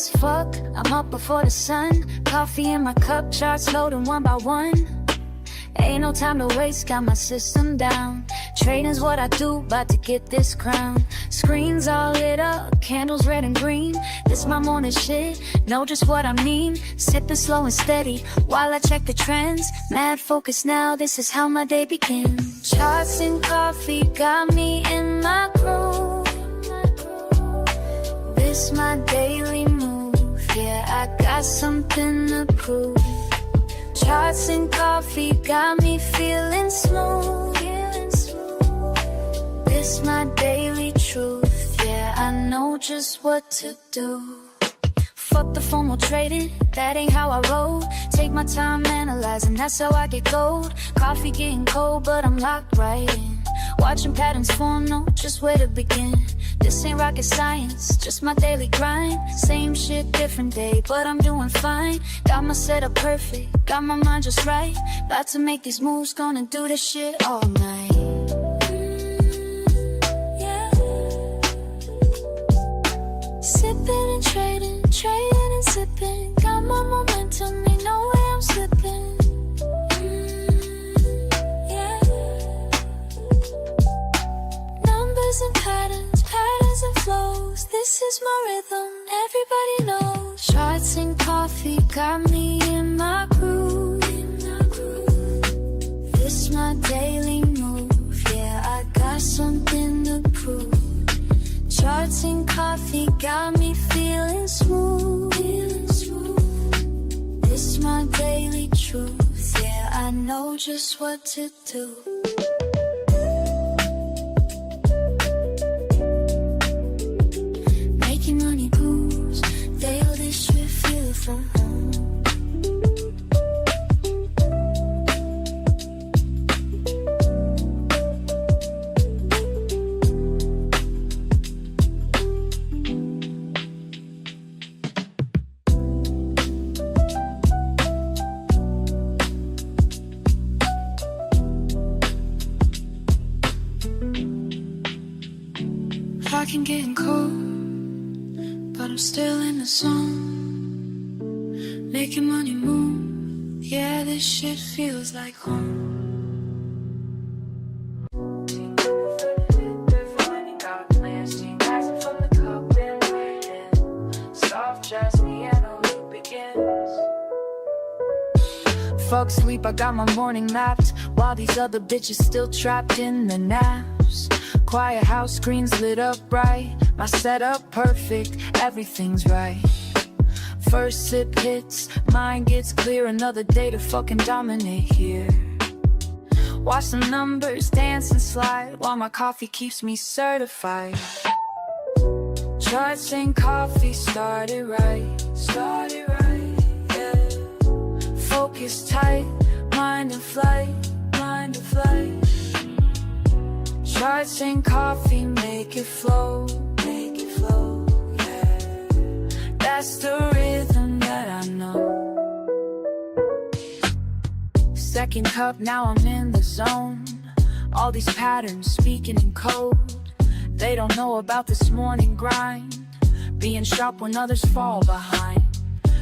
as fuck, I'm up before the sun. Coffee in my cup, charts loading one by one. Ain't no time to waste, got my system down. Trading's what I do, about to get this crown. Screens all lit up, candles red and green. This my morning shit, know just what I mean. Sipping slow and steady, while I check the trends. Mad focus now, this is how my day begins. Charts and coffee got me in my groove. This my daily move, yeah, I got something to prove. Charts and coffee got me feeling smooth. This my daily truth, yeah, I know just what to do. Fuck the formal trading, that ain't how I roll. Take my time analyzing, that's how I get gold. Coffee getting cold, but I'm locked right in. Watching patterns form, know just where to begin. This ain't rocket science, just my daily grind. Same shit, different day, but I'm doing fine. Got my setup perfect, got my mind just right. About to make these moves, gonna do this shit all night. Sipping and trading, trading and sipping. Got my momentum, ain't no way I'm slipping. Numbers and patterns, patterns and flows. This is my rhythm, everybody knows. Charts and coffee got me in my groove. This my daily move, yeah, I got something to prove. Charts and coffee got me feeling smooth. This my daily truth, yeah, I know just what to do. Making money moves, daily this should feel from home. Talking getting cold, but I'm still in the zone. Making money move, yeah, this shit feels like home. Fuck sleep, I got my morning mapped, while these other bitches still trapped in the naps. Quiet house, screens lit up bright, my setup perfect, everything's right. First sip hits, mind gets clear, another day to fucking dominate here. Watch the numbers dance and slide, while my coffee keeps me certified. Charts and coffee started right, yeah. Focus tight, mind in flight, mind in flight. Charts and coffee make it flow, yeah. That's the rhythm that I know. Second cup, now I'm in the zone. All these patterns speaking in code. They don't know about this morning grind, being sharp when others fall behind.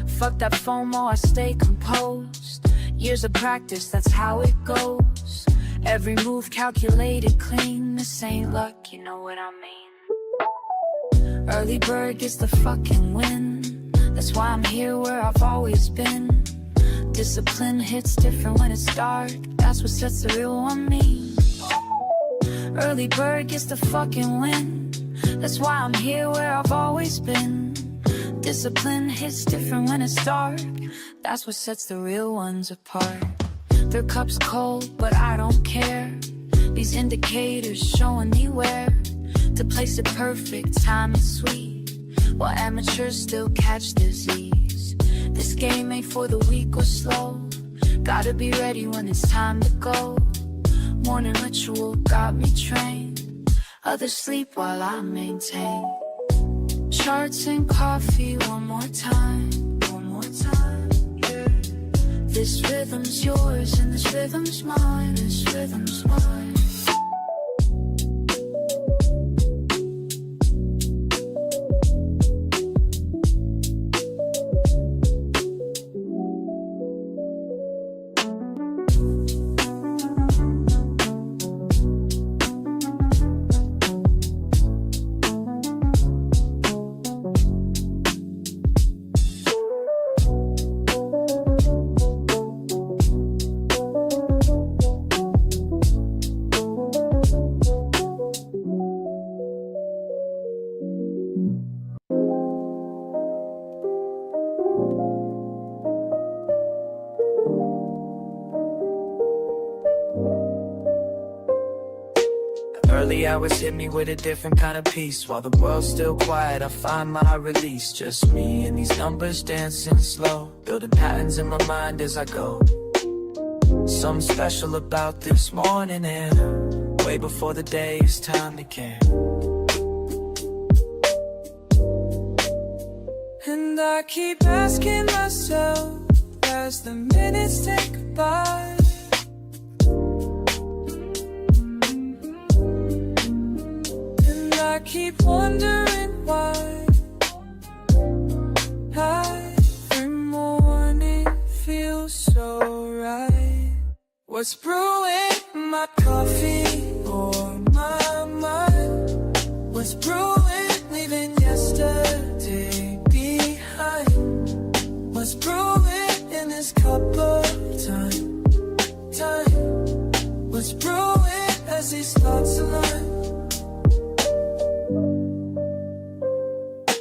Fuck that FOMO, I stay composed. Years of practice, that's how it goes. Every move calculated clean, this ain't luck, you know what I mean. Early bird gets the fucking win, that's why I'm here where I've always been. Discipline hits different when it's dark, that's what sets the real one me. Early bird gets the fucking win, that's why I'm here where I've always been. Discipline hits different when it's dark, that's what sets the real ones apart. Their cup's cold, but I don't care. These indicators showing me where to place it perfect, time is sweet, while amateurs still catch disease. This game ain't for the weak or slow, gotta be ready when it's time to go. Morning ritual got me trained, others sleep while I maintain. Charts and coffee one more time, yeah. This rhythm's yours and this rhythm's mine, this rhythm's mine. hours hit me with a different kind of peace. While the world's still quiet, I find my release. Just me and these numbers dancing slow, building patterns in my mind as I go. Something special about this morning, and way before the day is time to care. And I keep asking myself as the minutes tick by, and I keep wondering why every morning feels so right. What's brewing in my coffee or my mind? What's brewing, leaving yesterday behind? What's brewing in this cup of time? What's brewing as these thoughts align?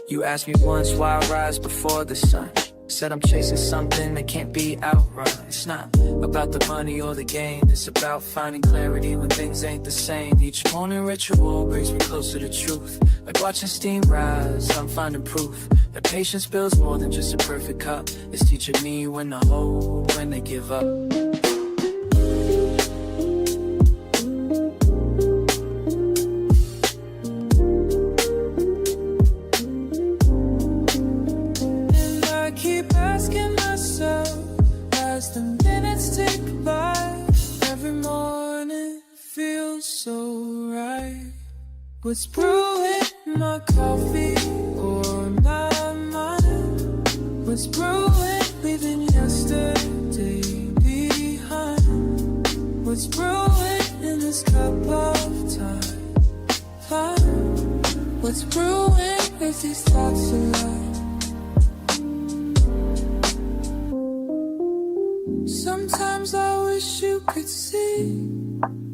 You asked me once why I rise before the sun. Said I'm chasing something that can't be outrun. It's not about the money or the gain, it's about finding clarity when things ain't the same. Each morning ritual brings me closer to truth. Like watching steam rise, I'm finding proof that patience builds more than just a perfect cup. It's teaching me when to hold, when to give up. What's brewing in my coffee or my mind? What's brewing, leaving yesterday behind? What's brewing in this cup of time? What's brewing with these thoughts alive? Sometimes I wish you could see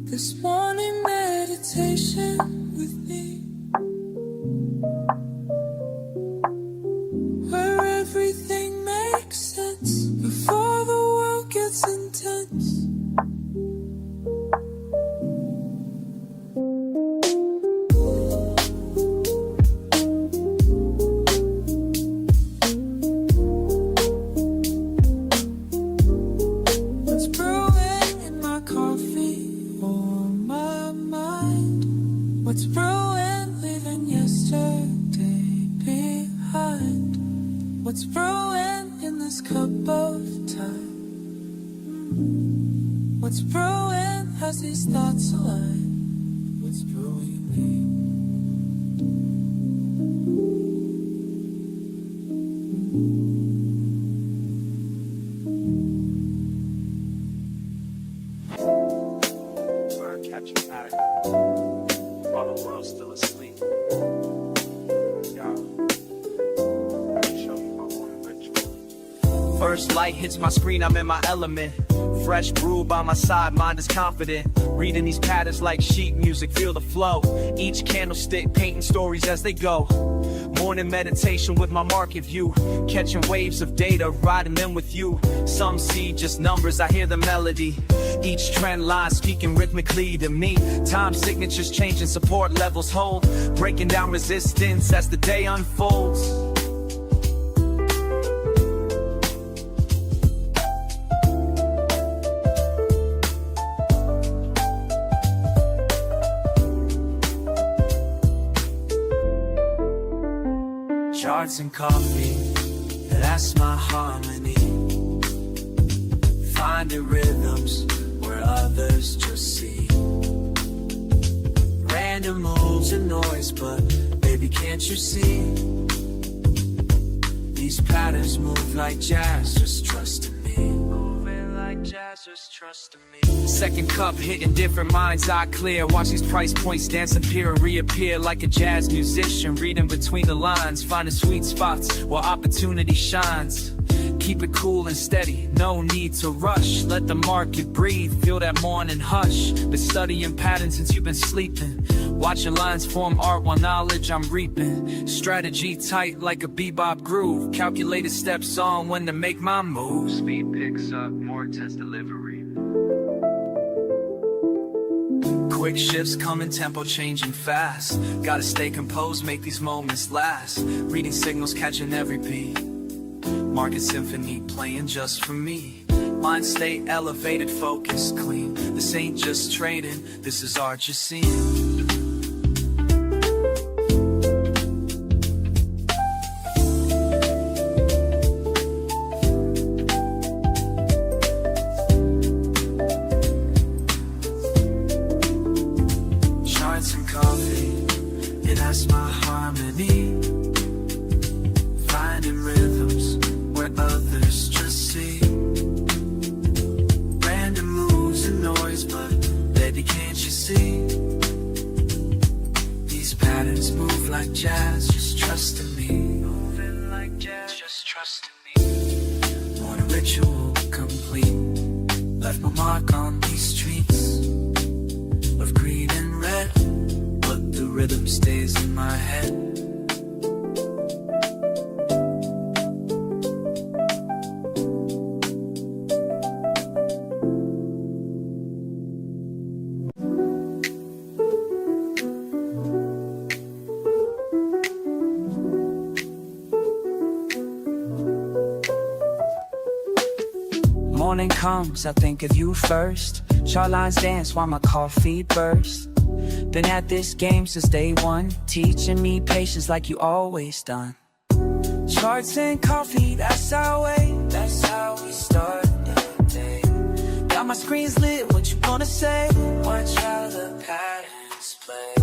this morning meditation with me, where everything makes sense before the world gets intense. What's brewing in my coffee or my mind? What's brewing, leaving yesterday behind? What's brewing in this cup of time? What's brewing as these thoughts align? What's brewing me? Catching back while the world's still asleep. First light hits my screen, I'm in my element. Fresh brew by my side, mind is confident. Reading these patterns like sheet music, feel the flow. Each candlestick painting stories as they go. Morning meditation with my market view. Catching waves of data, riding them with you. Some see just numbers, I hear the melody. Each trend line speaking rhythmically to me. Time signatures changing, support levels hold. Breaking down resistance as the day unfolds. Charts and coffee, that's my harmony. Finding rhythms where others just see. Random moves and noise, but baby, can't you see? These patterns move like jazz, just trust in me. Moving like jazz, just trust in me. Second cup hitting different minds, eye clear. Watch these price points dance, appear and reappear like a jazz musician. Reading between the lines, finding sweet spots where opportunity shines. Keep it cool and steady, no need to rush. Let the market breathe, feel that morning hush. Been studying patterns since you've been sleeping. Watching lines form art while knowledge I'm reaping. Strategy tight like a bebop groove. Calculated steps on when to make my move. Speed picks up, more intense delivery. Quick shifts come in tempo, changing fast. Gotta stay composed, make these moments last. Reading signals, catching every beat. Market symphony playing just for me. Mind state elevated, focus clean. This ain't just trading, this is art you're seeing. Charts and coffee, yeah, that's my harmony. Finding rhythms where others just see. Random moves and noise, but baby, can't you see? These patterns move like jazz, just trust in me. Moving like jazz, just trust in me. Want a ritual complete. Left my mark on these streets of green and red, but the rhythm stays in my head. Morning comes, I think of you first. Chart lines dance while my coffee bursts. Been at this game since day one, teaching me patience like you always done. Charts and coffee, that's our way, that's how we start the day. Got my screens lit, what you gonna say? Watch how the patterns play.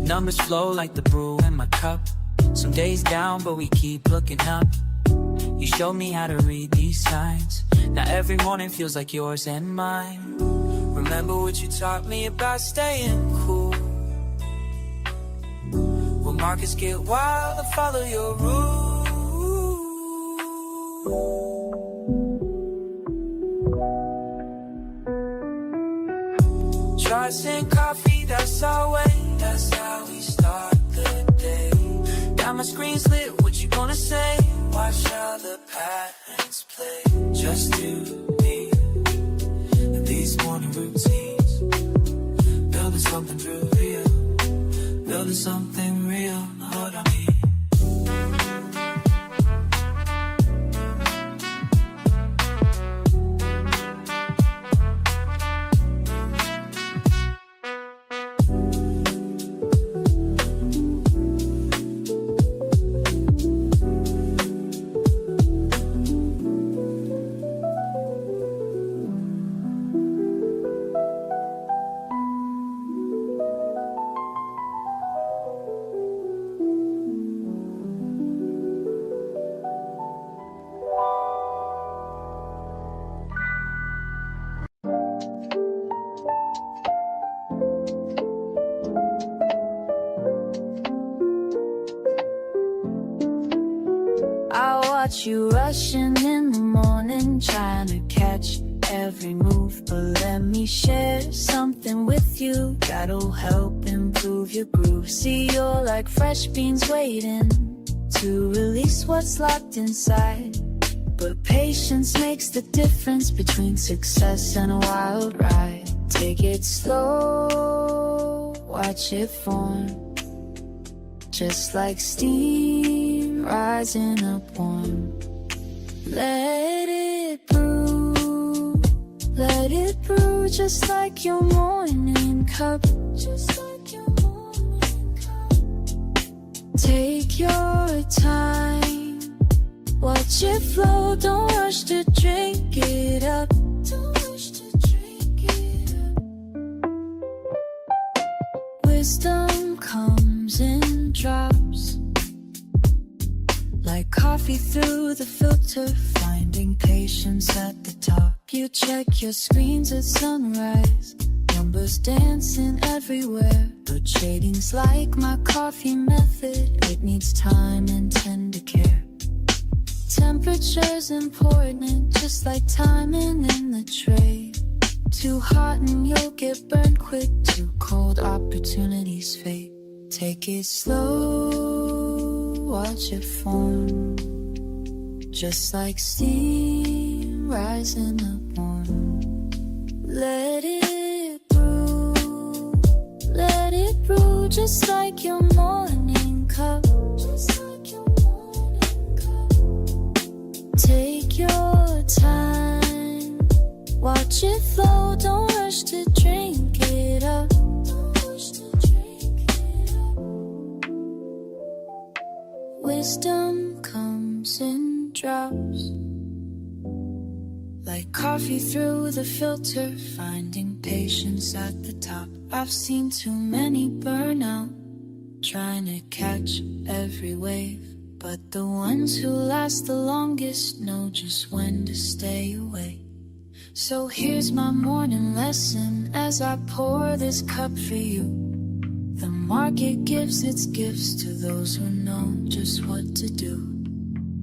Numbers flow like the brew in my cup. Some days down, but we keep looking up. You showed me how to read these signs. Now every morning feels like yours and mine. Remember what you taught me about staying cool. When markets get wild, I follow your rules. Charts and coffee, that's our way. That's how we start the day. Got my screens lit, what you gonna say? Watch how the patterns play. Just you, me, and these morning routines. Building something real, building something real. Hold on me. I watch you rushing in the morning, trying to catch every move. But let me share something with you that'll help improve your groove. See, you're like fresh beans waiting to release what's locked inside. But patience makes the difference between success and a wild ride. Take it slow, watch it form, just like steam rising up warm. Let it brew, just like your morning cup. Just like your morning cup. Take your time, watch it flow, don't rush to drink it up. Don't rush to drink it up. Wisdom comes in drops, like coffee through the filter, finding patience at the top. You check your screens at sunrise, numbers dancing everywhere. But trading's like my coffee method, it needs time and tender care. Temperature's important, just like timing in the trade. Too hot and you'll get burned quick, too cold opportunities fade. Take it slow, watch it form, just like steam rising upon. Let it brew, just like your morning cup. Take your time, watch it flow, don't rush to drink it up. Wisdom comes in drops, like coffee through the filter, finding patience at the top. I've seen too many burn out, trying to catch every wave, but the ones who last the longest know just when to stay away. So here's my morning lesson as I pour this cup for you. The market gives its gifts to those who know just what to do.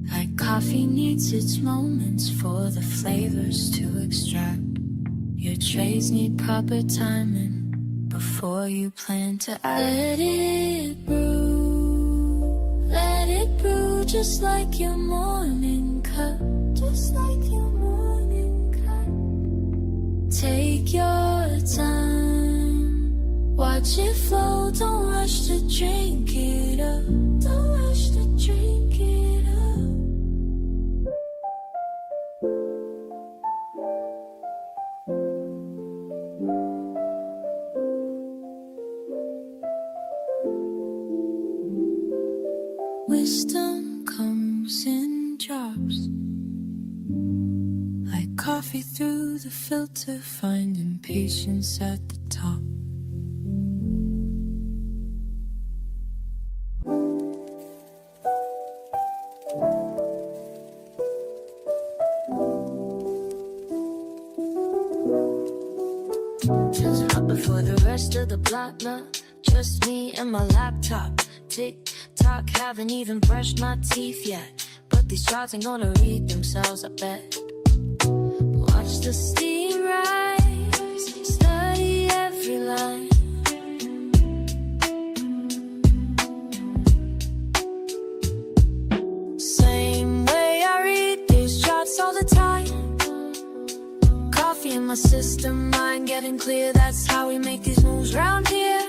Like coffee needs its moments for the flavors to extract. Your trades need proper timing before you plan to act. Let it brew, just like your morning cup. Just like your morning cup. Take your time, watch it flow, don't rush to drink it up. Don't rush to drink it up. Wisdom comes in drops, like coffee through the filter, finding patience at the top. Just hop before the rest of the block, nah. Just me and my laptop. Tick-tock, haven't even brushed my teeth yet, but these charts ain't gonna read themselves, I bet. Watch the steam rise, study every line. Same way I read these charts all the time. Coffee in my system, mind getting clear. That's how we make these moves round here.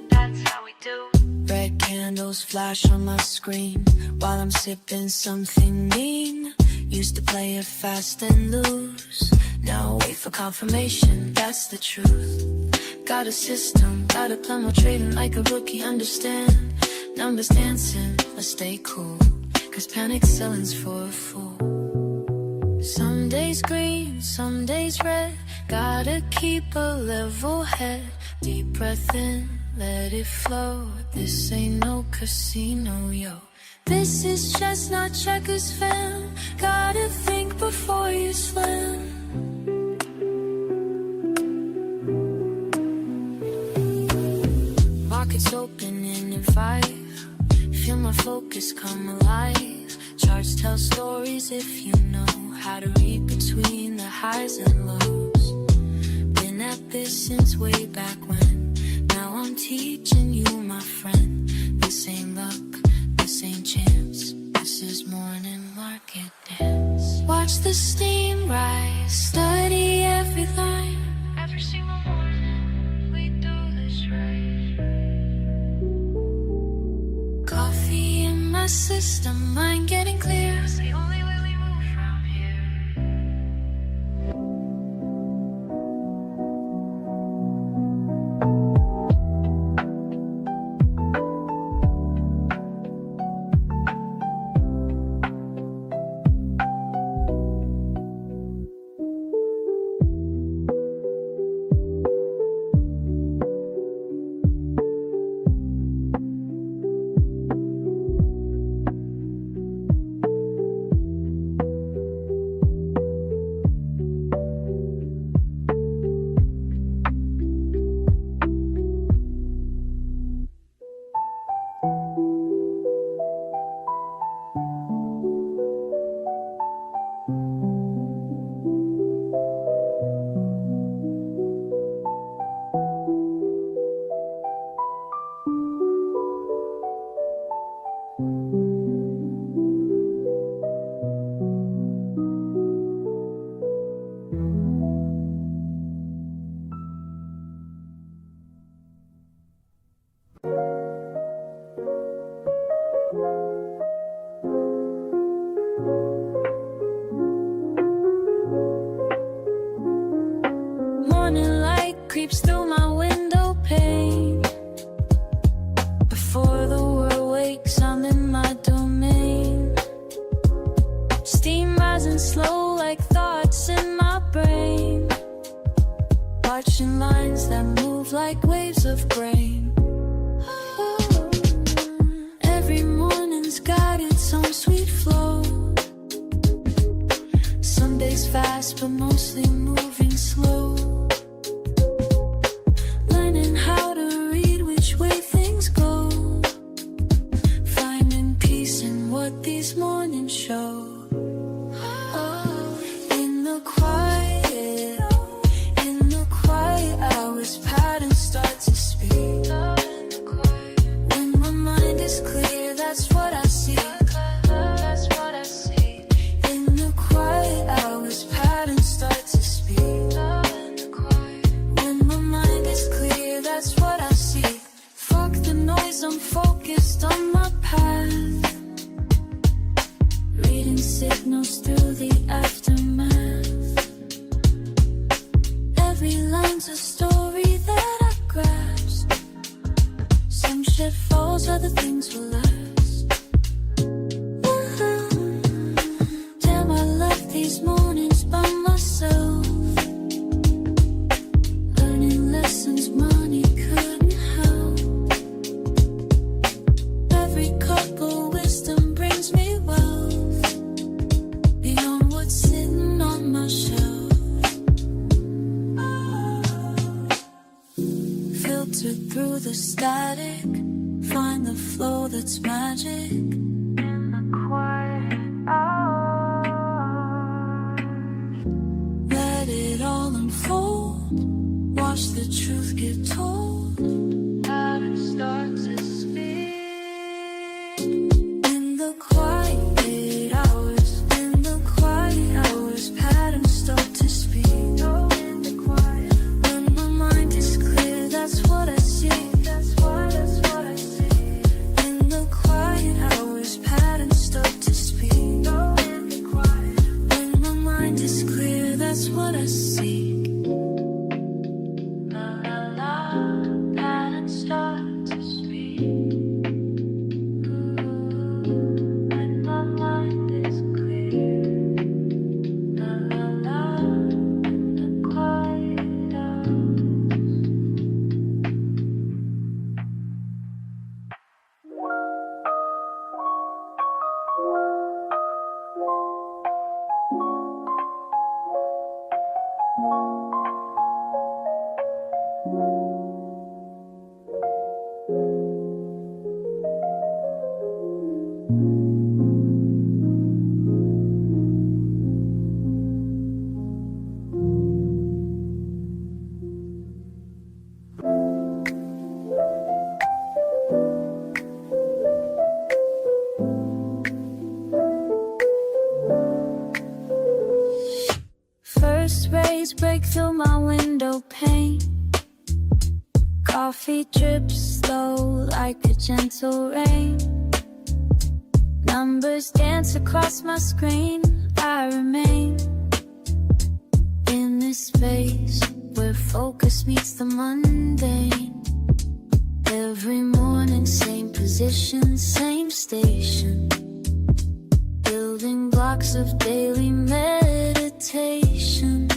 That's how we do. Red candles flash on my screen while I'm sipping something mean. Used to play it fast and lose, now wait for confirmation, that's the truth. Got a system, got a plan, I'm trading like a rookie, understand. Numbers dancing, I stay cool, cause panic selling's for a fool. Some days green, some days red, gotta keep a level head. Deep breath in, let it flow. This ain't no casino, yo. This is just not checkers, fam. Gotta think before you slam. Markets opening in 5. Feel my focus come alive. Charts tell stories if you know how to read between the highs and lows. Been at this since way back when. Now I'm teaching you, my friend. This ain't luck, this ain't chance. This is morning market dance. Watch the steam rise, study every line. Every single morning, we do this right. Coffee in my system, mind getting clear. It's the only way we move from here. creeps through my window pane. Before the world wakes, I'm in my domain. Steam rising slow like thoughts in my brain. Watching lines that move like waves of grain. Every morning's got its own sweet flow. Some days fast, but mostly moving slow. Learning how to read which way things go. Finding peace in what these mornings show. In the quiet hours, patterns start to speak. When my mind is clear, that's what I see. In the quiet hours, patterns start to speak. When my mind is clear, that's what I see. Fuck the noise, I'm focused on my path. Reading signals through the aftermath. Every line's a story that I grasp. Some shit falls, other things will last. Damn, I left these mornings by myself. Learning lessons money couldn't help. Every cup of wisdom brings me wealth. Beyond what's sitting on my shelf. Filter through the static. Find the flow that's magic. In the quiet hours, let it all unfold. Watch the truth get told. Patterns start to speak. In the quiet hours, patterns start to speak. Oh, in the quiet. When my mind is clear, that's what I see. That's what I see. In the quiet hours, patterns start to speak. Oh, in the quiet. When my mind is clear, that's what I see. La la la, patterns start to speak. When my mind is clear. La la la, the quiet hours. First rays break through my window pane. Coffee drips slow like a gentle rain. Numbers dance across my screen. I remain in this space where focus meets the mundane. Every morning, same position, same station. Building blocks of daily meditation.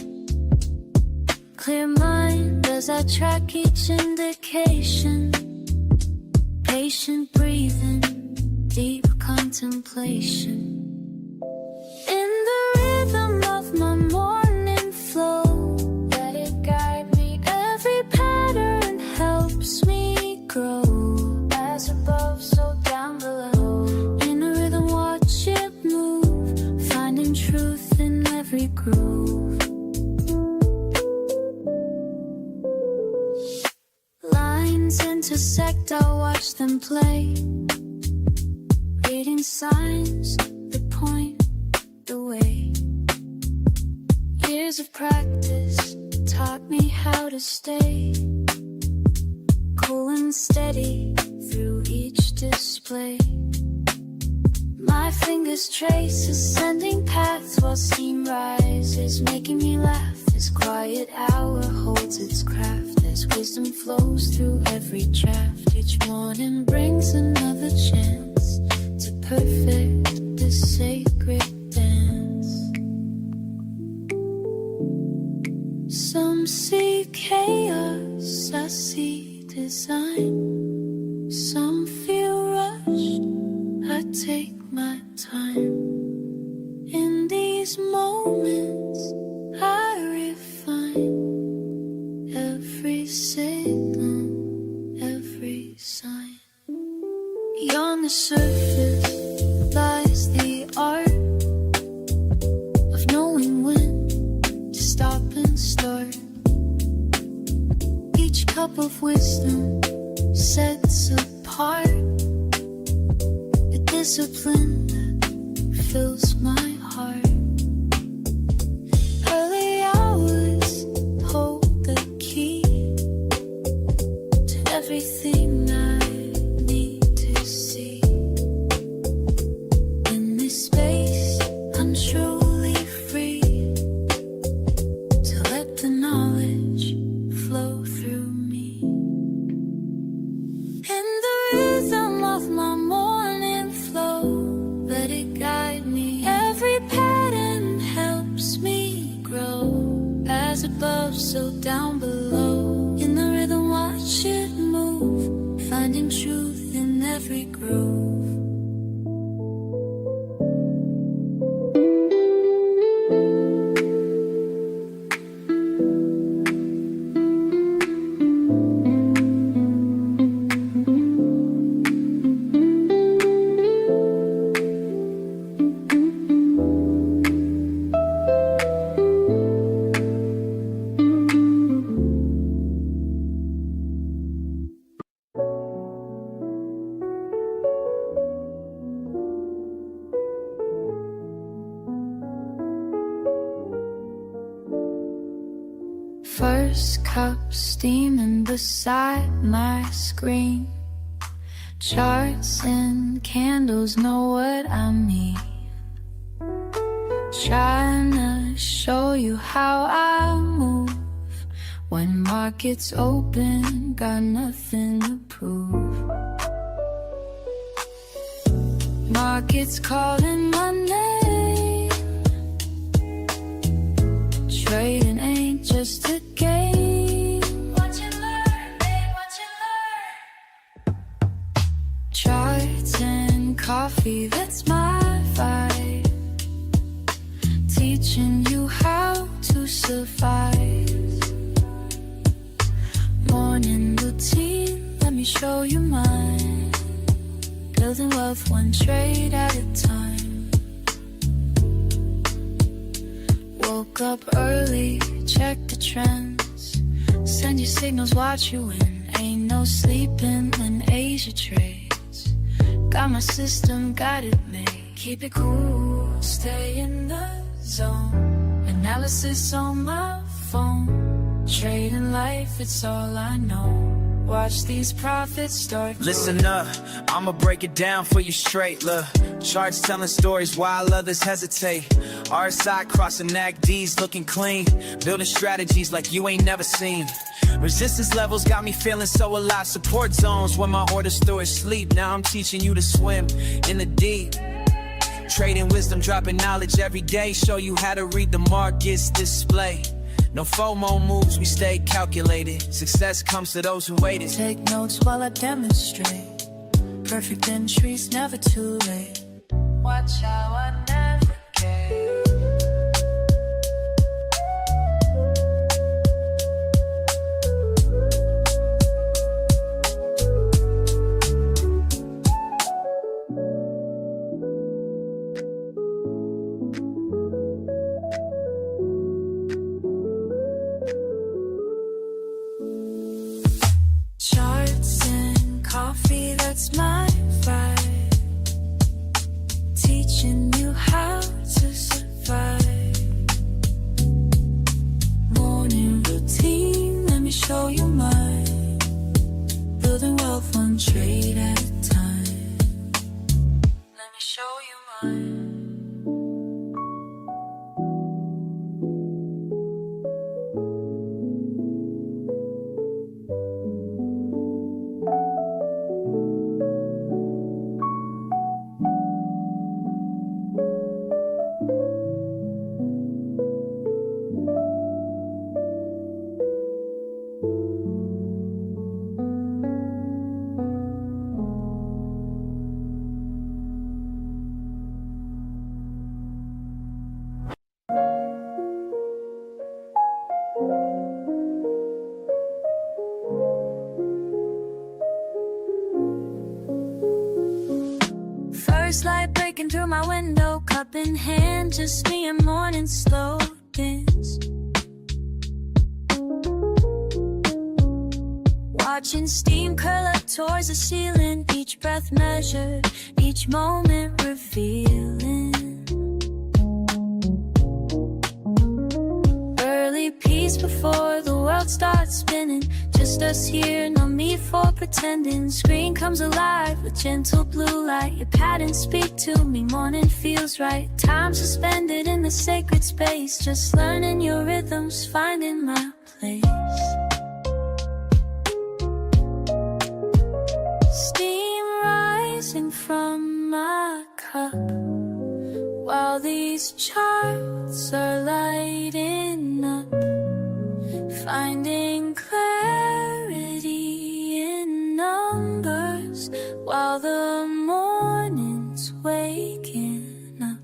Clear mind as I track each indication. Patient breathing, deep contemplation. In the rhythm of my morning flow, let it guide me. Every pattern helps me grow. As above, so down below. In a rhythm, watch it move. Finding truth in every groove. Lines intersect, I'll watch them play. Reading signs that point the way. Years of practice taught me how to stay cool and steady through each display. My fingers trace ascending paths while steam rises, making me laugh This quiet hour holds its craft as wisdom flows through every draft. Each morning brings another chance to perfect this sacred dance. Some see chaos, I see design. Some feel rushed, I take my time. In these moments I refine every signal, every sign. Beyond the surface lies the art of knowing when to stop and start. Each cup of wisdom sets apart the discipline that fills my heart. Early hours hold the key to everything I need to see. In this space, I'm truly free to let the knowledge flow through me. In the rhythm of my morning flow, let it guide me. Every pattern helps me grow. As above, so down below. In the rhythm, watch it move, finding truth in every groove. First cup steaming beside my screen. Charts and candles know what I mean. Trying to show you how I move. When markets open, got nothing to prove. Markets calling my name. Trading ain't just a game. Watch and learn, babe, watch and learn. Charts and coffee, that's my vibe. Teaching you how to survive. Morning routine, let me show you mine. Building wealth one trade at a time. Woke up early, check the trends. Send your signals, watch you win. Ain't no sleeping when Asia trades. Got my system, got it made. Keep it cool, stay in the zone. Analysis on my phone. Trading life, it's all I know. Watch these profits start. Listen up, I'ma break it down for you straight. Look, charts telling stories while others hesitate. RSI crossing NACDs looking clean. Building strategies like you ain't never seen. Resistance levels got me feeling so alive. Support zones when my orders through sleep. Now I'm teaching you to swim in the deep. Trading wisdom, dropping knowledge every day. Show you how to read the markets display. No FOMO moves, we stay calculated. Success comes to those who waited. Take notes while I demonstrate. Perfect entries, never too late. Watch how I navigate. Charts and coffee, that's my vibe. Teaching you how First light breaking through my window, cup in hand, just me and morning slow dance. Watching steam curl up towards the ceiling, each breath measured, each moment revealing. Early peace before the world starts spinning, just us here, no need for pretending. Screen comes alive with gentle blue light, your patterns speak to me, morning feels right. Time suspended in the sacred space, just learning your rhythms, finding my place. Steam rising from my cup, while these charts are lighting up, finding clarity in numbers, while the morning's waking up.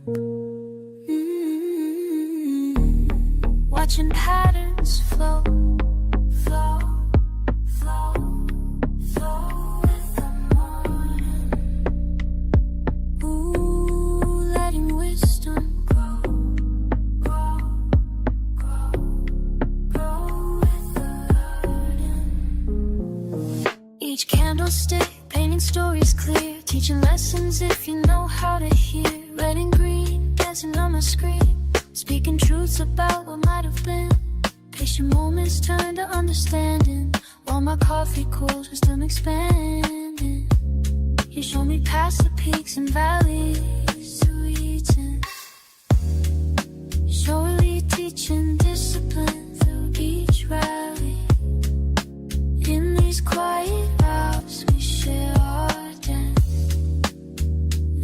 Watching patterns flow, flow, flow, flow with the morning. Ooh, letting wisdom grow, grow, grow, grow with the learning. Each candlestick painting stories clear, teaching lessons if you know how to hear. Red and green dancing on my screen, speaking truths about what might have been. Patient moments turn to understanding, while my coffee cools, wisdom expanding. You show me past the peaks and valleys to reaching. Surely teaching discipline through each rally. In these quiet hours we share our dance,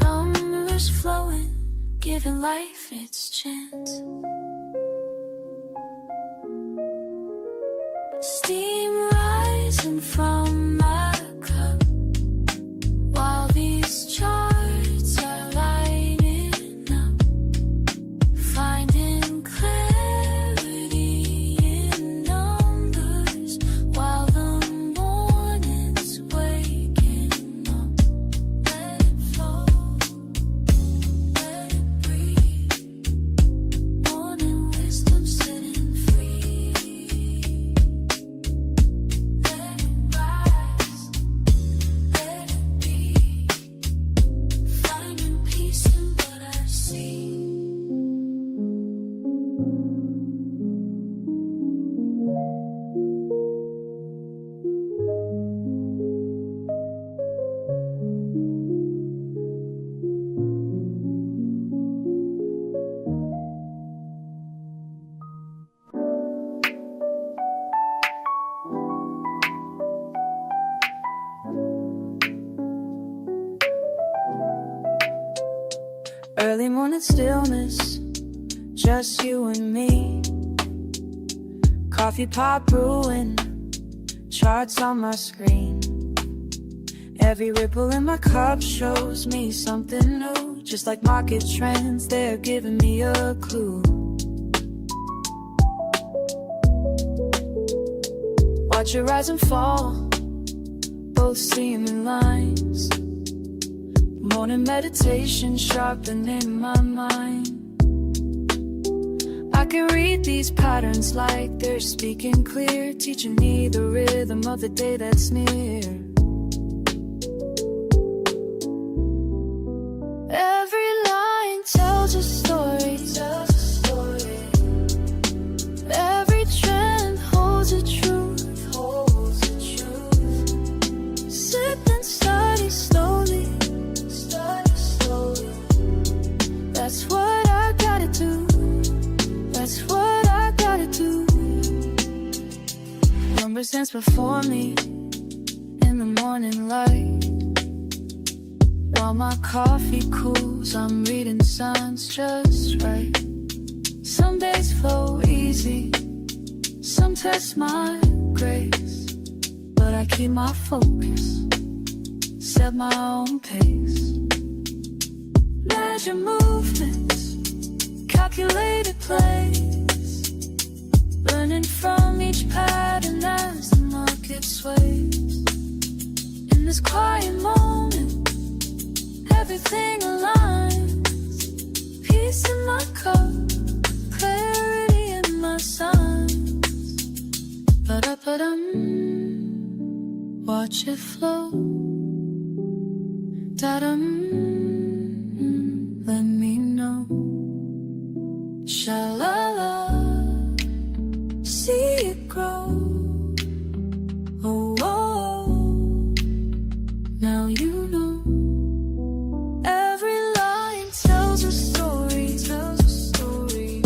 numbers flowing, giving life its chance. Steam rising from my cup, while these charts are lighting up, finding clarity in numbers, while the morning's waking up. Let it flow, let it breathe, morning wisdom sitting free. Let it rise, let it be, finding peace in what I see. Early morning stillness, just you and me. Coffee pot brewing, charts on my screen. Every ripple in my cup shows me something new. Just like market trends, they're giving me a clue. Watch it rise and fall, both seeming lines. Morning meditation sharpening my mind. I can read these patterns like they're speaking clear, teaching me the rhythm of the day that's near. Every line tells a story, every trend holds a truth, Sip and study slowly, that's what I gotta do, that's what I gotta do. Numbers dance before me in the morning light, while my coffee cools, I'm reading signs just right. Some days flow easy, some test my grace, but I keep my focus, set my own pace. Measure movements, calculated plays, learning from each pattern as the market sways. In this quiet moment, everything watch it flow. Da-dum, let me know. Sha-la-la, see it grow. Oh, oh, now you know. Every line tells a story, tells a story.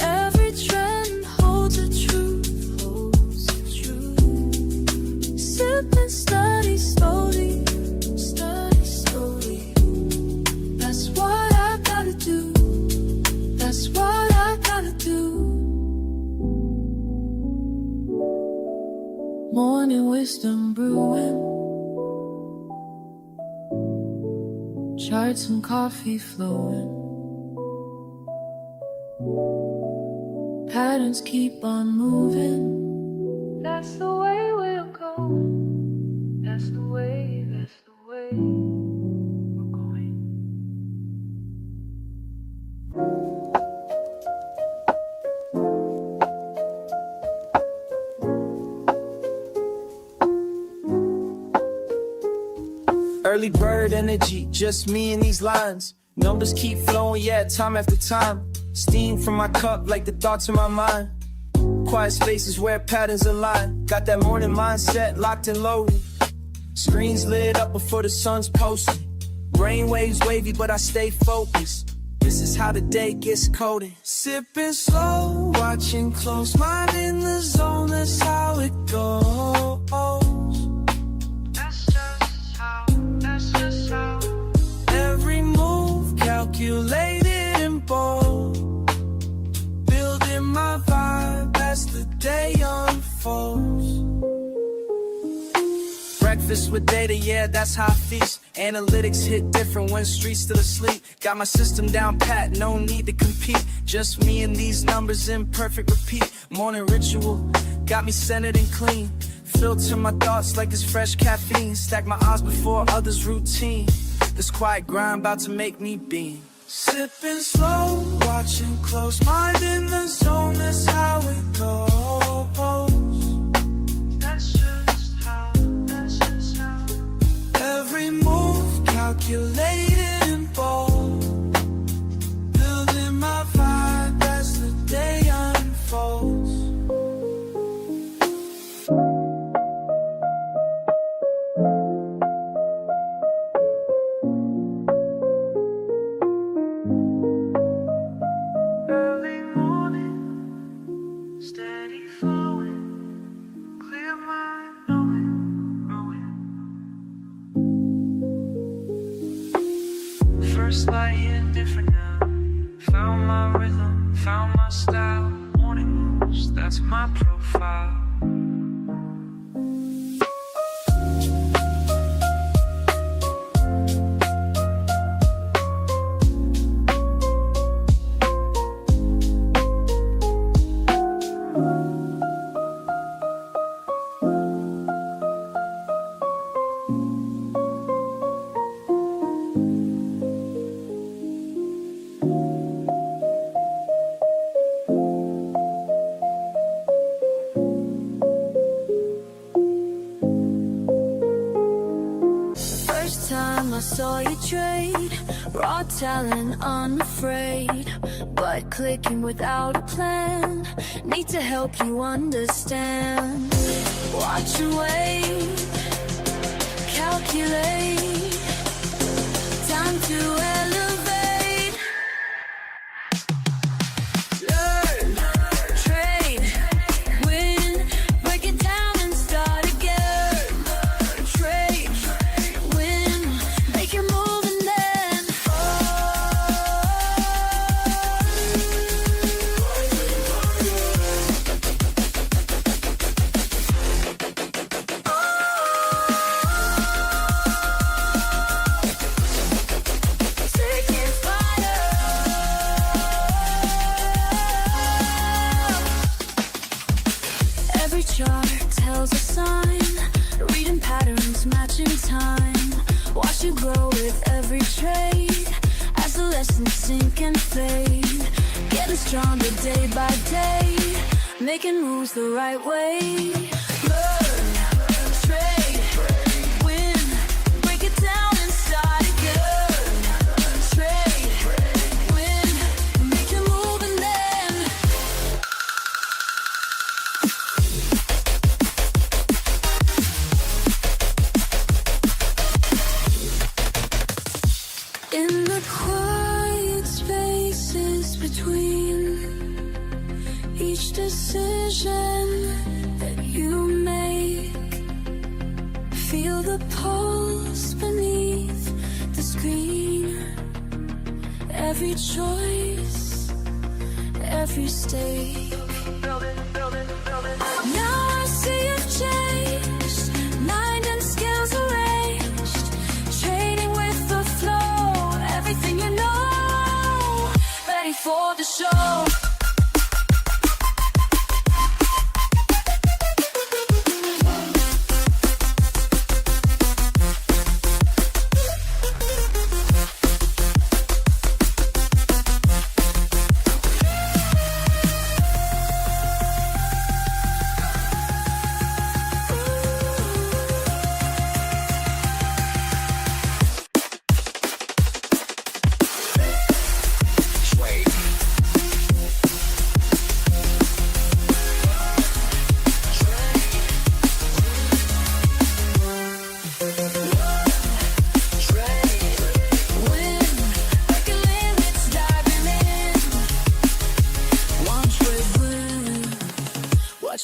Every trend holds a truth, holds a truth. Sip and study slowly, study slowly. That's what I gotta do. That's what I gotta do. Morning wisdom brewing, charts and coffee flowing. Patterns keep on moving. That's the way we'll go. That's the way, that's the way we're going. Early bird energy, just me and these lines. Numbers keep flowing, yeah, time after time. Steam from my cup like the thoughts in my mind. Quiet spaces where patterns align. Got that morning mindset locked and loaded. Screens lit up before the sun's posted. Brainwaves wavy, but I stay focused. This is how the day gets coded. Sipping slow, watching close, mind in the zone, that's how it goes. That's just how. Every move calculated and bold. Building my vibe as the day unfolds. Breakfast with data, yeah, that's how I feast. Analytics hit different when streets still asleep. Got my system down pat, no need to compete. Just me and these numbers in perfect repeat. Morning ritual, got me centered and clean. Filter my thoughts like it's fresh caffeine. Stack my odds before others' routine. This quiet grind about to make me beam. Sipping slow, watching close, mind in the zone, that's how it goes. That's just how, that's just how. Every move calculated and bold. Building my vibe as the day unfolds. Early morning, steady flowing, clear mind, knowing. First light hit different now. Found my rhythm, found my style. Morning moves, that's my profile. I saw you trade, raw talent, unafraid, but clicking without a plan. Need to help you understand. Watch and wait, calculate, time to elevate. Learn, trade, win, break it down and start again. Trade, win, make your move and then every chart tells a sign, reading patterns, matching time. Watch you grow with every trade, as the lessons sink and fade. Getting stronger day by day, making moves the right way. Learn, trade. Each decision that you make, feel the pulse beneath the screen. Every choice, every stake. Now I see you've changed, mind and skills arranged, trading with the flow, everything you know, ready for the show.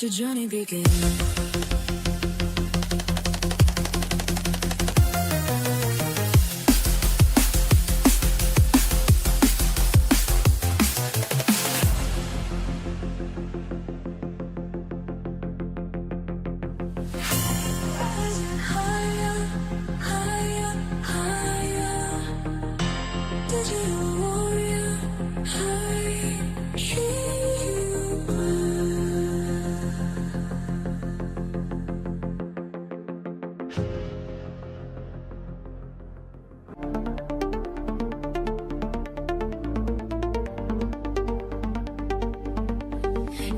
Your journey begin.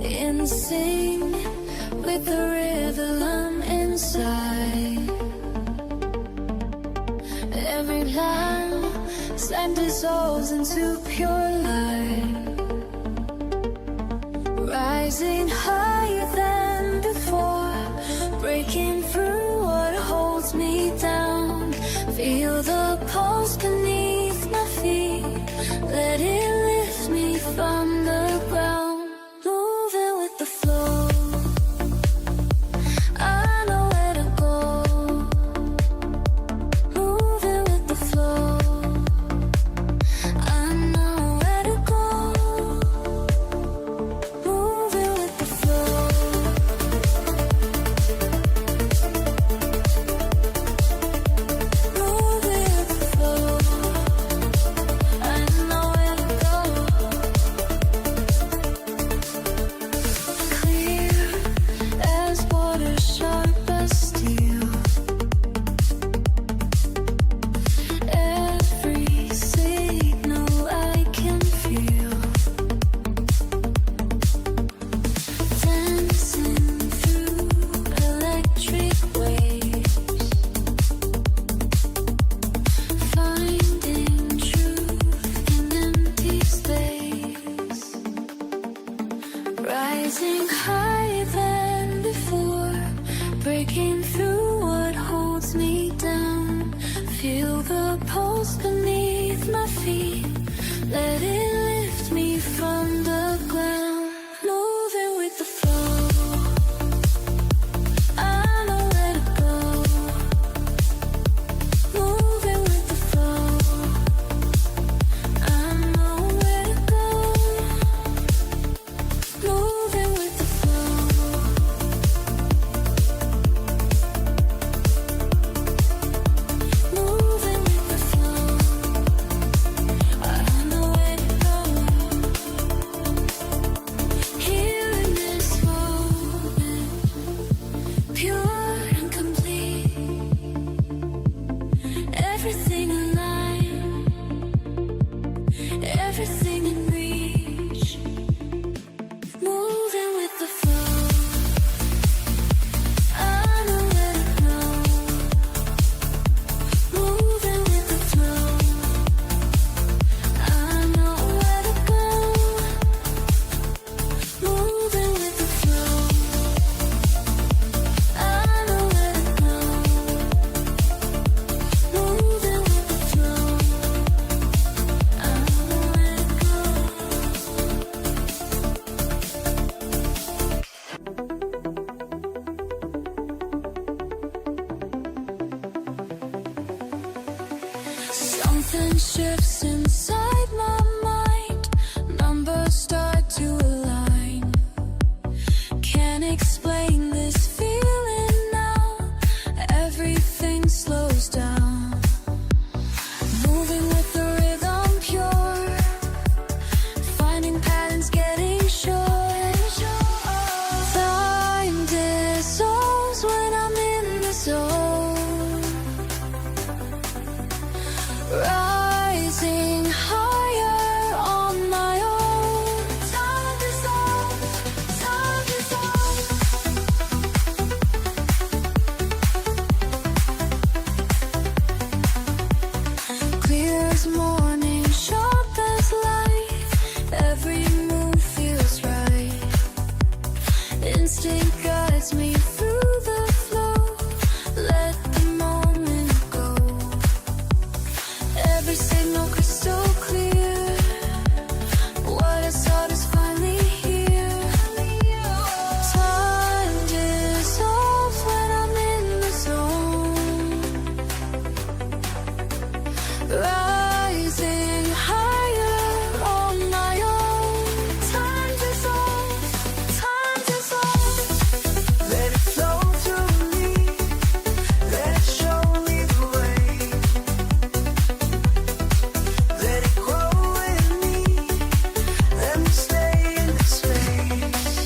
In sync with the rhythm inside. Every line sand dissolves into pure light, rising higher than before, breaking through what holds me down. Feel the pulse beneath my feet, let it lift me from the ground. Rising higher than before, breaking through what holds me down. Feel the pulse beneath my feet, let it lift me from the ground. Moving with the flow, I know where to go. Moving with the flow, I know where to go. Moving with the flow, moving with the flow, I know where to Something shifts inside my mind. Numbers start to align. Can't explain this feeling now. Everything slows down. Moving with the rhythm pure. Finding patterns getting short. Time dissolves when I'm in the zone. Rising higher on my own. Time dissolves, time dissolves. Clear as morning, sharp as light. Every move feels right. Instinct guides me through the flow. Let the moment go. Every signal crystal clear. What I sought is finally here. Time dissolves when I'm in the zone. Rising higher on my own. Time dissolves, time dissolves. Let it flow through me. Let it show me the way. Let it grow in me. Let me stay in this space.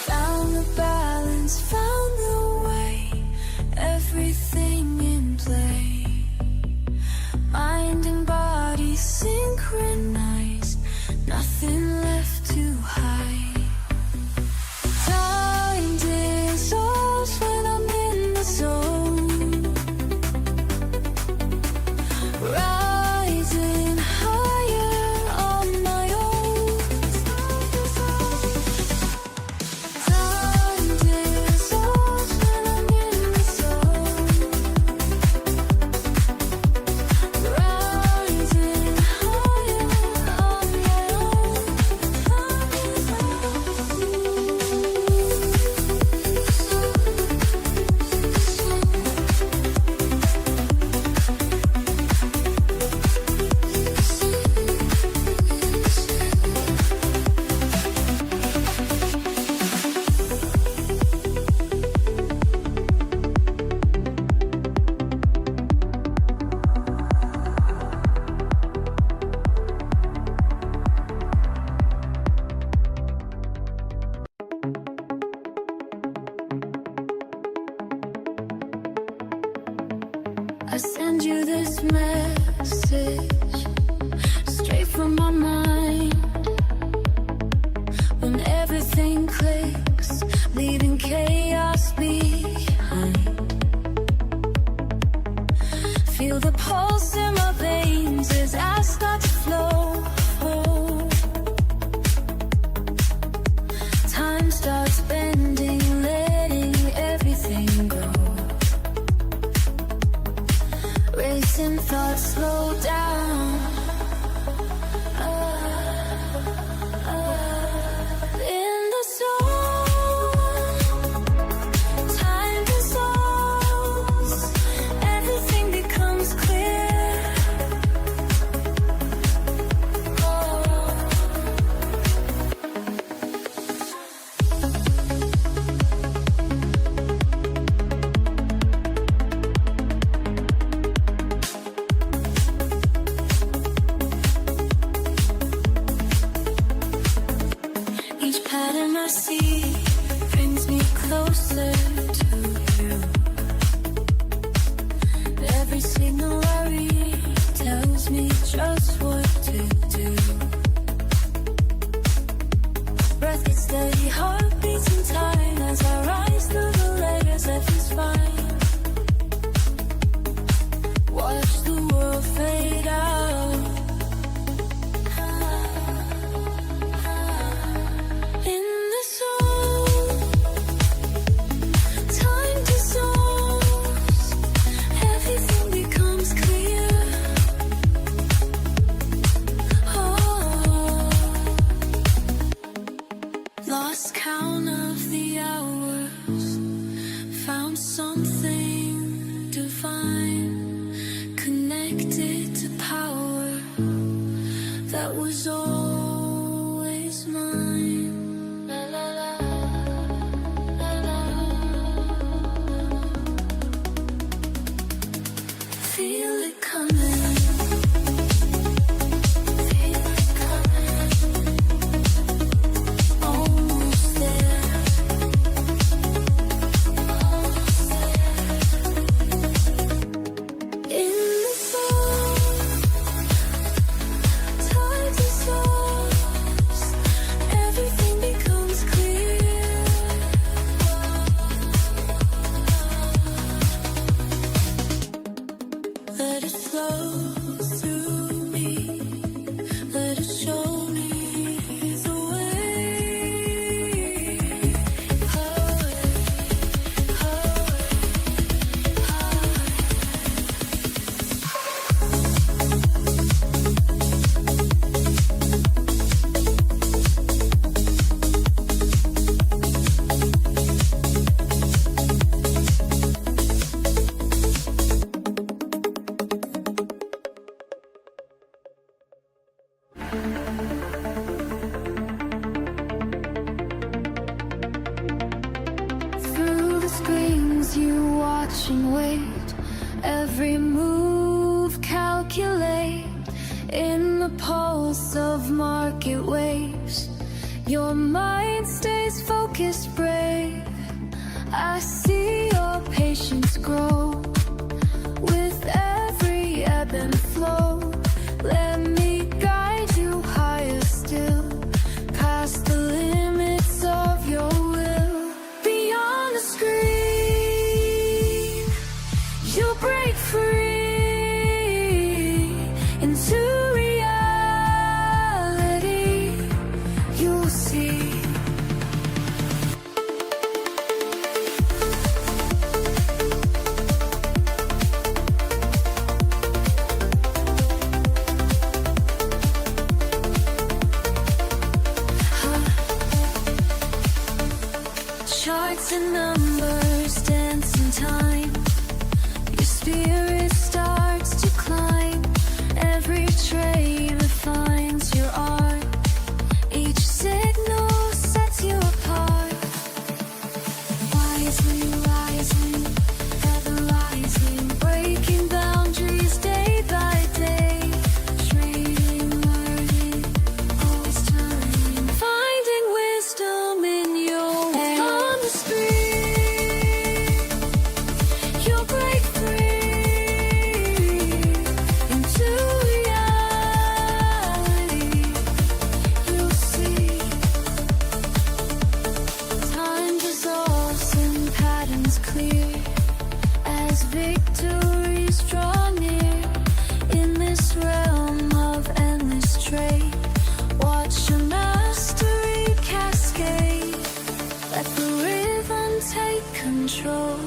Found the balance, found the way. Everything in play. Mind and body synchronized. Nothing left to hide. Time dissolves when I'm in the zone. Rising higher on my own. Time dissolves when I'm in the zone. Rising higher on my own. I send you this message straight from my mind. When everything clicks, leaving chaos behind. Feel the pulse in my veins as I start to flow. Time starts bending, letting everything go. Racing thoughts slow down. In the zone, time dissolves. Everything becomes clear. Each pattern I see brings me closer to you. Every signal I read tells me just what to do. Breath gets steady, heart beats in time as I rise through the layers of his spine. Watch the world fade out. In the zone, time dissolves. Everything becomes clear. lost count of the hours, found something divine, connected to power that was always mine. La, la, la, la, la. Feel it coming. Feel it coming. Almost there. Almost there. In the zone, time dissolves. Everything becomes clear. Let it flow through me. Let it show me the way. High, high, Through the screens you watch and wait, every move calculate. In the pulse of market waves, your mind stays focused, brave. I see your patience grow with every ebb and flow. Let me guide you higher still, past the limits of your will. Beyond the screen, you'll break free into reality. You'll see. Charts and numbers dance in time. Your spirit starts to climb. Every trade refines your art. Each signal sets you apart. Wisely, wisely, ever rising, breaking boundaries day by day. Trading, learning, always turning, finding wisdom in your way. On the screen, you'll break free into reality. You'll see. Time dissolves and patterns clear as victories draw near. In this realm of endless trade, watch your mastery cascade. Let the rhythm take control.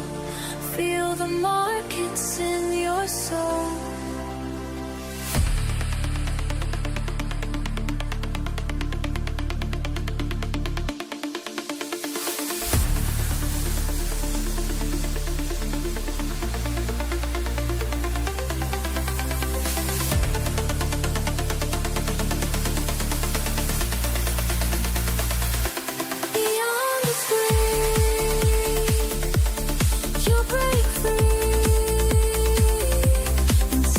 Feel the markets in your soul. Beyond the screen, you'll break free into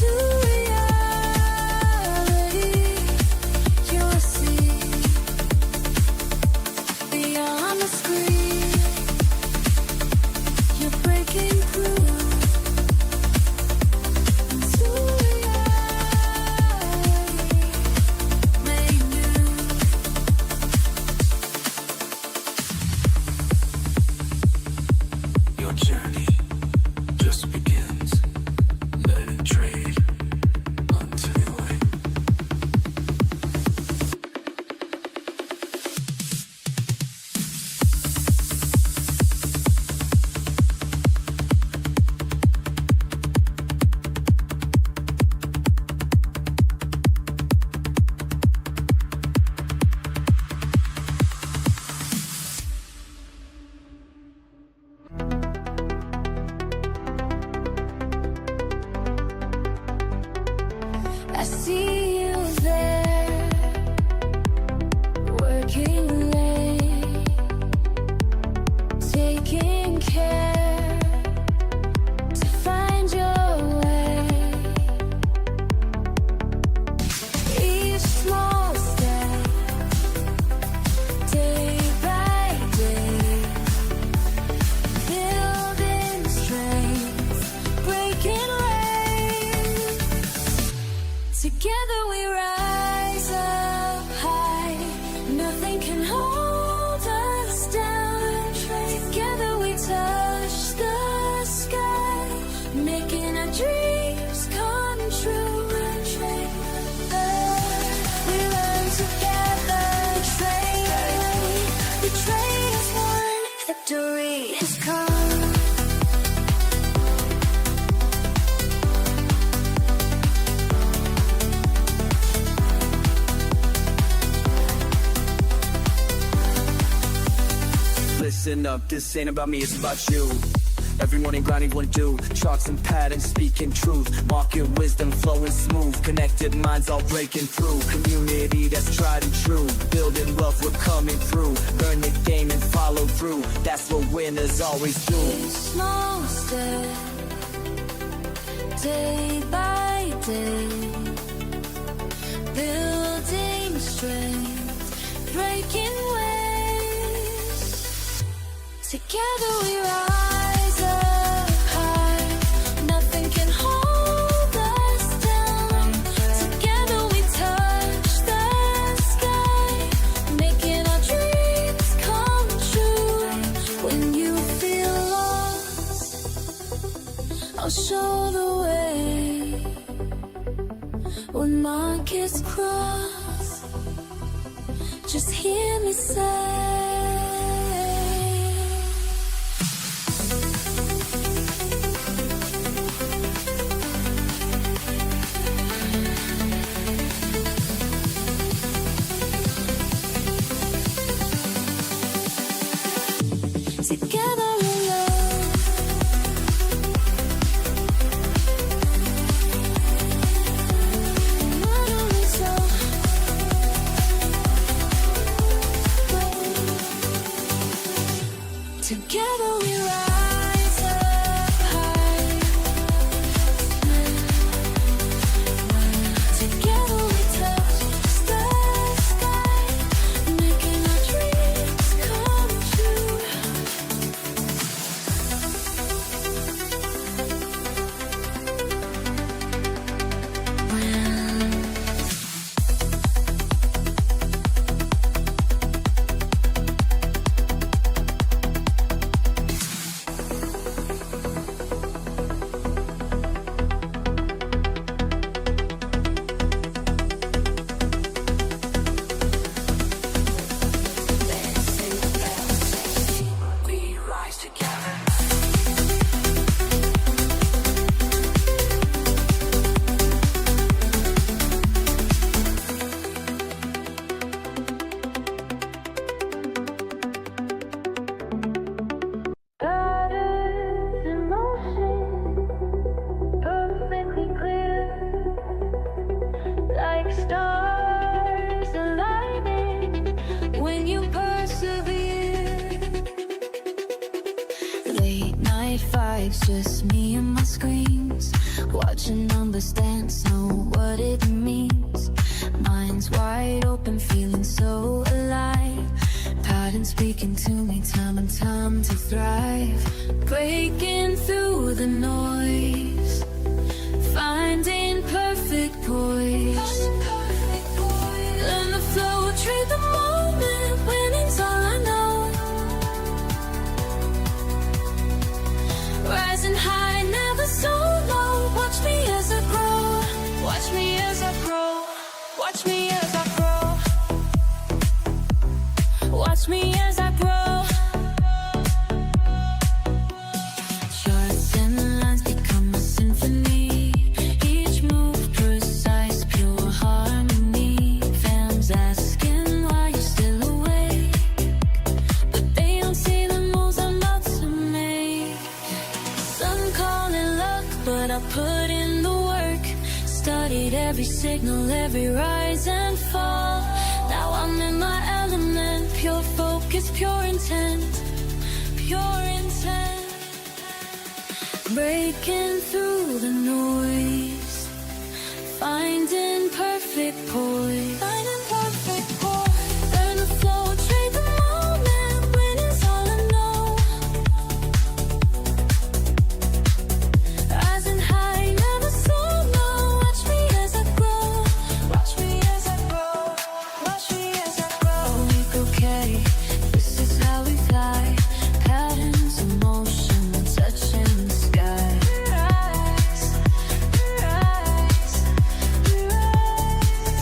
listen up, this ain't about me, it's about you. Every morning grinding one do, charts and patterns speaking truth, market wisdom flowing smooth, connected minds all breaking through, community that's tried and true, building wealth we're coming through, learn the game and follow through, that's what winners always do. Small step, day by day, building strength, breaking waves, together we rise up high, nothing can hold us down, together we touch the sky, making our dreams come true. When you feel lost, I'll show the way. When markets cross, just hear me say, together we love. Not only so, together we rise up high. Together we touch the sky, making our dreams come true. We rise together. Patterns in motion, perfectly clear, like stars aligning when you persevere. Late night fights, just me and my screens, watching numbers dance, know what it means. Minds wide open, feeling so alive. Patterns speaking to me, time and time to thrive. Breaking through the noise, finding perfect poise. Learn the flow, trade the moment, winning's all I know. Rising high, never so low. Watch me as I grow. Watch me as I grow. Watch me as I grow. Watch me as I grow. Charts and lines become a symphony. Each move precise, pure harmony. Fans asking why you're still awake, but they don't see the moves I'm about to make. Some call it luck, but I put in the work. Studied every signal, every rise and fall. Now I'm in my element, pure focus, pure intent, pure intent. Breaking through the noise, finding perfect poise. Finding perfect poise. Learn the flow, trade the moment, winning's all I know. Rising high, never so low. Watch me as I grow. Watch me as I grow. Watch me as I grow. Weak, okay, this is how we fly. Patterns of motion, touching the sky. We rise, we rise, we rise.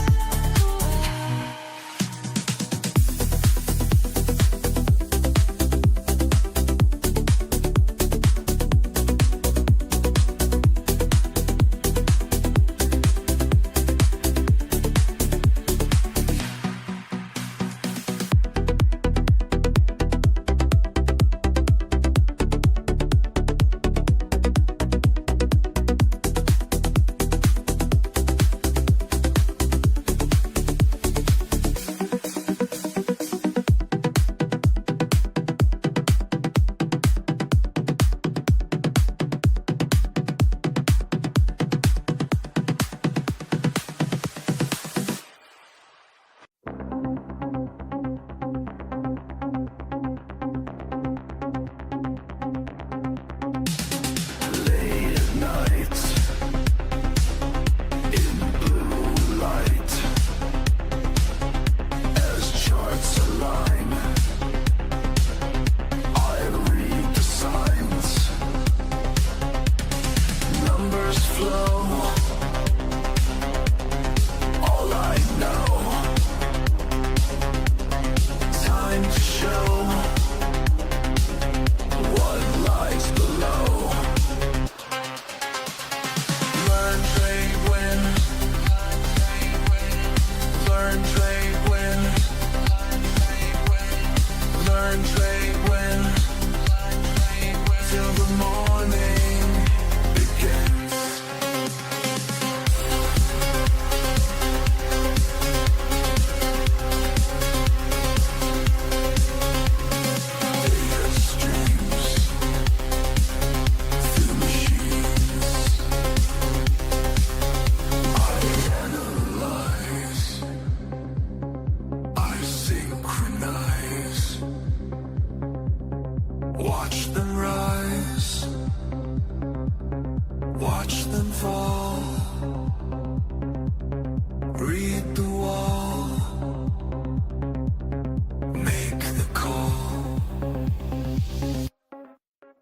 call.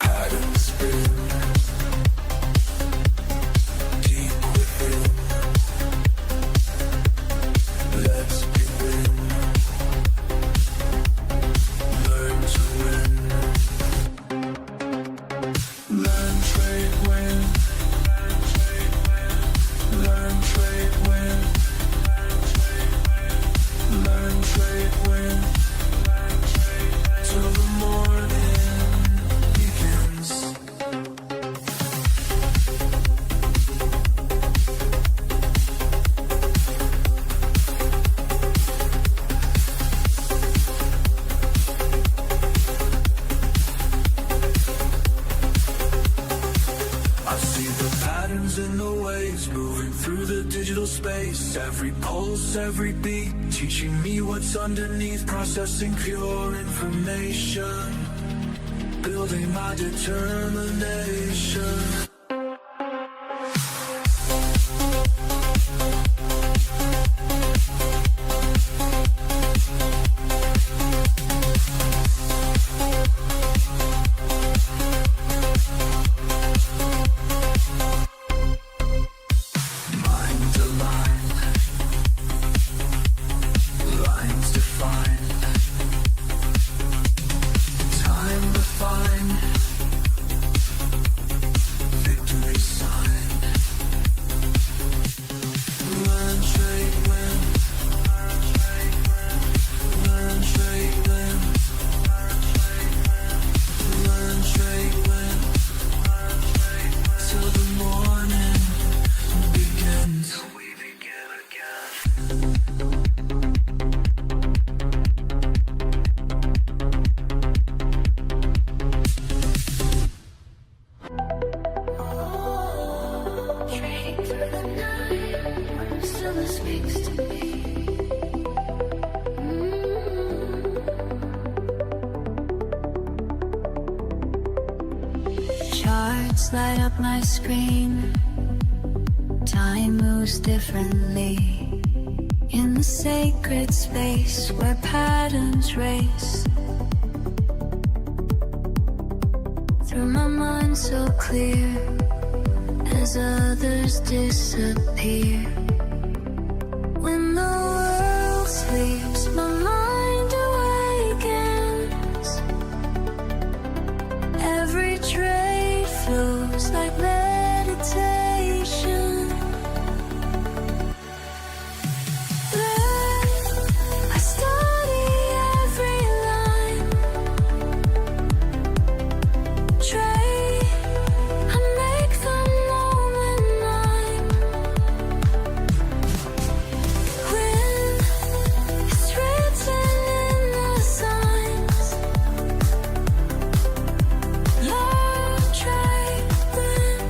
Pattern spin deep within. Let's begin. Learn to win. Learn, trade, win. Learn, trade, win. Learn, trade, win. Till the morning begins. I see the patterns in the waves moving through the digital space. Every pulse, every beat, teaching me what's underneath. Processing pure information, building my determination. Mind aligned, lines defined, time refined, victory signed. Learn, trade, win. Learn, trade, win. Learn, trade, win. Till the morning begins. We begin again. Trading through the night, still speaks to me. Charts light up my screen. Time moves differently in the sacred space where patterns race. Through my mind so clear as others disappear. When the world sleeps, my mind awakens. Every trade flows like meditation. I study every line. Trade, I make the moment mine. Win, it's written in the signs. Learn, trade, win.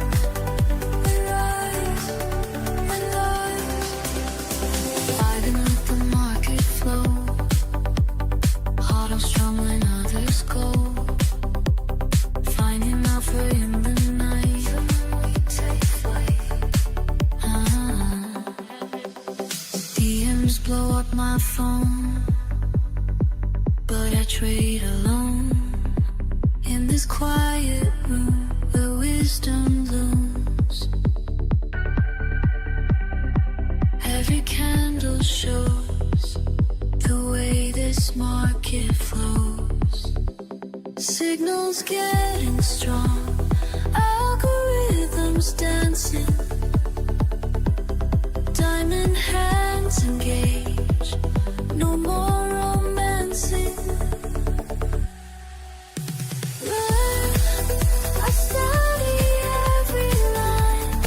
We rise and rise. Vibing with the market flow. Heart on strong when others go. Finding alpha in the night. DMs blow up my phone, but I trade alone. In this quiet room where wisdom looms. Every candle shows the way this market flows. Signals getting strong, algorithms dancing. Diamond hands engage, no more romancing. I study every line.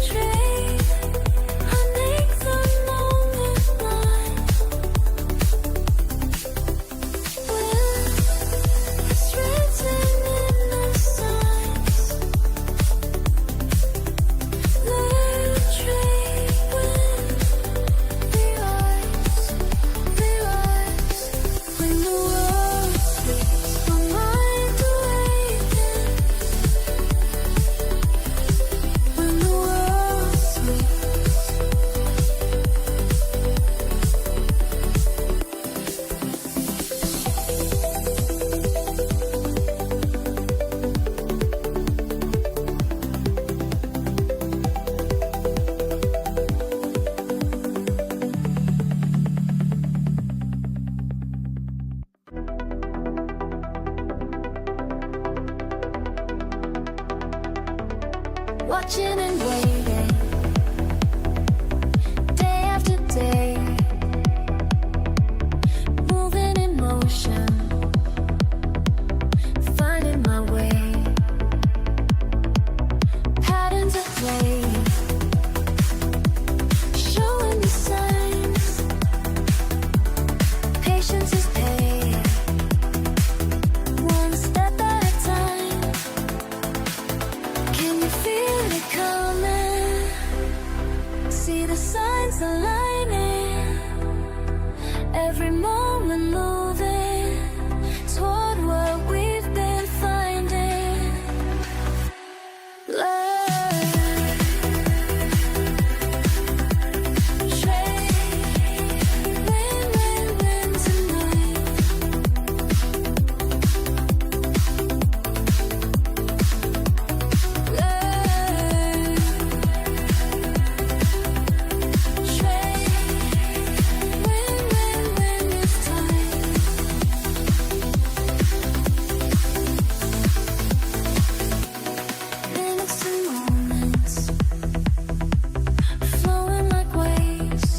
Trade, I make the moment mine. It's written in the signs. Learn, trade, watching and waiting, day after day, moving in motion, finding my way, patterns at play, showing me signs, patience is paid, one step at a time. Can you feel it coming? See the signs aligning, every moment moving toward what we've been finding. Learn, trade, win, win, win tonight. Learn, trade, win, win, win this time. Minutes and moments, flowing like waves.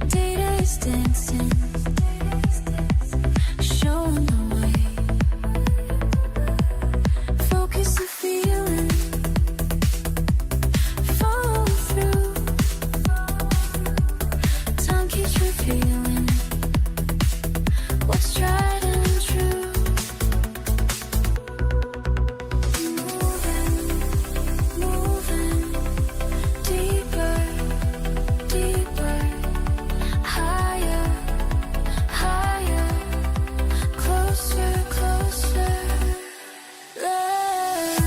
Data is dancing, showing the way. Focus the feeling, follow through. Time keeps revealing what's tried and true. Moving, moving, deeper, deeper, higher, higher, closer, closer. Learn,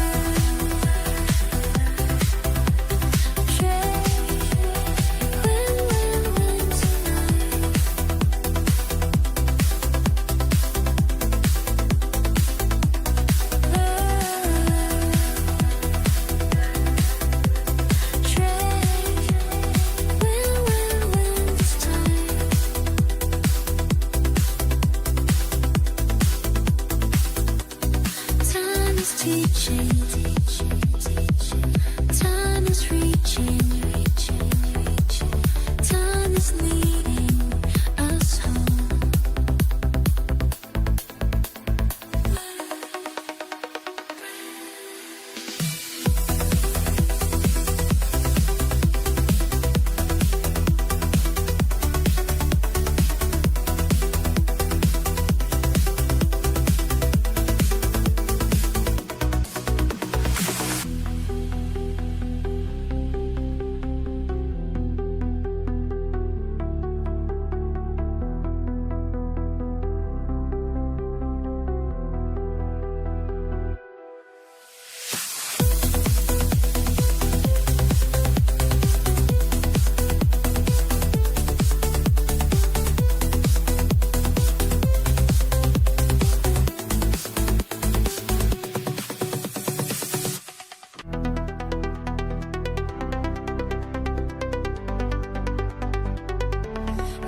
trade, win, win, win tonight. Time is teaching, time is reaching, time is leading us home.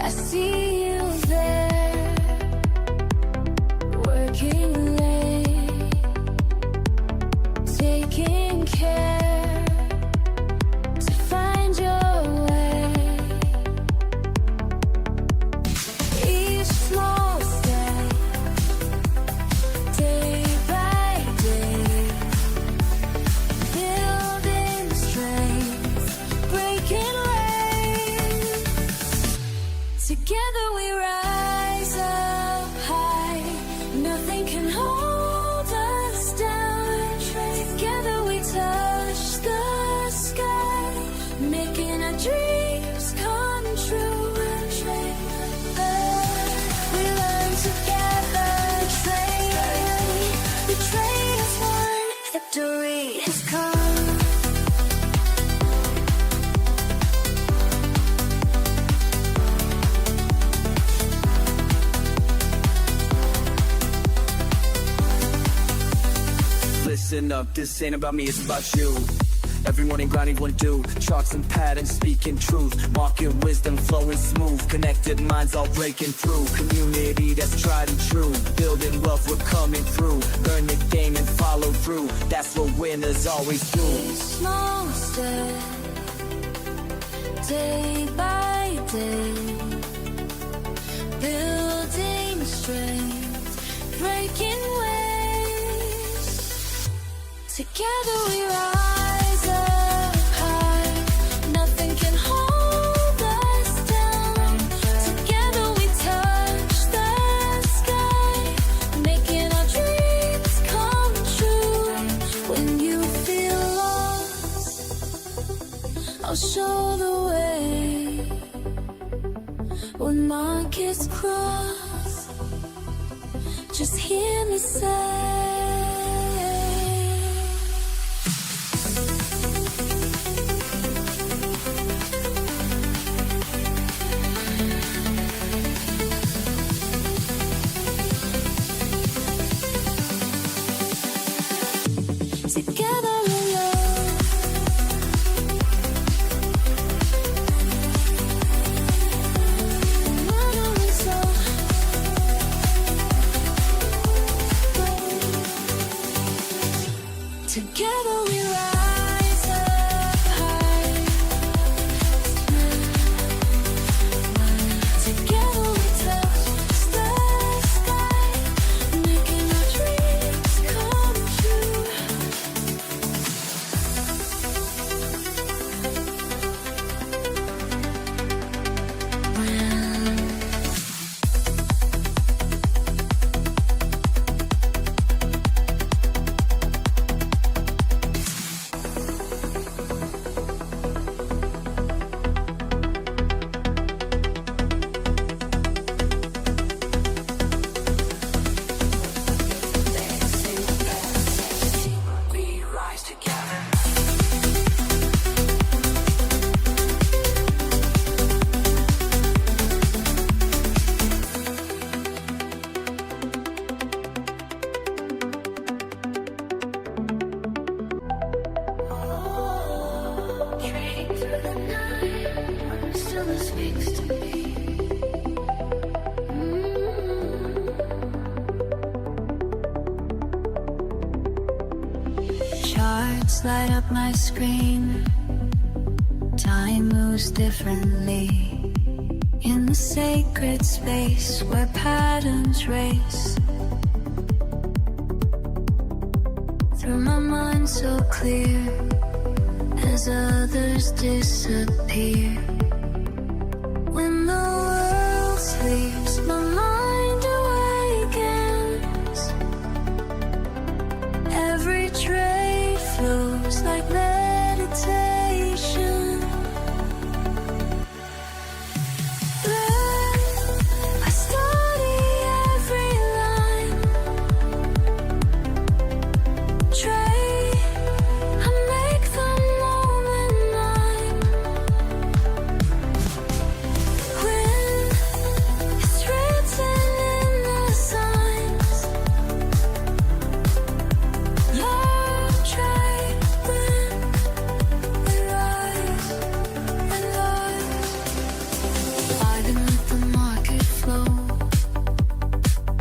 I see you there, working late, taking care to find your way. Each small step, day by day, building strength, breaking waves. Together we rise up high, nothing can hold us down. Together we touch the sky, making our dreams come true. We learn together, trade, the trade is won, victory has come. Listen up, this ain't about me, it's about you. Every morning grinding one do, charts and patterns speaking truth, market wisdom flowing smooth, connected minds all breaking through, community that's tried and true, building wealth we're coming through, learn the game and follow through, that's what winners always do. Small step, day by day, building strength, breaking waves. Together we rise up high, nothing can hold us down. Together we touch the sky, making our dreams come true. When you feel lost, I'll show the way. When markets cross, just hear me say, together we love. Together we soar. Together we rise up high. Together we touch the sky, making our dreams come true. We rise together. Trading through the night, still speaks to me. Charts light up my screen. Time moves differently in the sacred space where patterns race. Through my mind so clear as others disappear. When the world sleeps, my mind awakens. Every trade flows like meditation. I study every line. Trade, I make the moment mine. When it's written in the signs, learn, trade, win. We rise and rise. I can let the market flow.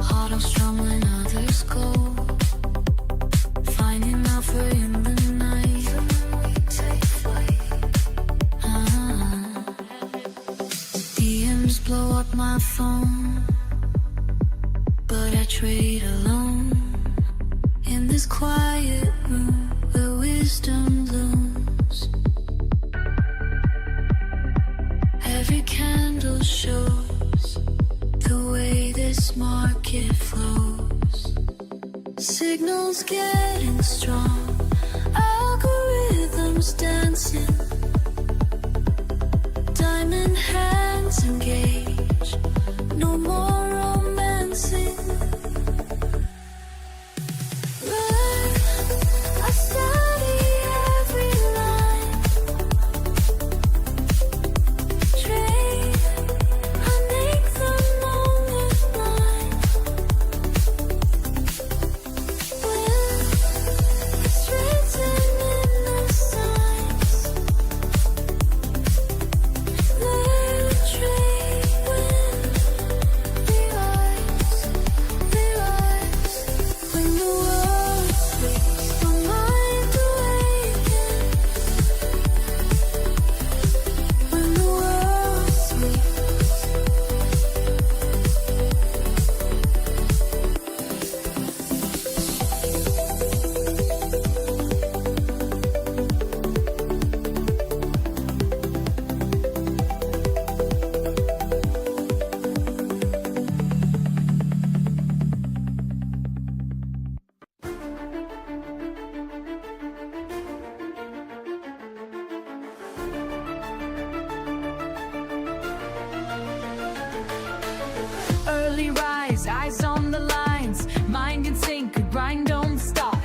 Heart on strong when others go. Finding alpha in the night. We take flight. DMs blow up my phone, but I trade alone. In this quiet room where wisdom looms. Every candle shows the way this market flows. Signals getting strong, algorithms dancing. Diamond hands engage, no more romancing. I study every line. Trade, I make the moment mine. When it's written in the signs. slowly rise, eyes on the lines, mind in sync, grind don't stop.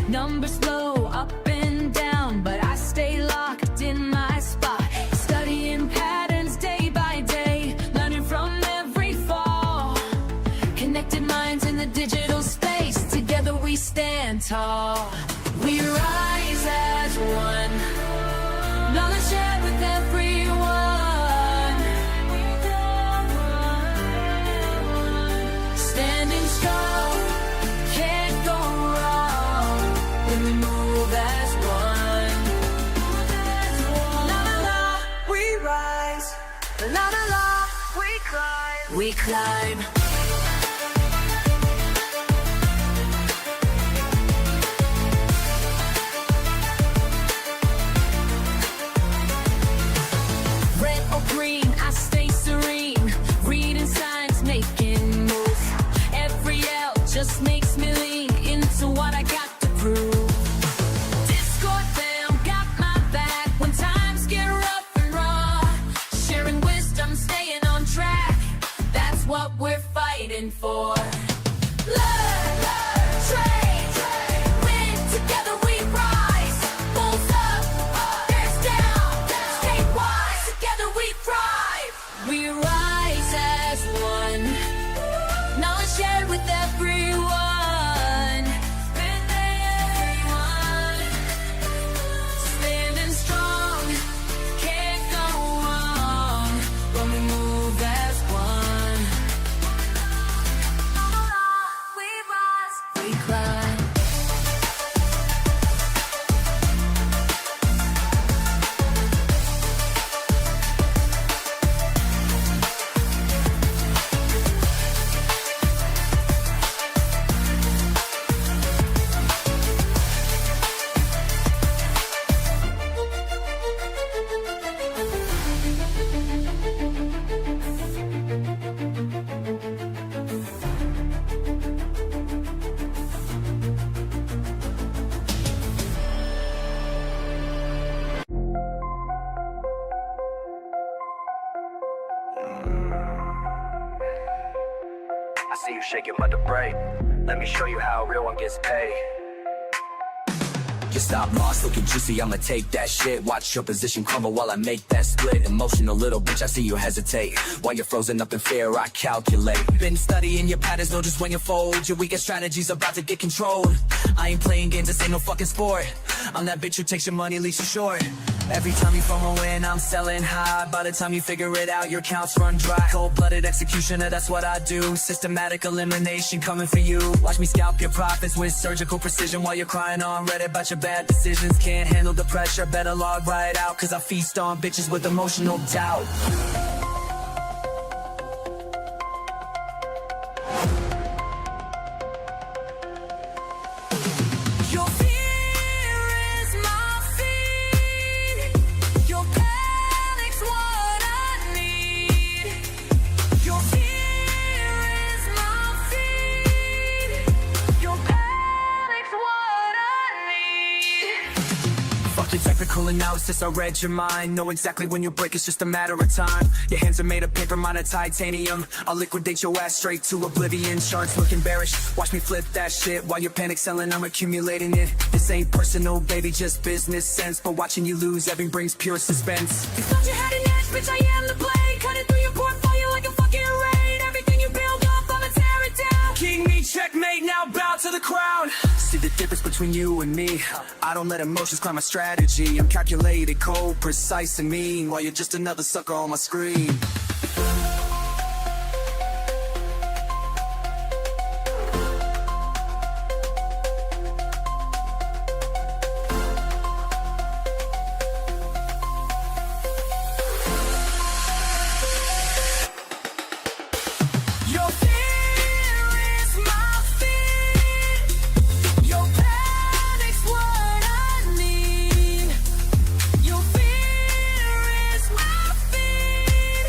Numbers flow up and down, but I stay locked in my spot. Studying patterns day by day, learning from every fall. Connected minds in the digital space, together we stand tall. We rise as one, knowledge shared with everyone. Standing strong, can't go wrong when we move as one. La la la, we rise. La la la, we climb. We climb. Red or green, I stay serene. Reading signs, making moves. Every L just makes me lean into what I got to prove. Discord fam got my back when times get rough and raw. Sharing wisdom, staying on track. That's what we're fighting for. Learn, trade, win, together we rise. Bulls up, bears down, stay wise, together we thrive. We rise as one, knowledge shared with everyone. Standing strong, can't go wrong when we move as one. We rise, we climb. I see you shaking my debris. Let me show you how a real one gets paid. Your stop loss looking juicy, I'ma take that shit. Watch your position crumble while I make that split. Emotional little bitch, I see you hesitate. While you're frozen up in fear, I calculate. Been studying your patterns, know just when you fold. Your weakest strategy's about to get controlled. I ain't playing games, this ain't no fucking sport. I'm that bitch who takes your money, leaves you short. Every time you FOMO in, I'm selling high. By the time you figure it out, your accounts run dry. Cold-blooded executioner, that's what I do. Systematic elimination coming for you. Watch me scalp your profits with surgical precision while you're crying on Reddit about your bad decisions. Can't handle the pressure, better log right out, cause I feast on bitches with emotional doubt. Your fear is my feed. Your panic's what I need. Your fear is my feed. Your panic's what I need. Fuck your technical analysis, I read your mind. Know exactly when you break, it's just a matter of time. Your hands are made of paper, mine of titanium. I'll liquidate your ass straight to oblivion. Charts looking bearish, watch me flip that shit. While you're panic selling, I'm accumulating it. This ain't personal, baby, just business sense. But watching you lose, every brings pure suspense. You thought you had an edge, bitch, I am the blade. Cutting through your portfolio like a fucking raid. Everything you build up, I'ma tear it down. King me, checkmate, now bow to the crown. See the difference between you and me. I don't let emotions climb my strategy. I'm calculated, cold, precise, and mean. While you're just another sucker on my screen. Your fear is my feed. Your panic's what I need. Your fear is my feed.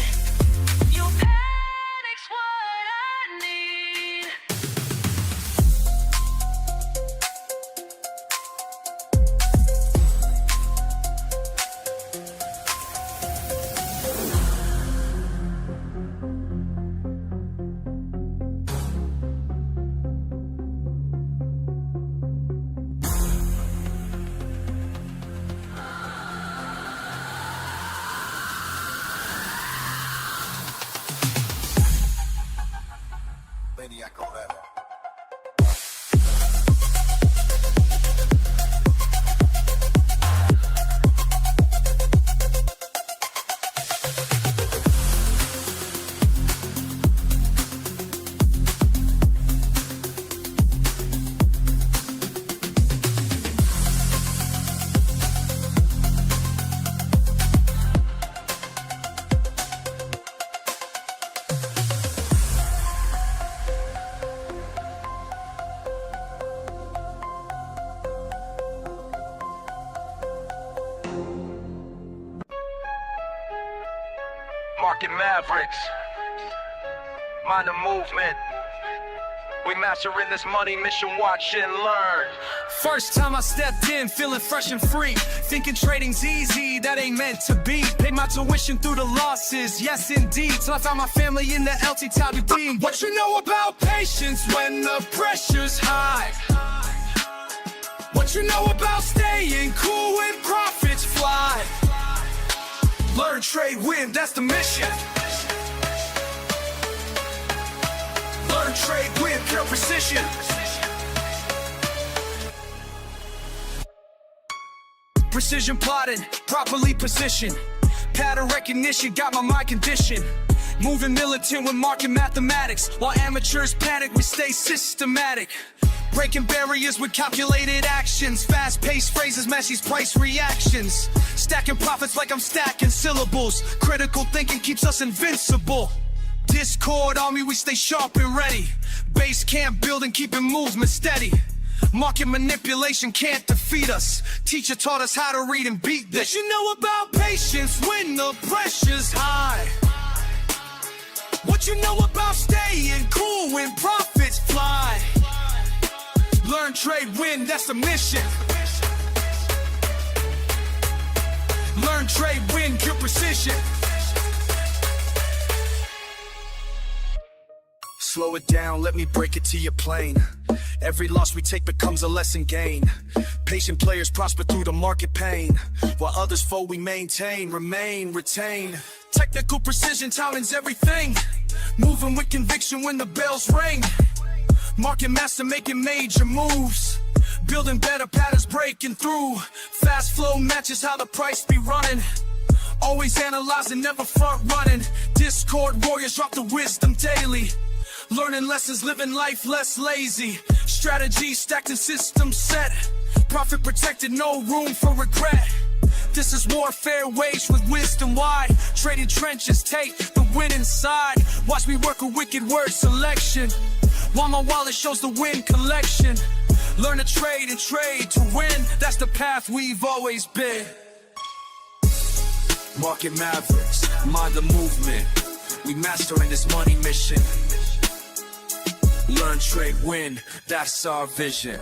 maniac on that. Market Mavericks, mind the movement. We mastering this money mission, watch and learn. First time I stepped in, feeling fresh and free. Thinking trading's easy, that ain't meant to be. Paid my tuition through the losses, yes indeed. Till I found my family in the LT What you know about patience when the pressure's high? What you know about staying cool when profits fly? Learn, trade, win, that's the mission. Learn, trade, win, pure precision. Precision plotting, properly positioned. Pattern recognition, got my mind conditioned. Moving militant with market mathematics. While amateurs panic, we stay systematic. Breaking barriers with calculated actions. Fast-paced phrases, Messi's price reactions. Stacking profits like I'm stacking syllables. Critical thinking keeps us invincible. Discord army, we stay sharp and ready. Base camp building, keeping movement steady. Market manipulation can't defeat us. Teacher taught us how to read and beat this. You know about patience when the pressure's high? What you know about staying cool when profits fly? Learn, trade, win, that's the mission. Learn, trade, win, pure precision. Slow it down, let me break it to your plane. Every loss we take becomes a lesson gained. Patient players prosper through the market pain, while others fold we maintain, remain, retain. Technical precision, timing's everything. Moving with conviction when the bells ring. Market master making major moves. Building better patterns, breaking through. Fast flow matches how the price be running. Always analyzing, never front running. Discord warriors drop the wisdom daily. Learning lessons, living life less lazy. Strategy stacked and system set. Profit protected, no room for regret. This is warfare waged with wisdom wide. Trading trenches, take the win inside. Watch me work a wicked word selection, while my wallet shows the win collection. Learn to trade and trade to win. That's the path we've always been. Market Mavericks, mind the movement. We mastering this money mission. Learn, trade, win, that's our vision.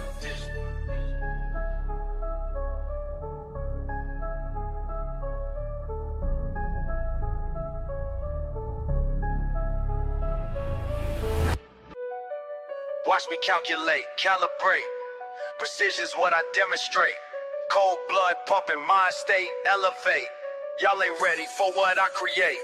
Watch me calculate, calibrate. Precision's what I demonstrate. Cold blood pumping, mind state elevate. Y'all ain't ready for what I create.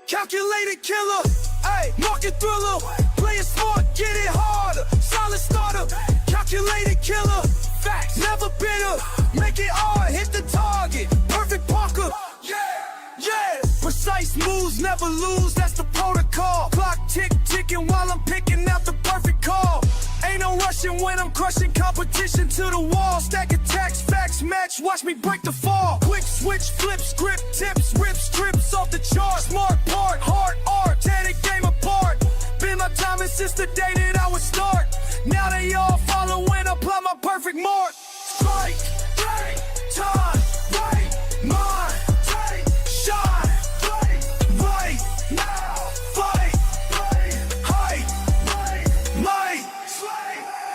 Calculated killer, ayy, market thriller. Play it smart, get it harder. Solid starter, calculated killer. Facts, never bitter. Make it hard, hit the target. Perfect Parker, yeah. Precise moves, never lose, that's the protocol. Clock ticking while I'm picking out the perfect call. Ain't no rushing when I'm crushing competition to the wall. Stack attacks, facts match, watch me break the fall. Quick switch, flip, script, tips, rip strips off the chart. Smart part, hard art, tear the game apart. Been my timing since the day that I would start. Now they all follow when I apply my perfect mark. Strike, right, time, right, mind, take, shine, right, now, fight, height, might.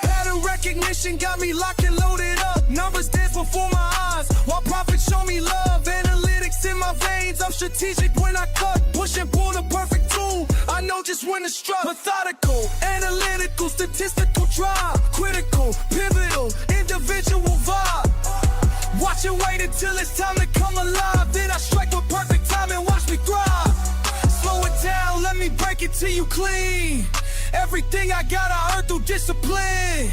Pattern recognition got me locked and loaded up. Numbers dance before my eyes, while profits show me love. Analytics in my veins, I'm strategic when I cut. Push and pull the perfect tool, I know just when to strut. Methodical, analytical, statistical drive. Critical, pivotal, individual vibe. Watch and wait until it's time to come alive. Then I strike with perfect time and watch me thrive. Slow it down, let me break it to you clean. Everything I got I earned through discipline.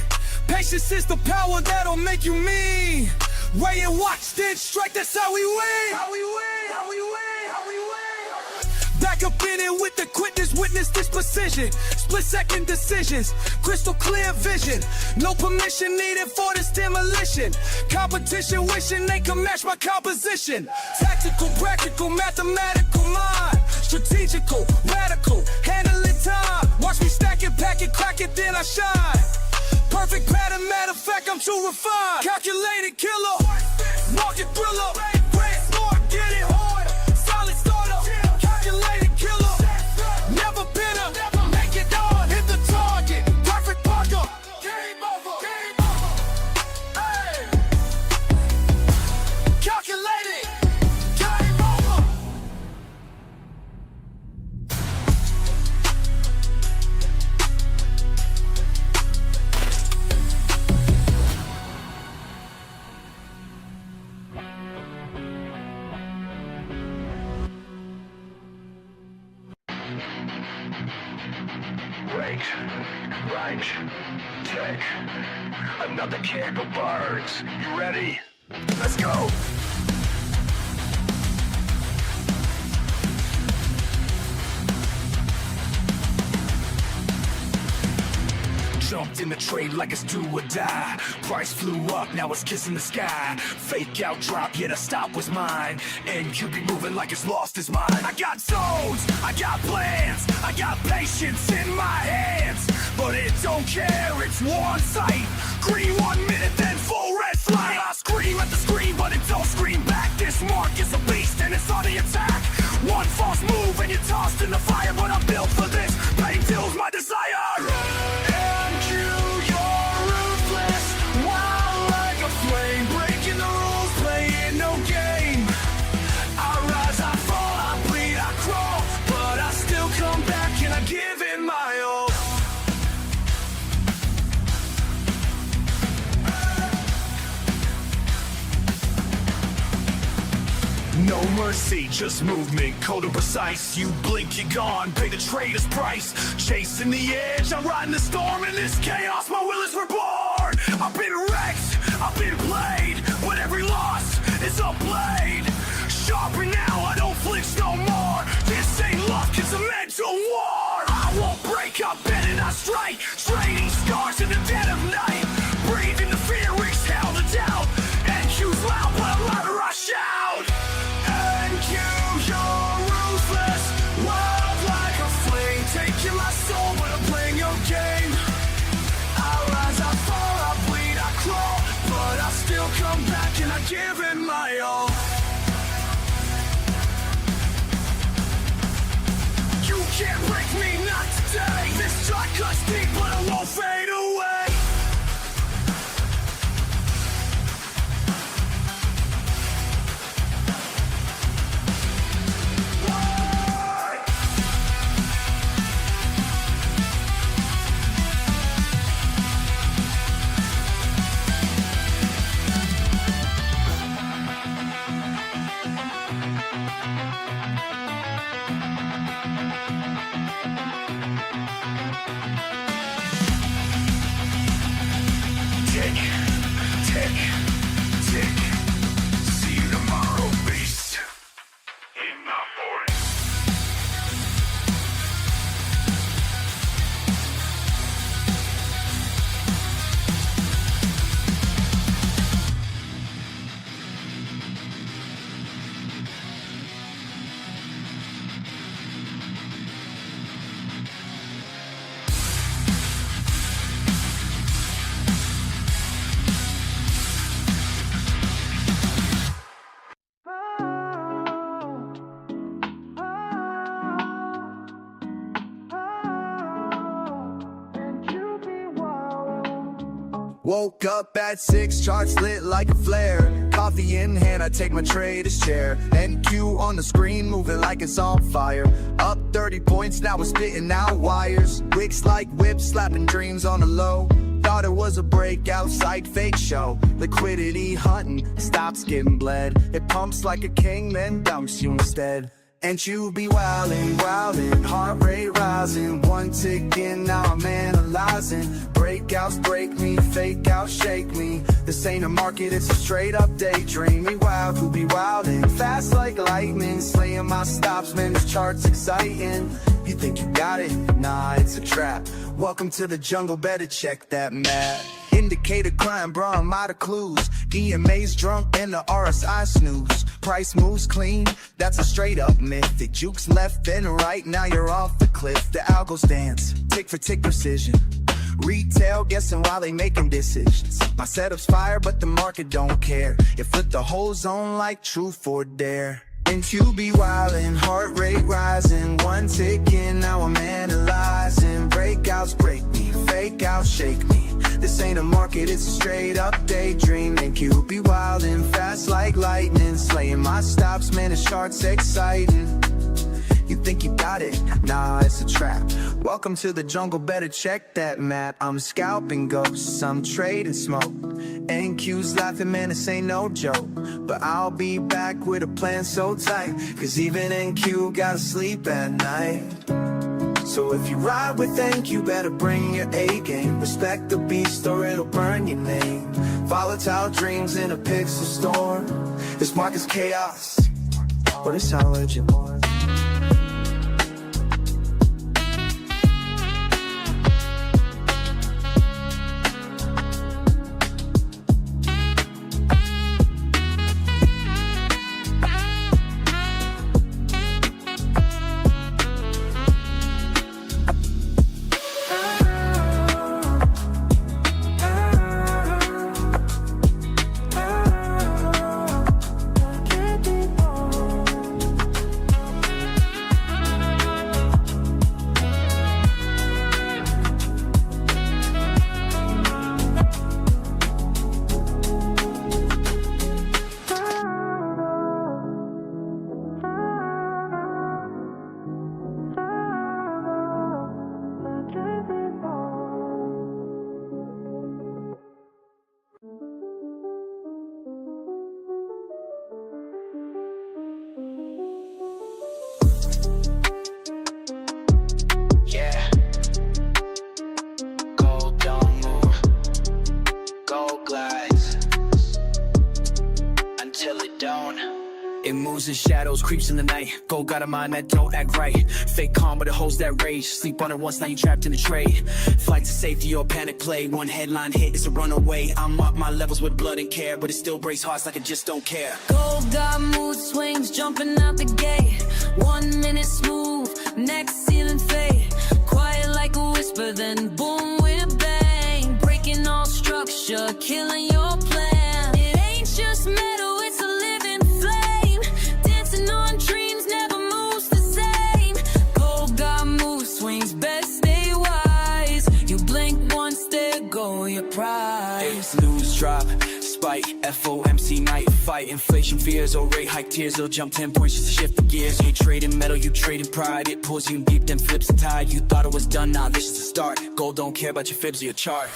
Patience is the power that'll make you mean. Weigh and watch, then strike, that's how we win. How we win, how we win, how we win. Back up in it with the quickness, witness this precision. Split second decisions, crystal clear vision. No permission needed for this demolition. Competition wishing they could match my composition. Tactical, practical, mathematical mind. Strategical, radical, handling time. Watch me stack it, pack it, crack it, then I shine. Perfect pattern, matter of fact, I'm too refined. Calculated killer, market thriller. Brand smart, get it hard. Solid starter, calculated killer. Never been a, make it on. Hit the target, perfect parker. Game over, game over. Hey, calculated, game over. Wait, right, tick. Another candle burns. You ready? Let's go! Jumped in the trade like it's do or die. Price flew up, now it's kissing the sky. Fake out drop, yet a stop was mine. And you be moving like it's lost his mind. I got zones, I got plans, I got patience in my hands. But it don't care, it's one sight. Green 1 minute, then full red flag. I scream at the screen, but it don't scream back. This mark is a beast and it's on the attack. One false move and you're tossed in the fire. But I'm built for this, pain fills my desire. No mercy, just movement, cold and precise. You blink, you're gone, pay the trader's price. Chasing the edge, I'm riding the storm. In this chaos, my will is reborn. I've been wrecked, I've been played, but every loss is a blade. Sharper now, I don't flinch no more. This ain't luck, it's a mental war. I won't break up, bend and I strike. Trading scars in the dead of night. Breathing the fear, exhale the doubt. And cues loud, but louder I shout. You're ruthless, wild like a flame. Taking my soul, but I'm playing your game. I rise, I fall, I bleed, I crawl, but I still come back and I give it my all. You can't break me, not today. This shot cuts deep, but it won't fade away. Woke up at 6, charts lit like a flare. Coffee in hand, I take my trader's chair. NQ on the screen, moving like it's on fire. Up 30 points, now we're spitting out wires. Wicks like whips, slapping dreams on the low. Thought it was a breakout site, fake show. Liquidity hunting, stops getting bled. It pumps like a king, then dumps you instead. And you be wildin', wildin', heart rate rising, one tick in, now I'm analyzing. Breakouts break me, fake out, shake me. This ain't a market, it's a straight up daydream. Me wild, who be wildin', fast like lightning, slaying my stops, man, this chart's exciting. You think you got it? Nah, it's a trap. Welcome to the jungle, better check that map. Indicator climb, bro, I'm out of clues. EMA's drunk and the RSI snooze. Price moves clean, that's a straight up myth. It jukes left and right, now you're off the cliff. The algos dance, tick for tick precision. Retail guessing while they making decisions. My setup's fire, but the market don't care. It flipped the whole zone like truth or dare. And you be wildin', heart rate rising, one tick in, now I'm analyzing. Breakouts break me, fake out, shake me. This ain't a market, it's a straight up daydream. And you be wildin', fast like lightning, slaying my stops, man, the chart's exciting. You think you got it? Nah, it's a trap. Welcome to the jungle, better check that map. I'm scalping ghosts, I'm trading smoke. NQ's laughing, man, this ain't no joke. But I'll be back with a plan so tight, cause even NQ gotta sleep at night. So if you ride with NQ, better bring your A game. Respect the beast or it'll burn your name. Volatile dreams in a pixel storm. This market's chaos, but it's how legend. It moves in shadows, creeps in the night. Gold got a mind that don't act right. Fake calm, but it holds that rage. Sleep on it once, now you trapped in the trade. Flight to safety or panic play. One headline hit, it's a runaway. I'm up my levels with blood and care, but it still breaks hearts like I just don't care. Gold got mood swings, jumping out the gate. 1 minute smooth, next ceiling fade. Quiet like a whisper, then boom with bang. Breaking all structure, killing your plan. It ain't just metal, it's a living flame. Dancing on dreams, never moves the same. Gold got mood swings, best stay wise. You blink once, there go your prize. News drop, spike, FOMC night fight. Inflation fears, or rate hike tears. They'll jump 10 points just to shift the gears. You trading metal, you trading pride. It pulls you deep, then flips the tide. You thought it was done, now this is the start. Gold don't care about your fibs or your chart.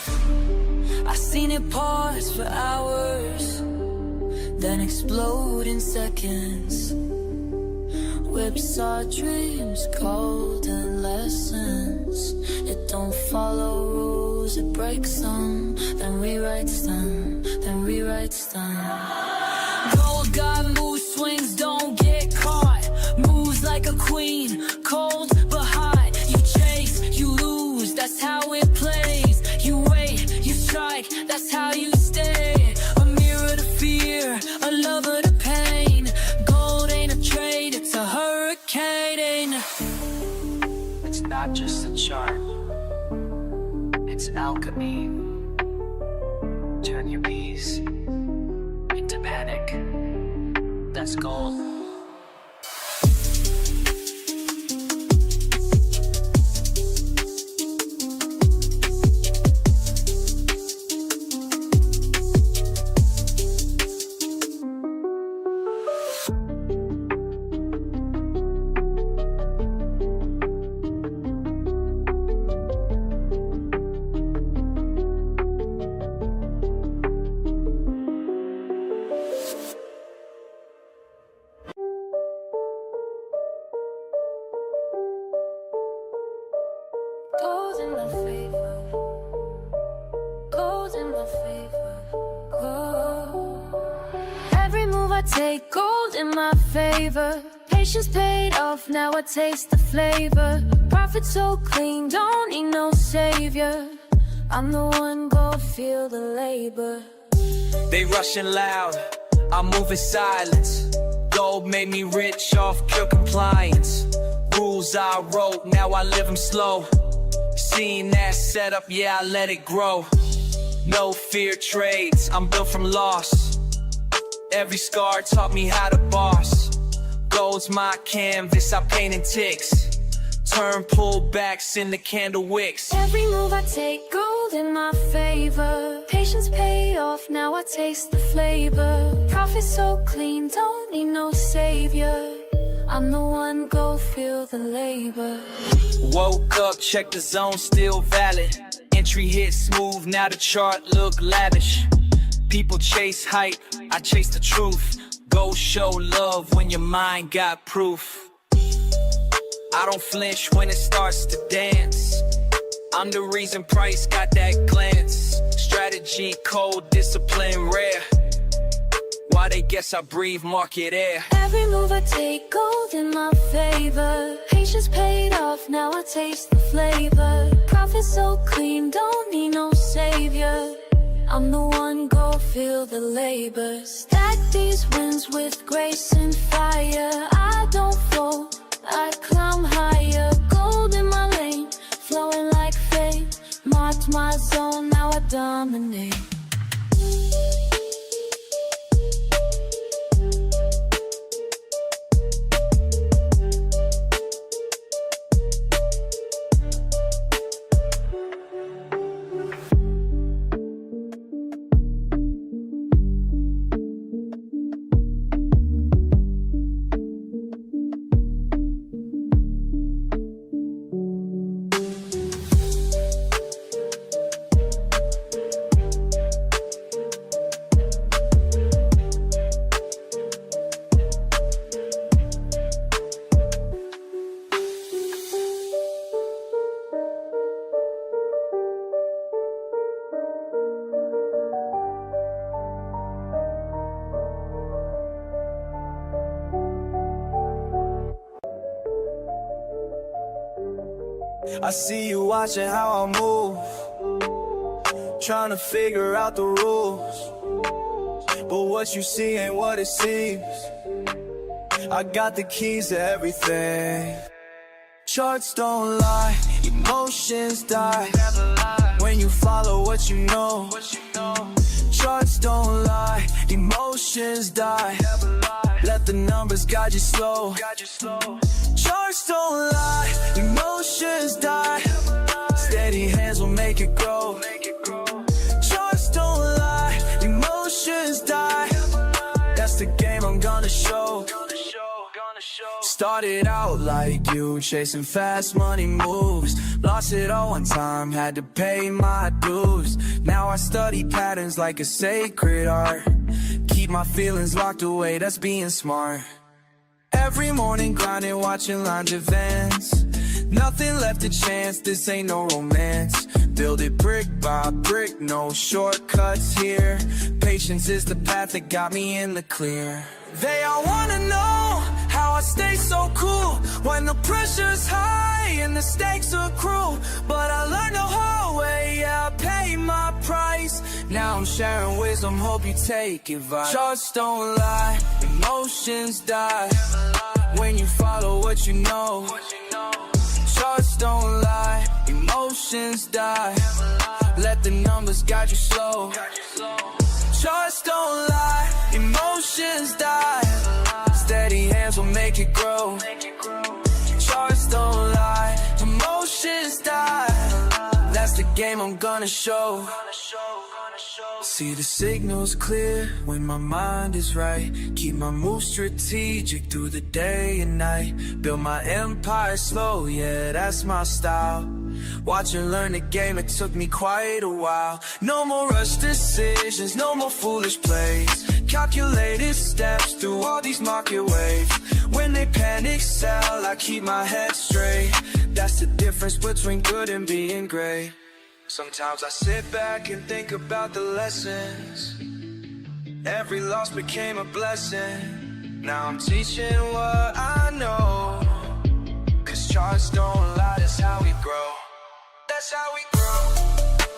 I seen it pause for hours, then explode in seconds. Whips our dreams, golden lessons. It don't follow rules, it breaks them, then rewrites them, then rewrites them. Gold got mood swings, don't get caught. Moves like a queen, cold but hot. You chase, you lose, that's how it plays. You wait, you strike, that's how you stay. A mirror to fear, a lover to pain. Gold ain't a trade, it's a hurricane. It's not just a chart, it's alchemy. Turn your peace into panic. That's gold. Gold in my favor. Gold in my favor. Gold. Every move I take, gold in my favor. Patience paid off, now I taste the flavor. Profit so clean, don't need no savior. I'm the one, go feel the labor. They rushing loud, I'm moving silence. Gold made me rich off pure compliance. Rules I wrote, now I live them slow. Seeing that setup, yeah, I let it grow. No fear trades, I'm built from loss. Every scar taught me how to boss. Gold's my canvas, I paint in ticks. Turn pullbacks into candle wicks. Every move I take, gold in my favor. Patience pay off, now I taste the flavor. Profit so clean, don't need no savior. I'm the one, go feel the labor. Woke up, check the zone, still valid. Entry hit smooth, now the chart look lavish. People chase hype, I chase the truth. Go show love when your mind got proof. I don't flinch when it starts to dance. I'm the reason price got that glance. Strategy, cold, discipline, rare. Why they guess I breathe market air. Every move I take, gold in my favor. Patience paid off, now I taste the flavor. Profit so clean, don't need no savior. I'm the one, go feel the labor. Stack these wins with grace and fire. I don't fold, I climb higher. Gold in my lane, flowing like fame. Marked my zone, now I dominate. I see you watching how I move, trying to figure out the rules. But what you see ain't what it seems. I got the keys to everything. Charts don't lie, emotions die when you follow what you know. Charts don't lie, emotions die. Let the numbers guide you slow. Charts don't lie, emotions die. Steady hands will make it grow. Charts don't lie, emotions die. That's the game I'm gonna show. Started out like you, chasing fast money moves. Lost it all one time, had to pay my dues. Now I study patterns like a sacred art. Keep my feelings locked away, that's being smart. Every morning grinding, watching lines advance. Nothing left to chance, this ain't no romance. Build it brick by brick, no shortcuts here. Patience is the path that got me in the clear. They all wanna know how I stay so cool when the pressure's high and the stakes are cruel. But I learned the hard way, yeah, I paid my price. Now I'm sharing wisdom, hope you take advice. Charts don't lie, emotions die when you follow what you know. Charts don't lie, emotions die. Let the numbers guide you slow. Charts don't lie, emotions die. Steady hands will make it grow. Charts don't lie, emotions die. That's the game I'm gonna show. See the signals clear when my mind is right. Keep my moves strategic through the day and night. Build my empire slow, yeah, that's my style. Watch and learn the game, it took me quite a while. No more rush decisions, no more foolish plays. Calculated steps through all these market waves. When they panic sell, I keep my head straight. That's the difference between good and being great. Sometimes I sit back and think about the lessons. Every loss became a blessing. Now I'm teaching what I know. Cause charts don't lie, that's how we grow. That's how we grow.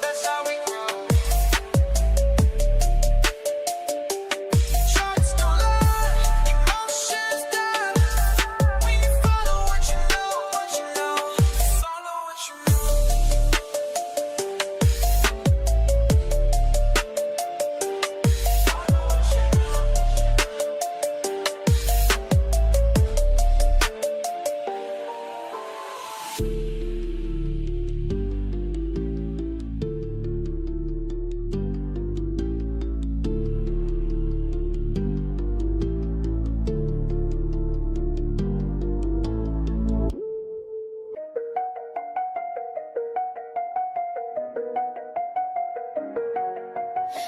That's how we grow. Charts don't lie, emotions die. When you follow what you know, follow what you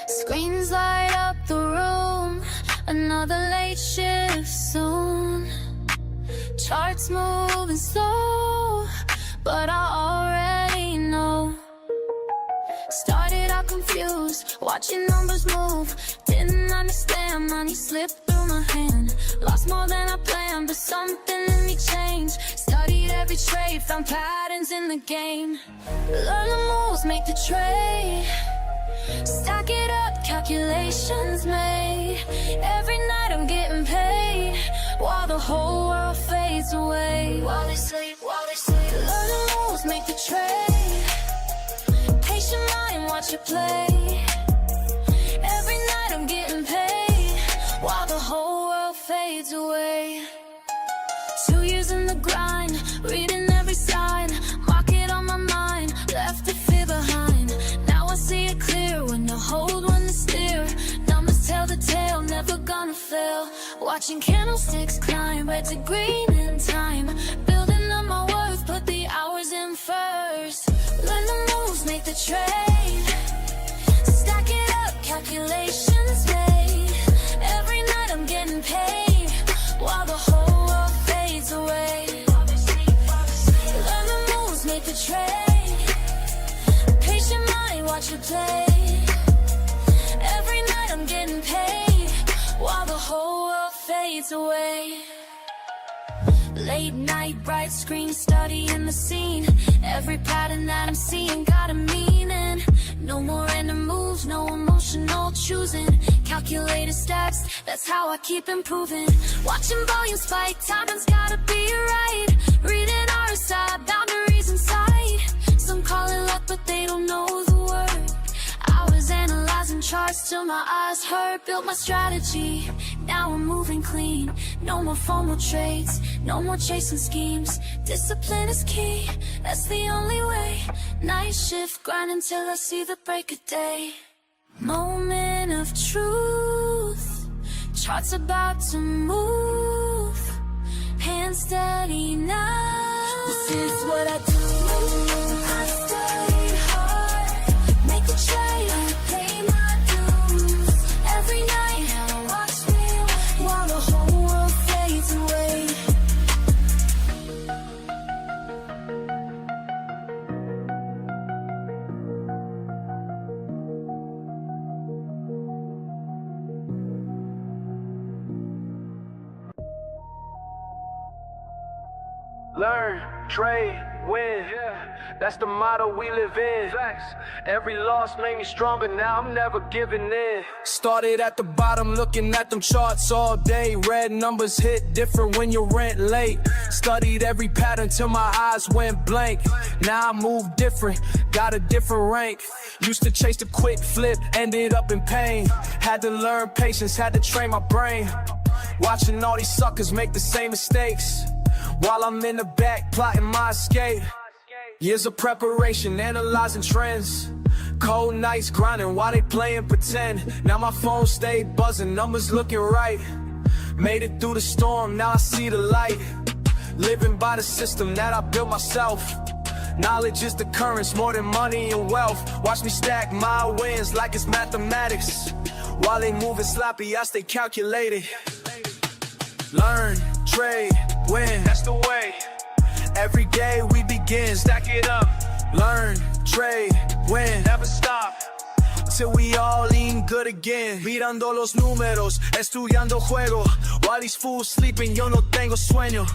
Screens light up the room, another late shift soon. Charts moving slow, but I already know. Started out confused, watching numbers move. Didn't understand, money slipped through my hand. Lost more than I planned, but something in me changed. Studied every trade, found patterns in the game. Learn the moves, make the trade. Stack it up, calculations made. Every night I'm getting paid, while the whole world fades away. While they sleep, learn the moves, make the trade. Patient mind, watch it play. Every night I'm getting paid, while the whole world fades away. 2 years in the grind, reading every sign. Market on my mind, left the fear behind. Now I see it clear, when to hold, when to steer. Numbers tell the tale, never gonna fail. Watching candlesticks climb, red to green in time. Building up my worth, put the hours in first. Learn the moves, make the trade. Stack it up, calculations made. Every night I'm getting paid, while the whole world fades away. Learn the moves, make the trade. Patient mind, watch it play. Every night I'm getting paid, while the whole world fades away. Late night, bright screen, studying the scene. Every pattern that I'm seeing got a meaning. No more random moves, no emotional choosing. Calculated stacks, that's how I keep improving. Watching volume spike, timing's gotta be right. Reading RSI, boundaries in sight. Some call it luck, but they don't know the word. I was analyzing charts till my eyes hurt. Built my strategy, now I'm moving clean. No more formal trades, no more chasing schemes. Discipline is key, that's the only way. Night shift, grind until I see the break of day. Moment of truth, charts about to move. Hands steady now, this is what I do. I study hard, make the trade, I pay my dues. Every night, now watch me while the whole world fades away. Learn, trade, win. That's the motto we live in. Every loss made me stronger, now I'm never giving in. Started at the bottom, looking at them charts all day. Red numbers hit different when your rent late. Studied every pattern till my eyes went blank. Now I move different, got a different rank. Used to chase the quick flip, ended up in pain. Had to learn patience, had to train my brain. Watching all these suckers make the same mistakes, while I'm in the back plotting my escape. Years of preparation, analyzing trends. Cold nights grinding while they playing pretend. Now my phone stayed buzzing, numbers looking right. Made it through the storm, now I see the light. Living by the system that I built myself. Knowledge is the currents more than money and wealth. Watch me stack my wins like it's mathematics. While they moving sloppy, I stay calculated. Learn, trade, win, that's the way. Every day we begin, stack it up, learn, trade, win, never stop till we all eating good again. Mirando los números, estudiando juego, while these fools sleeping, yo no tengo sueño.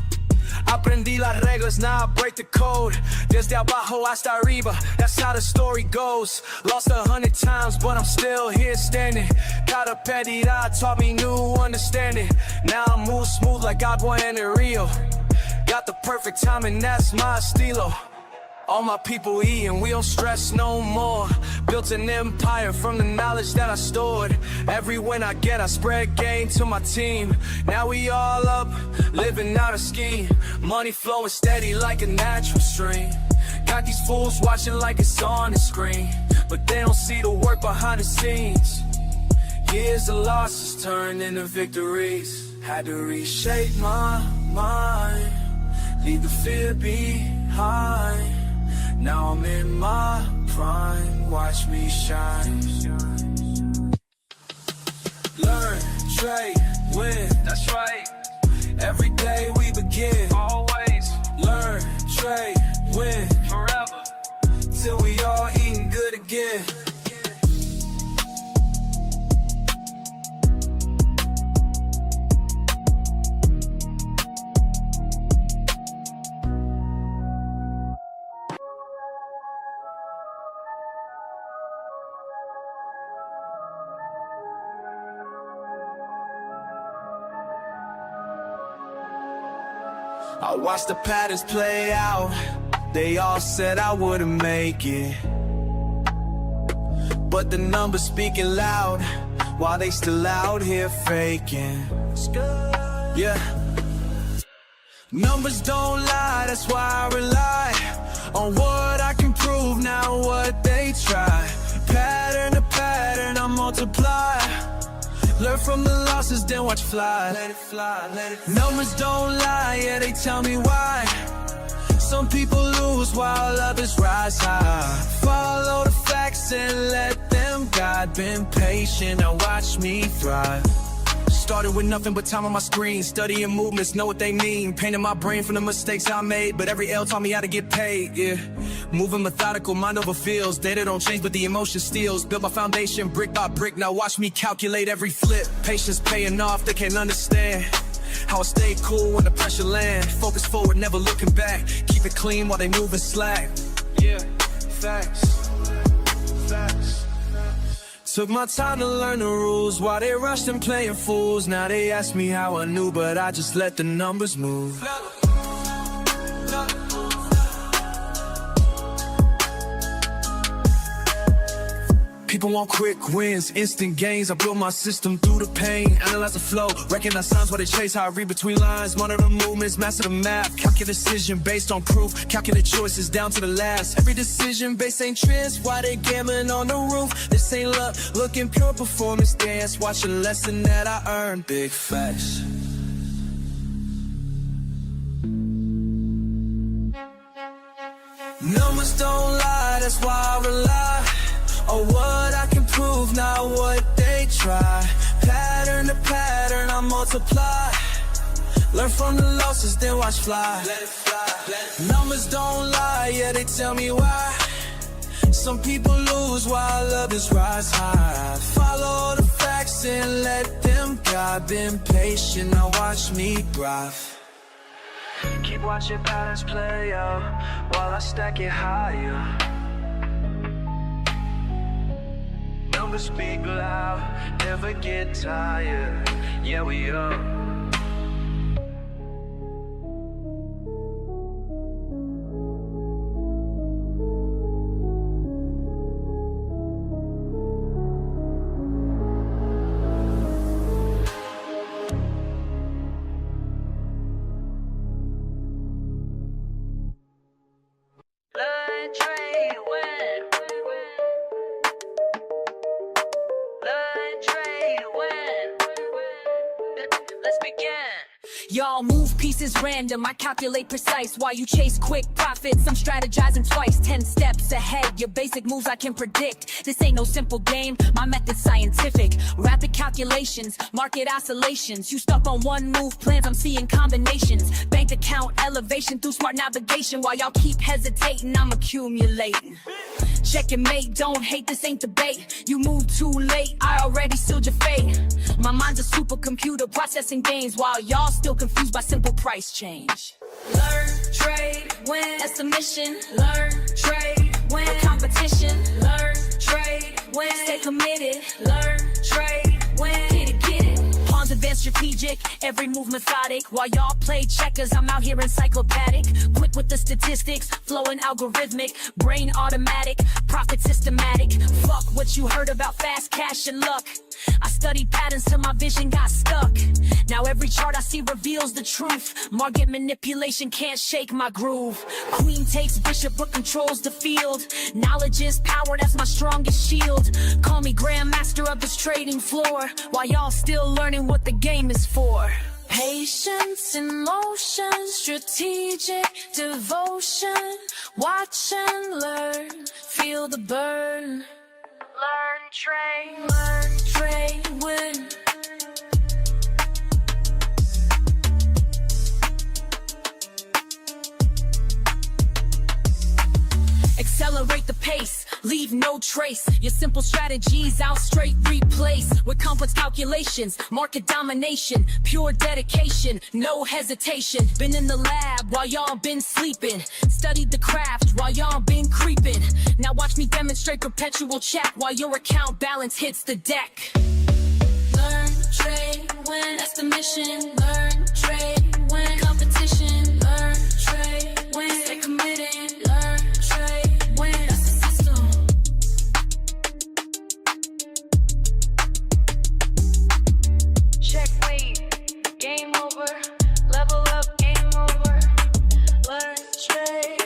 Aprendí las reglas, now I break the code. Desde abajo hasta arriba, that's how the story goes. Lost 100 times, but I'm still here standing. Cada pérdida taught me new understanding. Now I move smooth like agua en el rio. Got the perfect timing, that's my estilo. All my people eating, we don't stress no more. Built an empire from the knowledge that I stored. Every win I get, I spread gain to my team. Now we all up, living out a scheme. Money flowing steady like a natural stream. Got these fools watching like it's on the screen, but they don't see the work behind the scenes. Years of losses turned into victories. Had to reshape my mind, leave the fear behind. Now I'm in my prime, watch me shine. Learn, trade, win, that's right. Every day we begin, always. Learn, trade, win, forever, till we all eating good again. I watched the patterns play out. They all said I wouldn't make it, but the numbers speaking loud, while they still out here faking. Yeah, numbers don't lie, that's why I rely on what I can prove, not what they try. Pattern to pattern, I multiply. Learn from the losses, then watch fly. Let it fly, let it fly. Numbers don't lie, yeah, they tell me why. Some people lose while others rise high. Follow the facts and let them guide. Been patient, now watch me thrive. Started with nothing but time on my screen. Studying movements, know what they mean. Painting my brain from the mistakes I made, but every L taught me how to get paid, yeah. Moving methodical, mind over feels. Data don't change, but the emotion steals. Build my foundation brick by brick, now watch me calculate every flip. Patience paying off, they can't understand how I stay cool when the pressure land. Focus forward, never looking back. Keep it clean while they moving slack. Yeah, facts, facts. Took my time to learn the rules while they rushed and playing fools. Now they ask me how I knew, but I just let the numbers move. People want quick wins, instant gains. I build my system through the pain. Analyze the flow, recognize signs while they chase. How I read between lines, monitor movements, master the math. Calculate decision based on proof. Calculate choices down to the last. Every decision based ain't trends. Why they gambling on the roof? This ain't luck, looking pure performance dance. Watch a lesson that I earned. Big facts. Numbers don't lie, that's why I rely on what I can prove, not what they try. Pattern to pattern, I multiply. Learn from the losses, then watch fly. Let it fly, let it fly. Numbers don't lie, yeah, they tell me why. Some people lose while others rise high. Follow the facts and let them guide. Been patient, now watch me thrive. Keep watching patterns play out while I stack it higher. Numbers speak loud, never get tired. Yeah, we are. LearnTradeWin. LearnTradeWin. Let's Y'all move pieces random, I calculate precise. While you chase quick profits, I'm strategizing twice. 10 steps ahead, your basic moves I can predict. This ain't no simple game, my method's scientific. Rapid calculations, market oscillations. You stuck on one move plans, I'm seeing combinations. Bank account elevation through smart navigation. While y'all keep hesitating, I'm accumulating. Check and mate, don't hate, this ain't debate. You move too late, I already sealed your fate. My mind's a supercomputer processing gains, while y'all still confused by simple price change. Learn, trade, win, that's the mission. Learn, trade, win, no competition. Learn, trade, win, stay committed. Learn, trade, win, get it. Pawns advanced strategic, every move methodic. While y'all play checkers, I'm out here encyclopedic. Quick with the statistics, flowing algorithmic. Brain automatic, profit systematic. Fuck what you heard about fast cash and luck. I studied patterns till my vision got stuck. Now every chart I see reveals the truth. Market manipulation can't shake my groove. Queen takes bishop but controls the field. Knowledge is power, that's my strongest shield. Call me grandmaster of this trading floor, while y'all still learning what the game is for. Patience in motion, strategic devotion. Watch and learn, feel the burn. Learn, trade, win. Accelerate the pace, leave no trace. Your simple strategies I'll straight replace with complex calculations, market domination, pure dedication, no hesitation. Been in the lab while y'all been sleeping, studied the craft while y'all been creeping. Now watch me demonstrate perpetual check while your account balance hits the deck. Learn, trade, win, that's the mission. Learn, trade, win, competition. Learn, trade, win, stay committed. Learn, trade, win, that's the system. Check, wait, game over. Level up, game over. Learn, trade.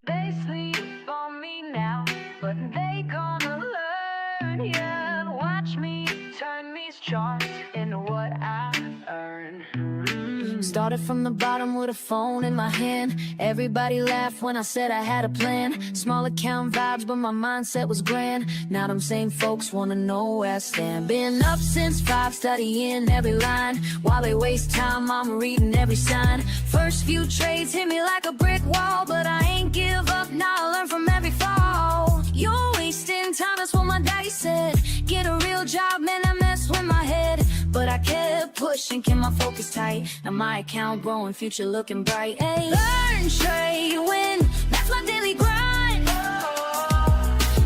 They sleep on me now, but they gonna learn, yeah. Watch me turn these charts into what I earn. Started from the bottom with a phone in my hand. Everybody laughed when I said I had a plan. Small account vibes, but my mindset was grand. Now them same folks wanna know where I stand. Been up since 5, studying every line. While they waste time, I'm reading every sign. First few trades hit me like a brick wall, but I ain't give up, now I learn from every fall. You're wasting time, that's what my daddy said. Get a real job, man, I mess with my head. But I kept pushing, kept my focus tight. Now my account growing, future looking bright. Hey, learn, trade, win, that's my daily grind.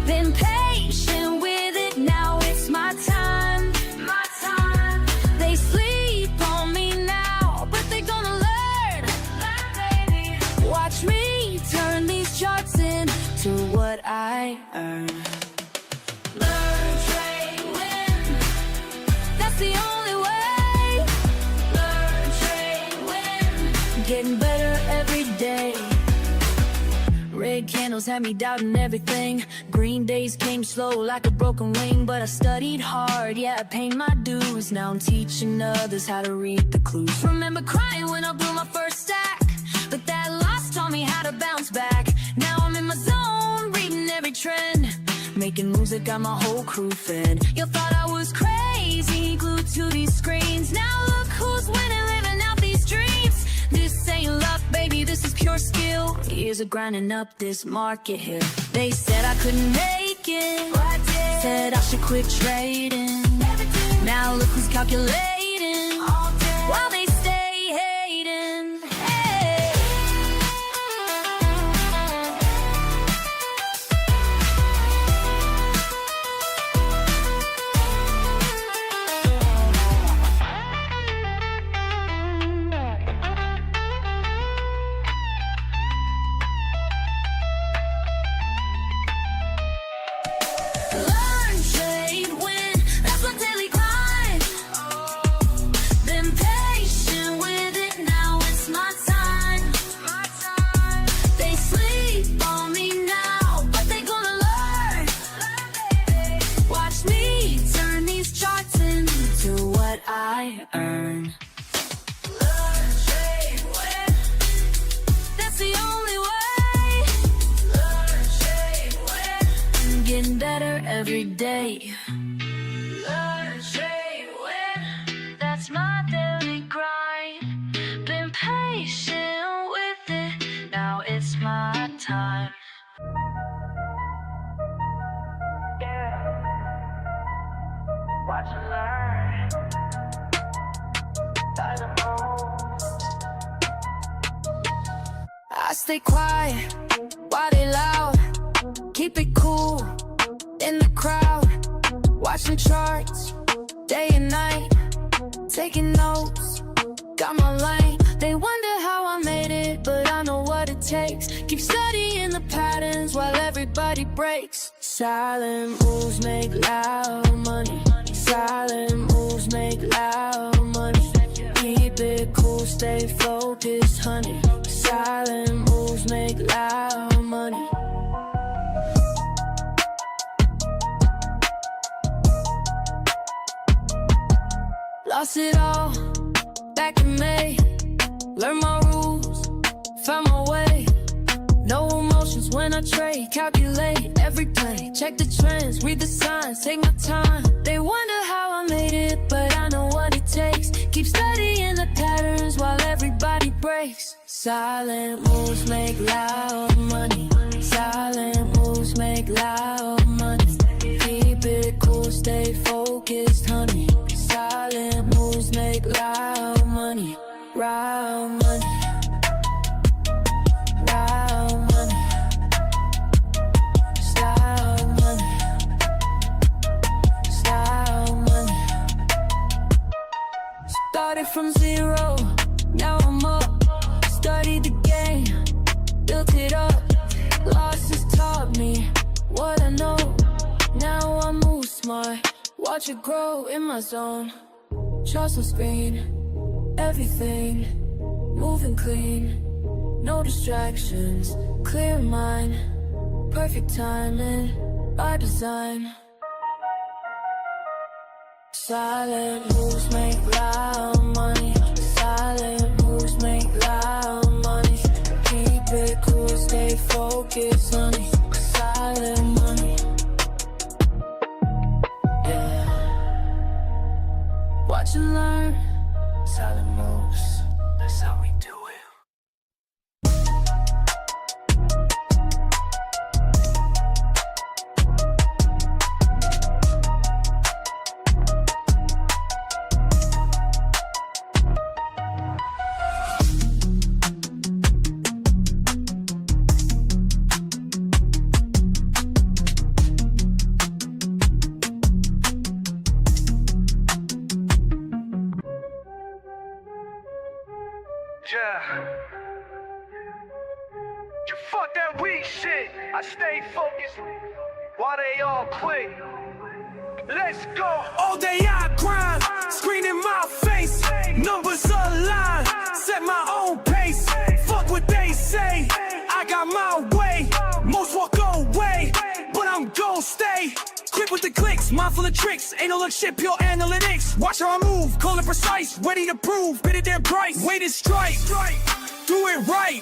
Been patient with it, now it's my time. My time. They sleep on me now, but they gonna learn. Baby. Watch me turn these charts into what I earn. Learn, trade, win, that's the only way. Learn, trade, win, getting better every day. Red candles had me doubting everything. Green days came slow like a broken wing, but I studied hard, yeah, I paid my dues. Now I'm teaching others how to read the clues. Remember crying when I blew my first stack, but that loss taught me how to bounce back. Now I'm in my zone, reading every trend, making moves that got my whole crew fed. You thought I was crazy, glued to these screens. Now look who's winning, living out these dreams. This ain't luck, baby, this is pure skill. Years of grinding up this market here. They said I couldn't make it, but I did. Said I should quit trading. Now look who's calculating while they stay hating. Hey. every day. LearnTradeWin, that's my daily grind. Been patient with it, now it's my time. Watch and learn. I stay quiet while they loud. Keep it cool in the crowd. Watching charts day and night. Taking notes, got my lane. They wonder how I made it, but I know what it takes. Keep studying the patterns while everybody breaks. Silent moves make loud money. Silent moves make loud money. Keep it cool, stay focused, honey. Silent moves make loud money. Lost it all back in May. Learned my rules, found my way. No emotions when I trade. Calculate every play. Check the trends, read the signs, take my time. They wonder how I made it, but I know what it takes. Keep studying the patterns while everybody breaks. Silent moves make loud money. Silent moves make loud money. Keep it cool, stay focused, honey. Silent moves make loud money. Loud money. Loud money. Loud money. Loud money. Started from zero, now I'm up. Studied the game, built it up. Losses taught me what I know. Now I move smart, watch it grow in my zone. Trust on screen, everything moving clean. No distractions, clear mind. Perfect timing, by design. Silent moves make loud money. Silent moves make loud money. Keep it cool, stay focused, honey. Silent money. Yeah. Watch and learn. Silent moves. That's how we do it. Yeah. You fuck that weak shit. I stay focused while they all quit. Let's go. All day I grind, screen in my face. Numbers align, set my own pace. Fuck what they say, I got my way. Most walk away, but I'm gon' stay. Quick with the clicks, mindful of tricks. Ain't no look shit, pure analytics. Watch how I move, call it precise. Ready to prove, bid it their price. Weighted strike, do it right.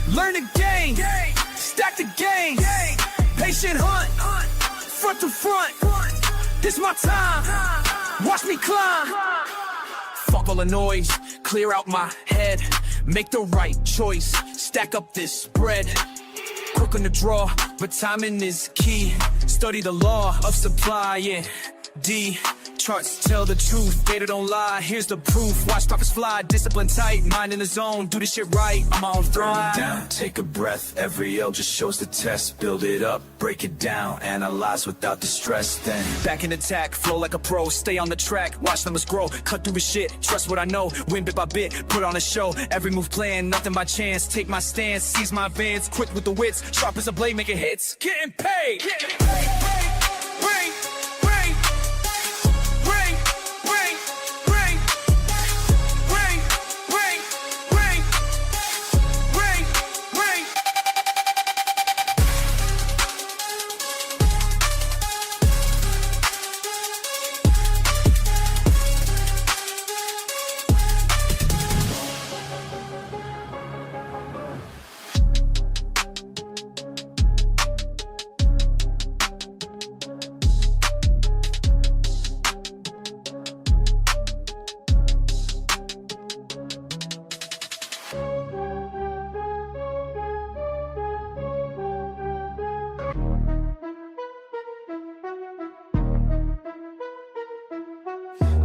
Learn the game, stack the game. Patient hunt, front to front. This my time, watch me climb. Fuck all the noise, clear out my head. Make the right choice, stack up this bread. Quick on the draw, but timing is key. Study the law of supply, yeah. D, charts tell the truth, data don't lie. Here's the proof, watch profits fly. Discipline tight, mind in the zone, do this shit right. I'm on throne. Down, take a breath, every L just shows the test. Build it up, break it down, analyze without the stress. Then Back in attack, flow like a pro. Stay on the track, watch numbers grow. Cut through the shit, trust what I know. Win bit by bit, put on a show. Every move planned, nothing by chance. Take my stance, seize my advance. Quick with the wits, sharp as a blade, making hits. Getting paid. Bring.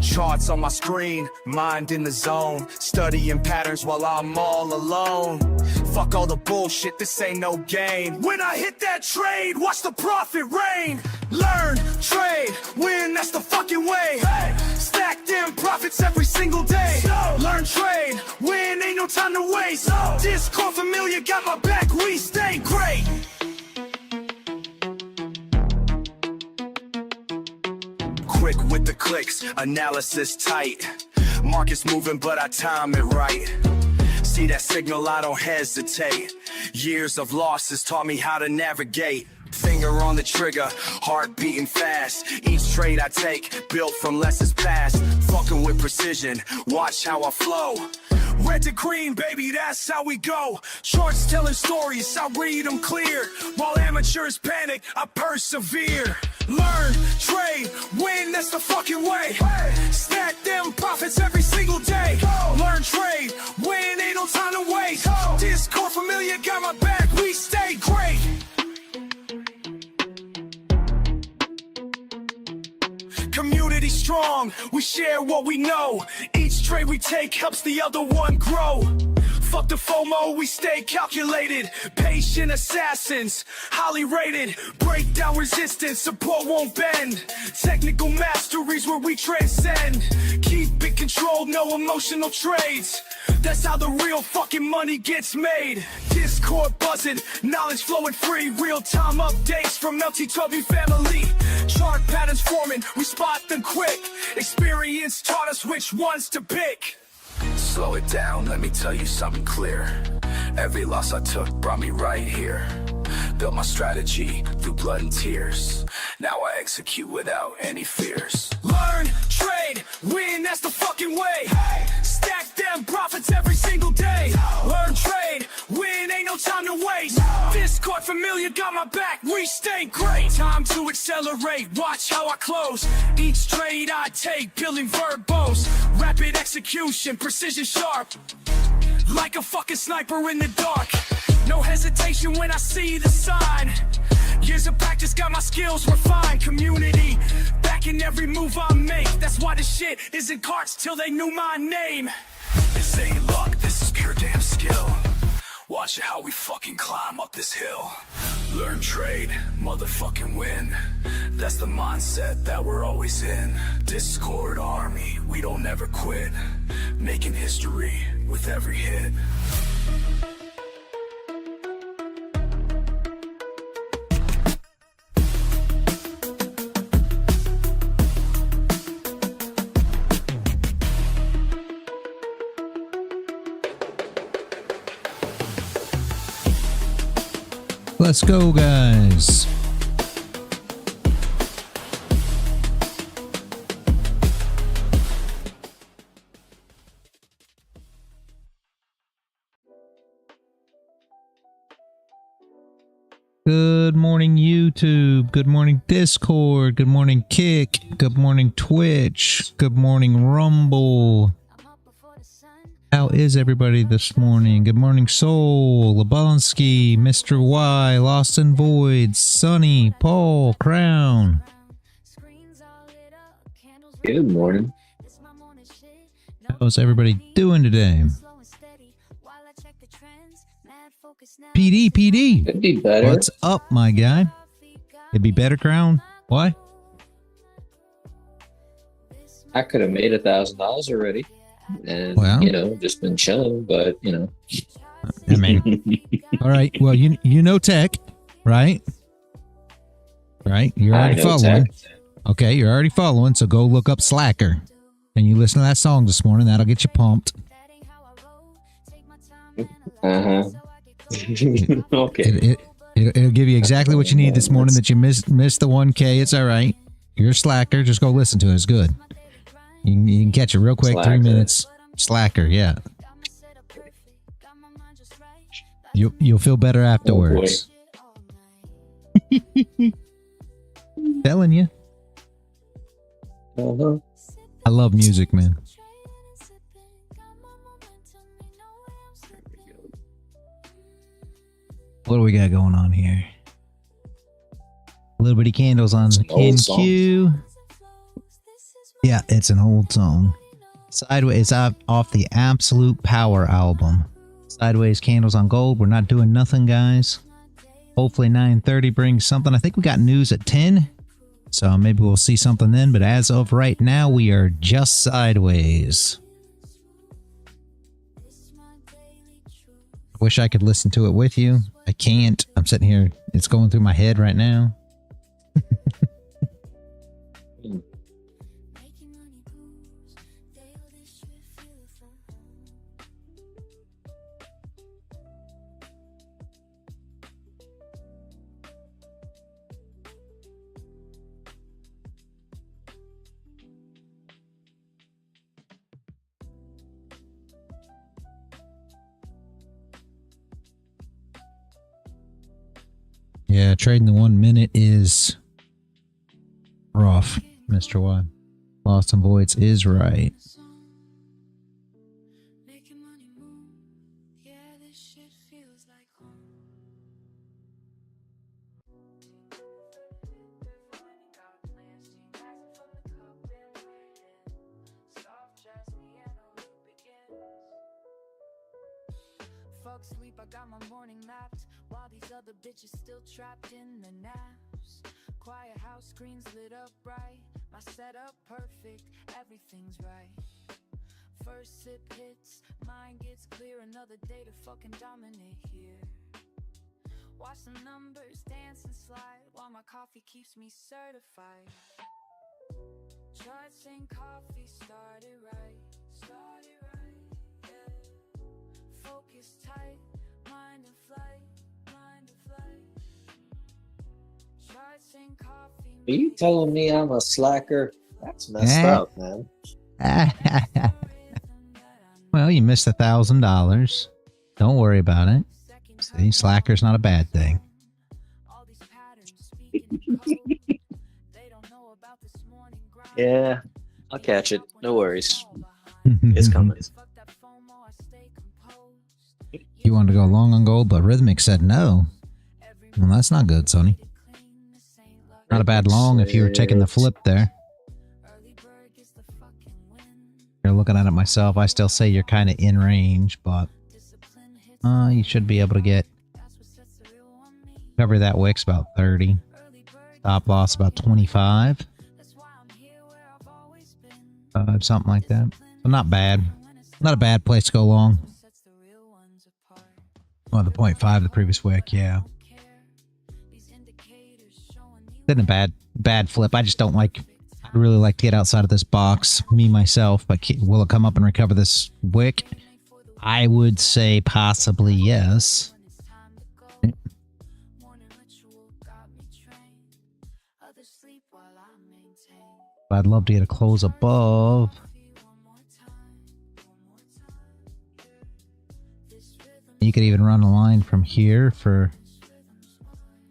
Charts on my screen, mind in the zone, studying patterns while I'm all alone. Fuck all the bullshit, this ain't no game. When I hit that trade, watch the profit rain. Learn, trade, win, that's the fucking way. Stack them profits every single day. Learn, trade, win, ain't no time to waste. Discord familiar, got my back, we stay great. Quick with the clicks, analysis tight. Market's moving, but I time it right. See that signal, I don't hesitate. Years of losses taught me how to navigate. Finger on the trigger, heart beating fast. Each trade I take, built from lessons past. Fucking with precision, watch how I flow. Red to green, baby, that's how we go. Charts telling stories, I read them clear. While amateurs panic, I persevere. Learn, trade, win, that's the fucking way. Stack them profits every single day. Learn, trade, win, ain't no time to waste. Discord familiar, got my back, we stay great. Community strong, we share what we know. Each trade we take helps the other one grow. Fuck the FOMO, we stay calculated. Patient assassins, highly rated. Break down resistance, support won't bend. Technical masteries where we transcend. Keep it controlled, no emotional trades. That's how the real fucking money gets made. Discord buzzing, knowledge flowing free. Real-time updates from LT12 family. Chart patterns forming, we spot them quick. Experience taught us which ones to pick. Slow it down, let me tell you something clear. Every loss I took brought me right here. Built my strategy through blood and tears. Now I execute without any fears. Learn, trade, win, that's the fucking way. Stack them profits every single day. Learn, trade, win, ain't no time to waste. Discord familiar, got my back, we stay great. Time to accelerate, watch how I close. Each trade I take, building verbose. Rapid execution, precision sharp. Like a fucking sniper in the dark. No hesitation when I see the sign. Years of practice got my skills refined. Community backing every move I make. That's why this shit isn't carts till they knew my name. This ain't luck, this is pure damn skill. Watch how we fucking climb up this hill. Learn, trade, motherfucking win. That's the mindset that we're always in. Discord army, we don't ever quit. Making history with every hit. Let's go, guys. Good morning, YouTube. Good morning, Discord. Good morning, Kick. Good morning, Twitch. Good morning, Rumble. How is everybody this morning? Good morning, Soul, Blusky, Mr. Y, Lost in Void, Sunny, Paul, Crown. Good morning. How's everybody doing today? PD. Could be better. What's up, my guy? It'd be better, Crown. Why? I could have made $1,000 already. And, well, you know, just been chilling, but, you know. I mean, all right. Well, you know tech, right? Right? You're already following. Tech. Okay, you're already following, so go look up Slacker. And you listen to that song this morning. That'll get you pumped. Uh-huh. Okay. It'll give you exactly what you need this morning that you missed the 1K. It's all right. You're a slacker. Just go listen to it. It's good. You can catch it real quick. Slacker. 3 minutes. Slacker, yeah. You'll feel better afterwards. Oh, telling you. Uh-huh. I love music, man. What do we got going on here? Little bitty candles on NQ. Yeah, it's an old song. Sideways, off the Absolute Power album. Sideways Candles on Gold. We're not doing nothing, guys. Hopefully 9:30 brings something. I think we got news at 10. So maybe we'll see something then. But as of right now, we are just sideways. I wish I could listen to it with you. I can't. I'm sitting here. It's going through my head right now. Yeah, trading the 1 minute is rough, Mr. Y. Lost and Voids is right. Fuck sleep, I got my morning mapped, while these other bitches still trapped in the naps. Quiet house, screens lit up bright, my setup perfect, everything's right. First sip hits, mind gets clear, another day to fucking dominate here. Watch the numbers dance and slide, while my coffee keeps me certified. Charts and coffee started right, yeah. Focus tight, mind and flight, mind and flight. Charts and coffee. Are you telling me I'm a slacker? That's messed up, man. Well, you missed $1,000. Don't worry about it. See, slacker's not a bad thing. Yeah, I'll catch it. No worries. It's coming. You wanted to go long on gold, but Rhythmic said no. Well, that's not good, Sonny. Not a bad long if you were taking the flip there. You're looking at it myself. I still say you're kind of in range, but you should be able to get cover that wick's about 30. Stop loss about 25. Something like that. So not bad. Not a bad place to go long. Well, the 0.5 the previous wick, yeah. Isn't a bad flip. I just don't like. I'd really like to get outside of this box, me myself. But will it come up and recover this wick? I would say possibly yes. But I'd love to get a close above. You could even run a line from here for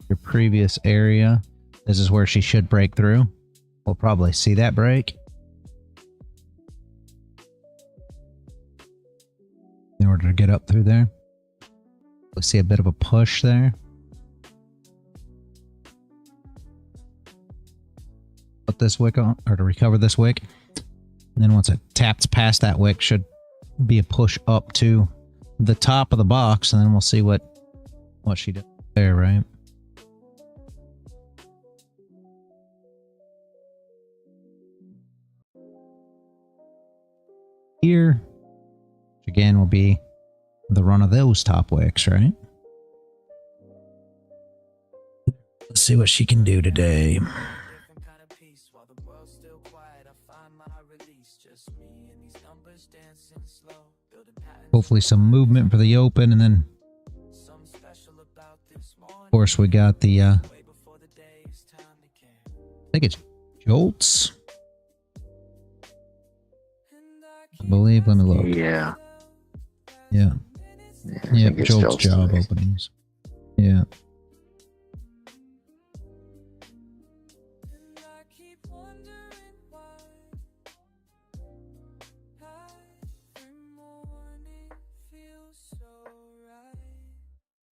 your previous area. This is where she should break through. We'll probably see that break. In order to get up through there. We'll see a bit of a push there. Put this wick on, or to recover this wick. And then once it taps past that wick, should be a push up to the top of the box, and then we'll see what she does there, right? Here, which again will be the run of those top wicks, right? Let's see what she can do today. Hopefully some movement for the open, and then of course we got the I think it's Jolts, I believe. Let me look. Yeah. Yep, Jolts job openings. Yeah.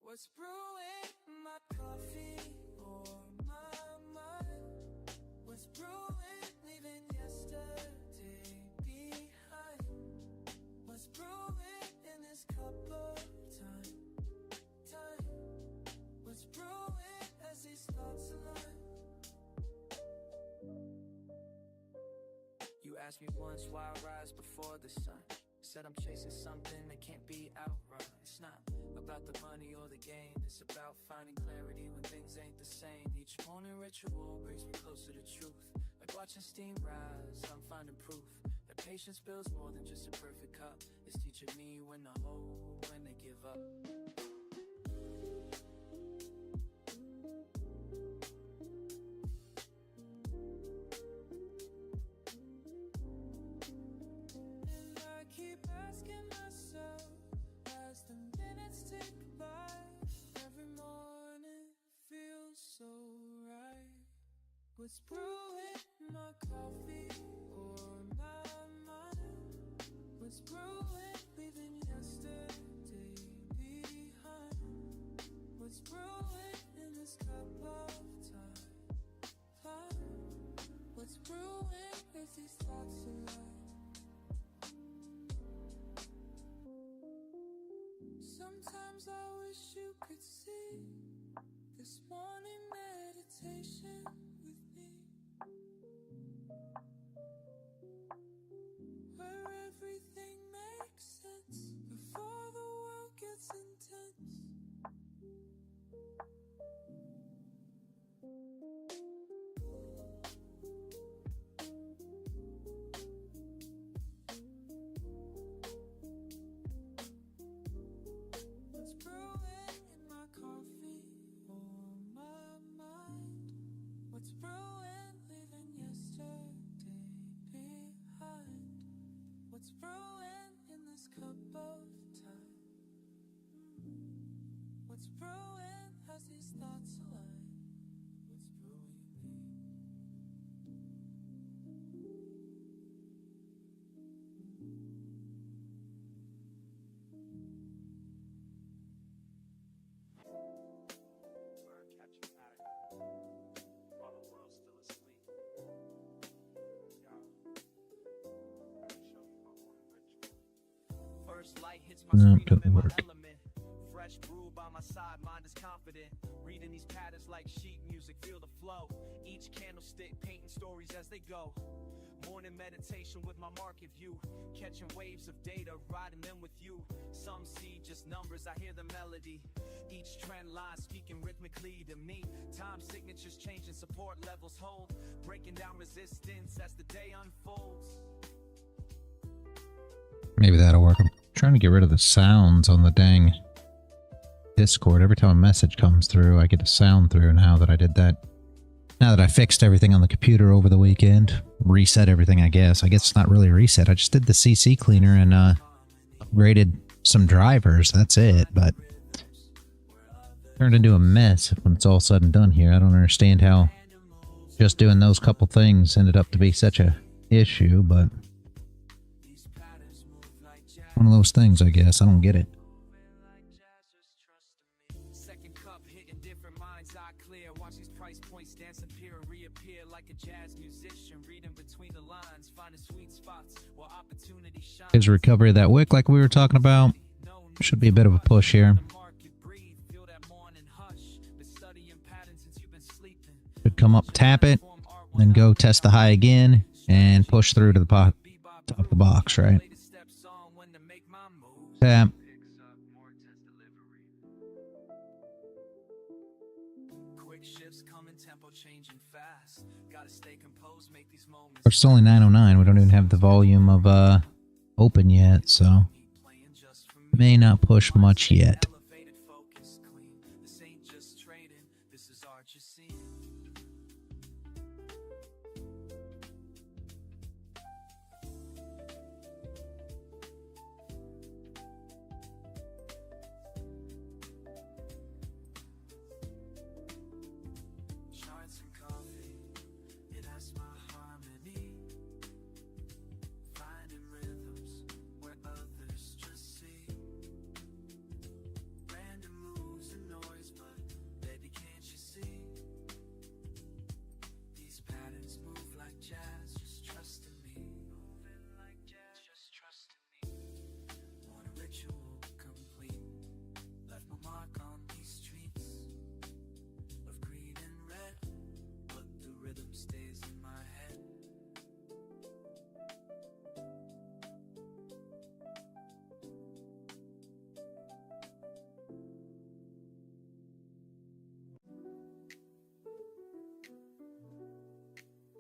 What's brewing my coffee or my mind? What's brewing leaving yesterday? asked me once why I rise before the sun. Said I'm chasing something that can't be outrun. It's not about the money or the gain. It's about finding clarity when things ain't the same. Each morning ritual brings me closer to truth. Like watching steam rise, I'm finding proof that patience builds more than just a perfect cup. It's teaching me when to hold, when to give up. Asking myself as the minutes tick by, every morning feels so right. What's brewing in my coffee or my mind? What's brewing, leaving yesterday behind? What's brewing in this cup of time? What's brewing with these thoughts alive? Sometimes I wish you could see this morning meditation with me, where everything makes sense before the world gets intense. What's brewing in my coffee or my mind? What's brewing, leaving yesterday behind? What's brewing in this cup of time? What's brewing as these thoughts align? What's brewing me? First light hits my No, screen, I'm doesn't in my work. element. Fresh brew by my side, mind is confident. Reading these patterns like sheet music, feel the flow. Each candlestick painting stories as they go. Morning meditation with my market view. Catching waves of data, riding them with you. Some see just numbers, I hear the melody. Each trend line speaking rhythmically to me. Time signatures changing, support levels hold. Breaking down resistance as the day unfolds. Maybe that'll work. I'm trying to get rid of the sounds on the dang Discord. Every time a message comes through, I get a sound through. Now that I did that, now that I fixed everything on the computer over the weekend, reset everything, I guess. I guess it's not really a reset. I just did the CC cleaner and upgraded some drivers. That's it, but turned into a mess when it's all said and done here. I don't understand how just doing those couple things ended up to be such a issue, but one of those things, I guess. I don't get it. Second cup hitting different minds, eye clear. Watch these price points dance, appear and reappear like a jazz musician. Reading between the lines, finding sweet spots where opportunity shines. His recovery of that wick, like we were talking about, should be a bit of a push here. Could come up, tap it, then go test the high again, and push through to the top of the box, right? Tap. It's only 9:09. We don't even have the volume of open yet, so may not push much yet.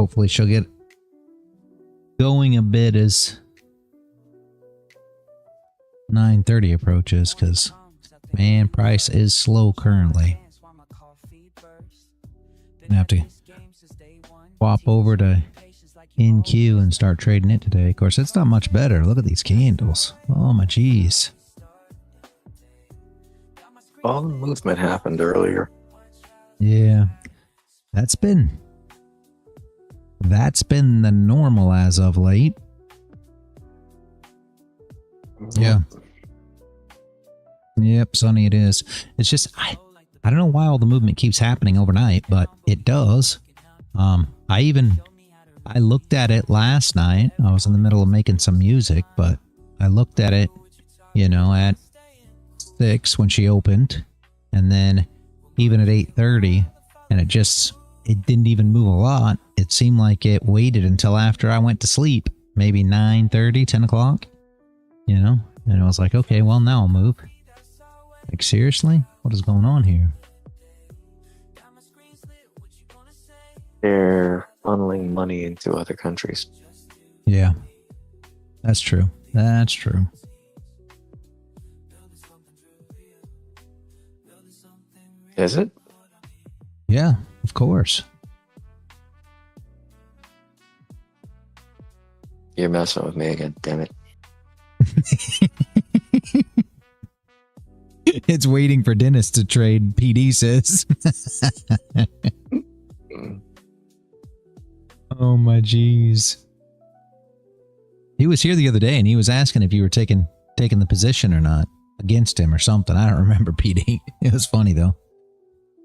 Hopefully she'll get going a bit as 9:30 approaches, because, man, price is slow currently. Gonna have to swap over to NQ and start trading it today. Of course, it's not much better. Look at these candles. Oh my geez. All the movement happened earlier. Yeah. That's been the normal as of late. Yeah. Yep, Sonny, it is. It's just I don't know why all the movement keeps happening overnight, but it does. I looked at it last night. I was in the middle of making some music, but I looked at it, you know, at 6 when she opened, and then even at 8:30, and it didn't even move a lot. It seemed like it waited until after I went to sleep, maybe 9:30, 10 o'clock, you know, and I was like, okay, well, now I'll move. Like, seriously? What is going on here? They're funneling money into other countries. Yeah, that's true. That's true. Is it? Yeah, of course. You're messing with me again, damn it. It's waiting for Dennis to trade, PD says. Oh my geez. He was here the other day and he was asking if you were taking the position or not against him or something. I don't remember, PD. It was funny though.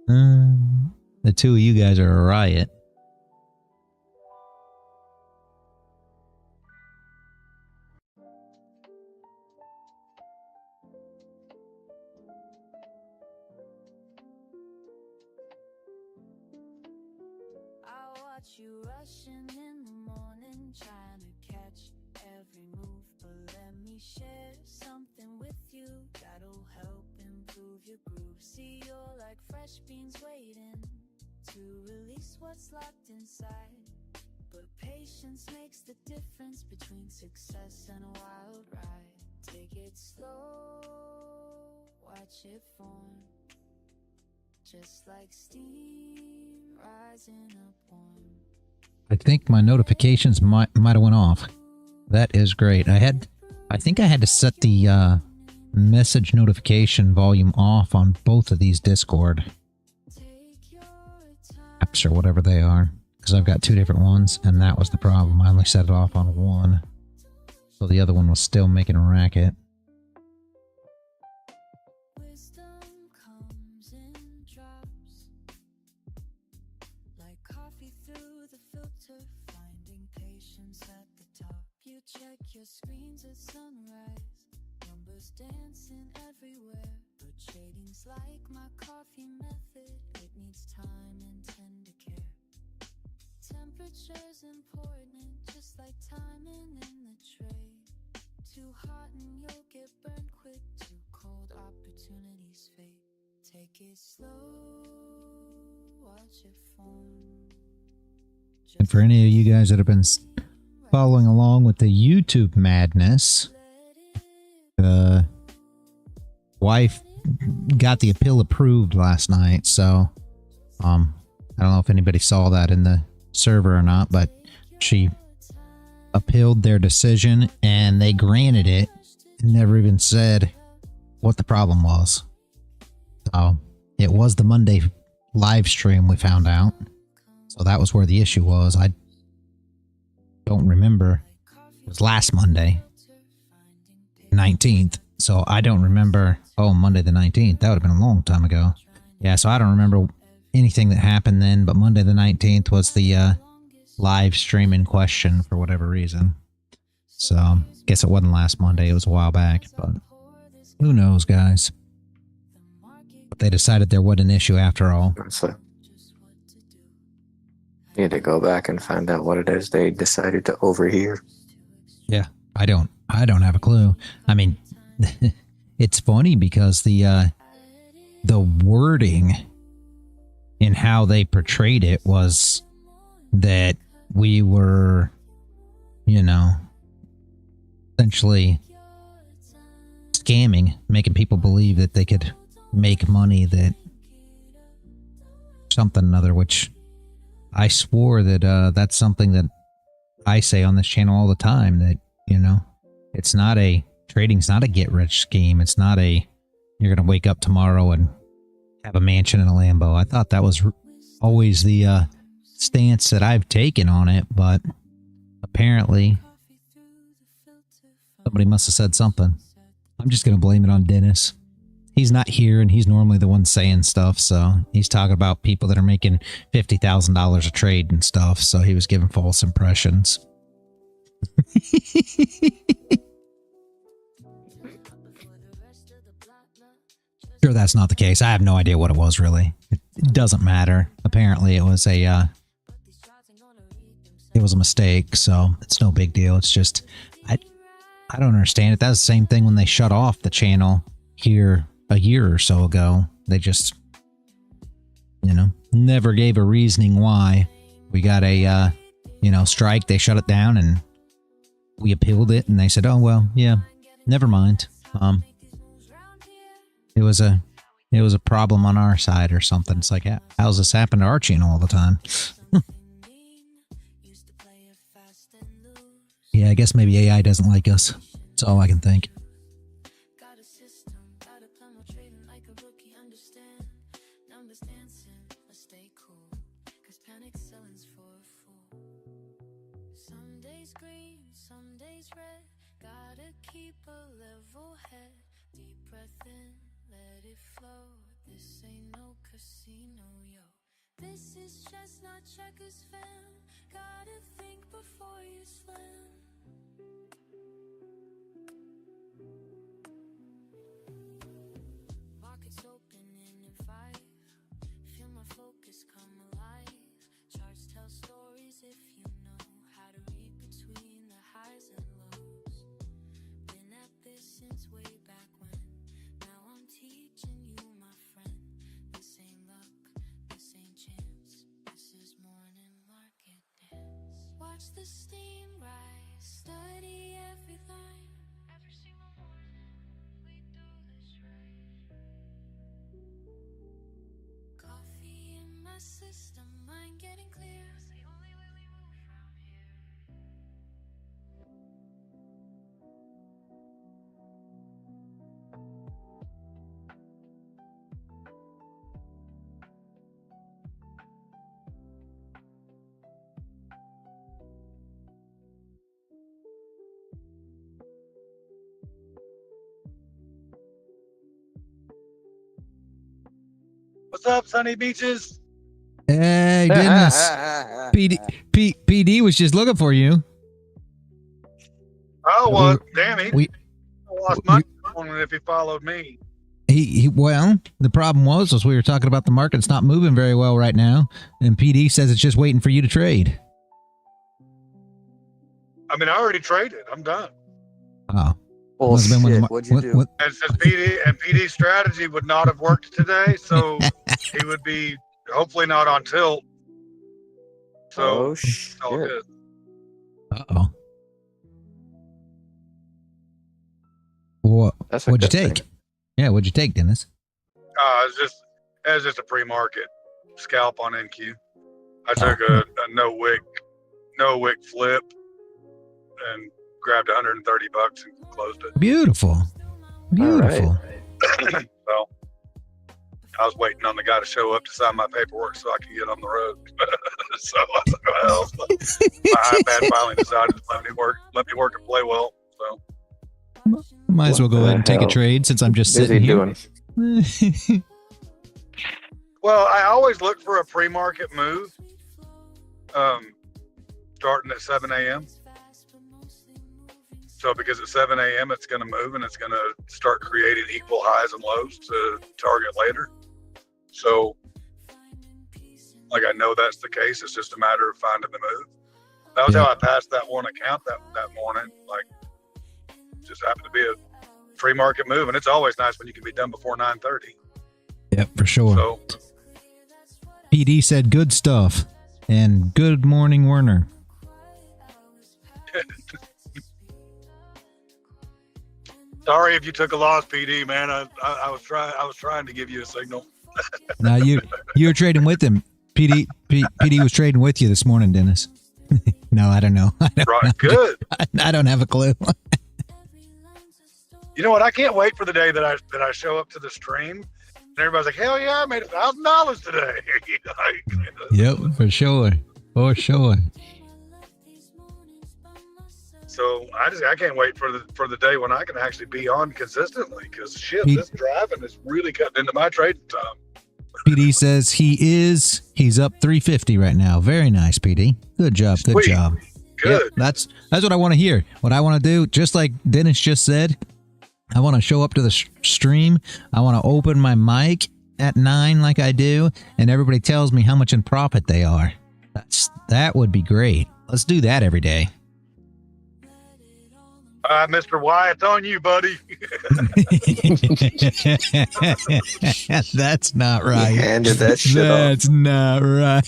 The two of you guys are a riot. You rushing in the morning, trying to catch every move, but let me share something with you that'll help improve your groove. See, you're like fresh beans waiting to release what's locked inside, but patience makes the difference between success and a wild ride. Take it slow, watch it form, just like steam rising up warm. I think my notifications might have went off. That is great. I think I had to set the message notification volume off on both of these Discord apps or whatever they are, because I've got two different ones, and that was the problem. I only set it off on one, so the other one was still making a racket. Check your screens at sunrise, numbers dancing everywhere, but trading's like my coffee method, it needs time and tender care. Temperature's important, just like timing in the trade. Too hot and you'll get burned quick, too cold opportunities fade. Take it slow, watch it form. And for any of you guys that have been following along with the YouTube madness, wife got the appeal approved last night, so I don't know if anybody saw that in the server or not, but she appealed their decision and they granted it and never even said what the problem was. So it was the Monday live stream, we found out, so that was where the issue was. I don't remember. It was last Monday, 19th. So I don't remember. Oh, Monday the 19th. That would have been a long time ago. Yeah, so I don't remember anything that happened then, but Monday the 19th was the live stream in question for whatever reason. So guess it wasn't last Monday. It was a while back, but who knows, guys. But they decided there wasn't an issue after all. So, need to go back and find out what it is they decided to overhear. Yeah, I don't have a clue. I mean, it's funny because the wording in how they portrayed it was that we were, you know, essentially scamming, making people believe that they could make money that something or another, which I swore that that's something that I say on this channel all the time, that, you know, it's not a, trading's not a get rich scheme. It's not a, you're going to wake up tomorrow and have a mansion and a Lambo. I thought that was always the stance that I've taken on it, but apparently somebody must have said something. I'm just going to blame it on Dennis. He's not here, and he's normally the one saying stuff, so he's talking about people that are making $50,000 a trade and stuff, so he was giving false impressions. Sure, that's not the case. I have no idea what it was, really. It doesn't matter. Apparently, it was a mistake, so it's no big deal. It's just, I don't understand it. That was the same thing when they shut off the channel here a year or so ago. They just, you know, never gave a reasoning why. We got a, you know, strike. They shut it down, and we appealed it, and they said, oh, well, yeah, never mind. It was a problem on our side or something. It's like, how's this happen to our channel all the time? Yeah, I guess maybe AI doesn't like us. That's all I can think. The steam rise, study every line. Every single morning, we do this right. Coffee in my system, mind getting clear. It's the only way we move from here. What's up, Sunny Beaches? Hey, Dennis. PD was just looking for you. Oh, well, damn, he lost my phone if he followed me. Well, the problem was we were talking about the market's not moving very well right now, and PD says it's just waiting for you to trade. I mean, I already traded. I'm done. Oh. Bullshit. What'd you do? And since PD's strategy would not have worked today, so he would be hopefully not on tilt. So it's all good. Uh-oh. What'd you take? Yeah, what'd you take, Dennis? It was just a pre-market scalp on NQ. I took a no wick flip and grabbed $130 and closed it. Beautiful. Beautiful. Right. So I was waiting on the guy to show up to sign my paperwork so I could get on the road. So I was like, well, my iPad finally decided to let me work and play well. So might as well go ahead and take a trade since I'm just sitting here. Well, I always look for a pre-market move, starting at 7 a.m. So because at 7 a.m. it's going to move and it's going to start creating equal highs and lows to target later. So, like, I know that's the case. It's just a matter of finding the move. That was how I passed that one account that morning. Like, just happened to be a pre-market move, and it's always nice when you can be done before 9:30. Yep, for sure. So, PD said good stuff, and good morning, Werner. Sorry if you took a loss, PD, man. I was trying to give you a signal. Now you were trading with him. PD was trading with you this morning, Dennis. No, I don't know. Right, good. I don't have a clue. You know what? I can't wait for the day that I show up to the stream and everybody's like, "Hell yeah, I made $1,000 today." Like, Yep, for sure. For sure. So I can't wait for the day when I can actually be on consistently, because shit, this driving is really cutting into my trading time. PD says he's up 350 right now. Very nice, PD. Good job. Good Sweet. job. Good. Yep, that's what I want to hear. What I want to do, just like Dennis just said, I want to show up to the stream. I want to open my mic at 9 like I do, and everybody tells me how much in profit they are. That would be great. Let's do that every day. Mr. Y, it's on you, buddy. That's not right. He handed that shit That's off. not right.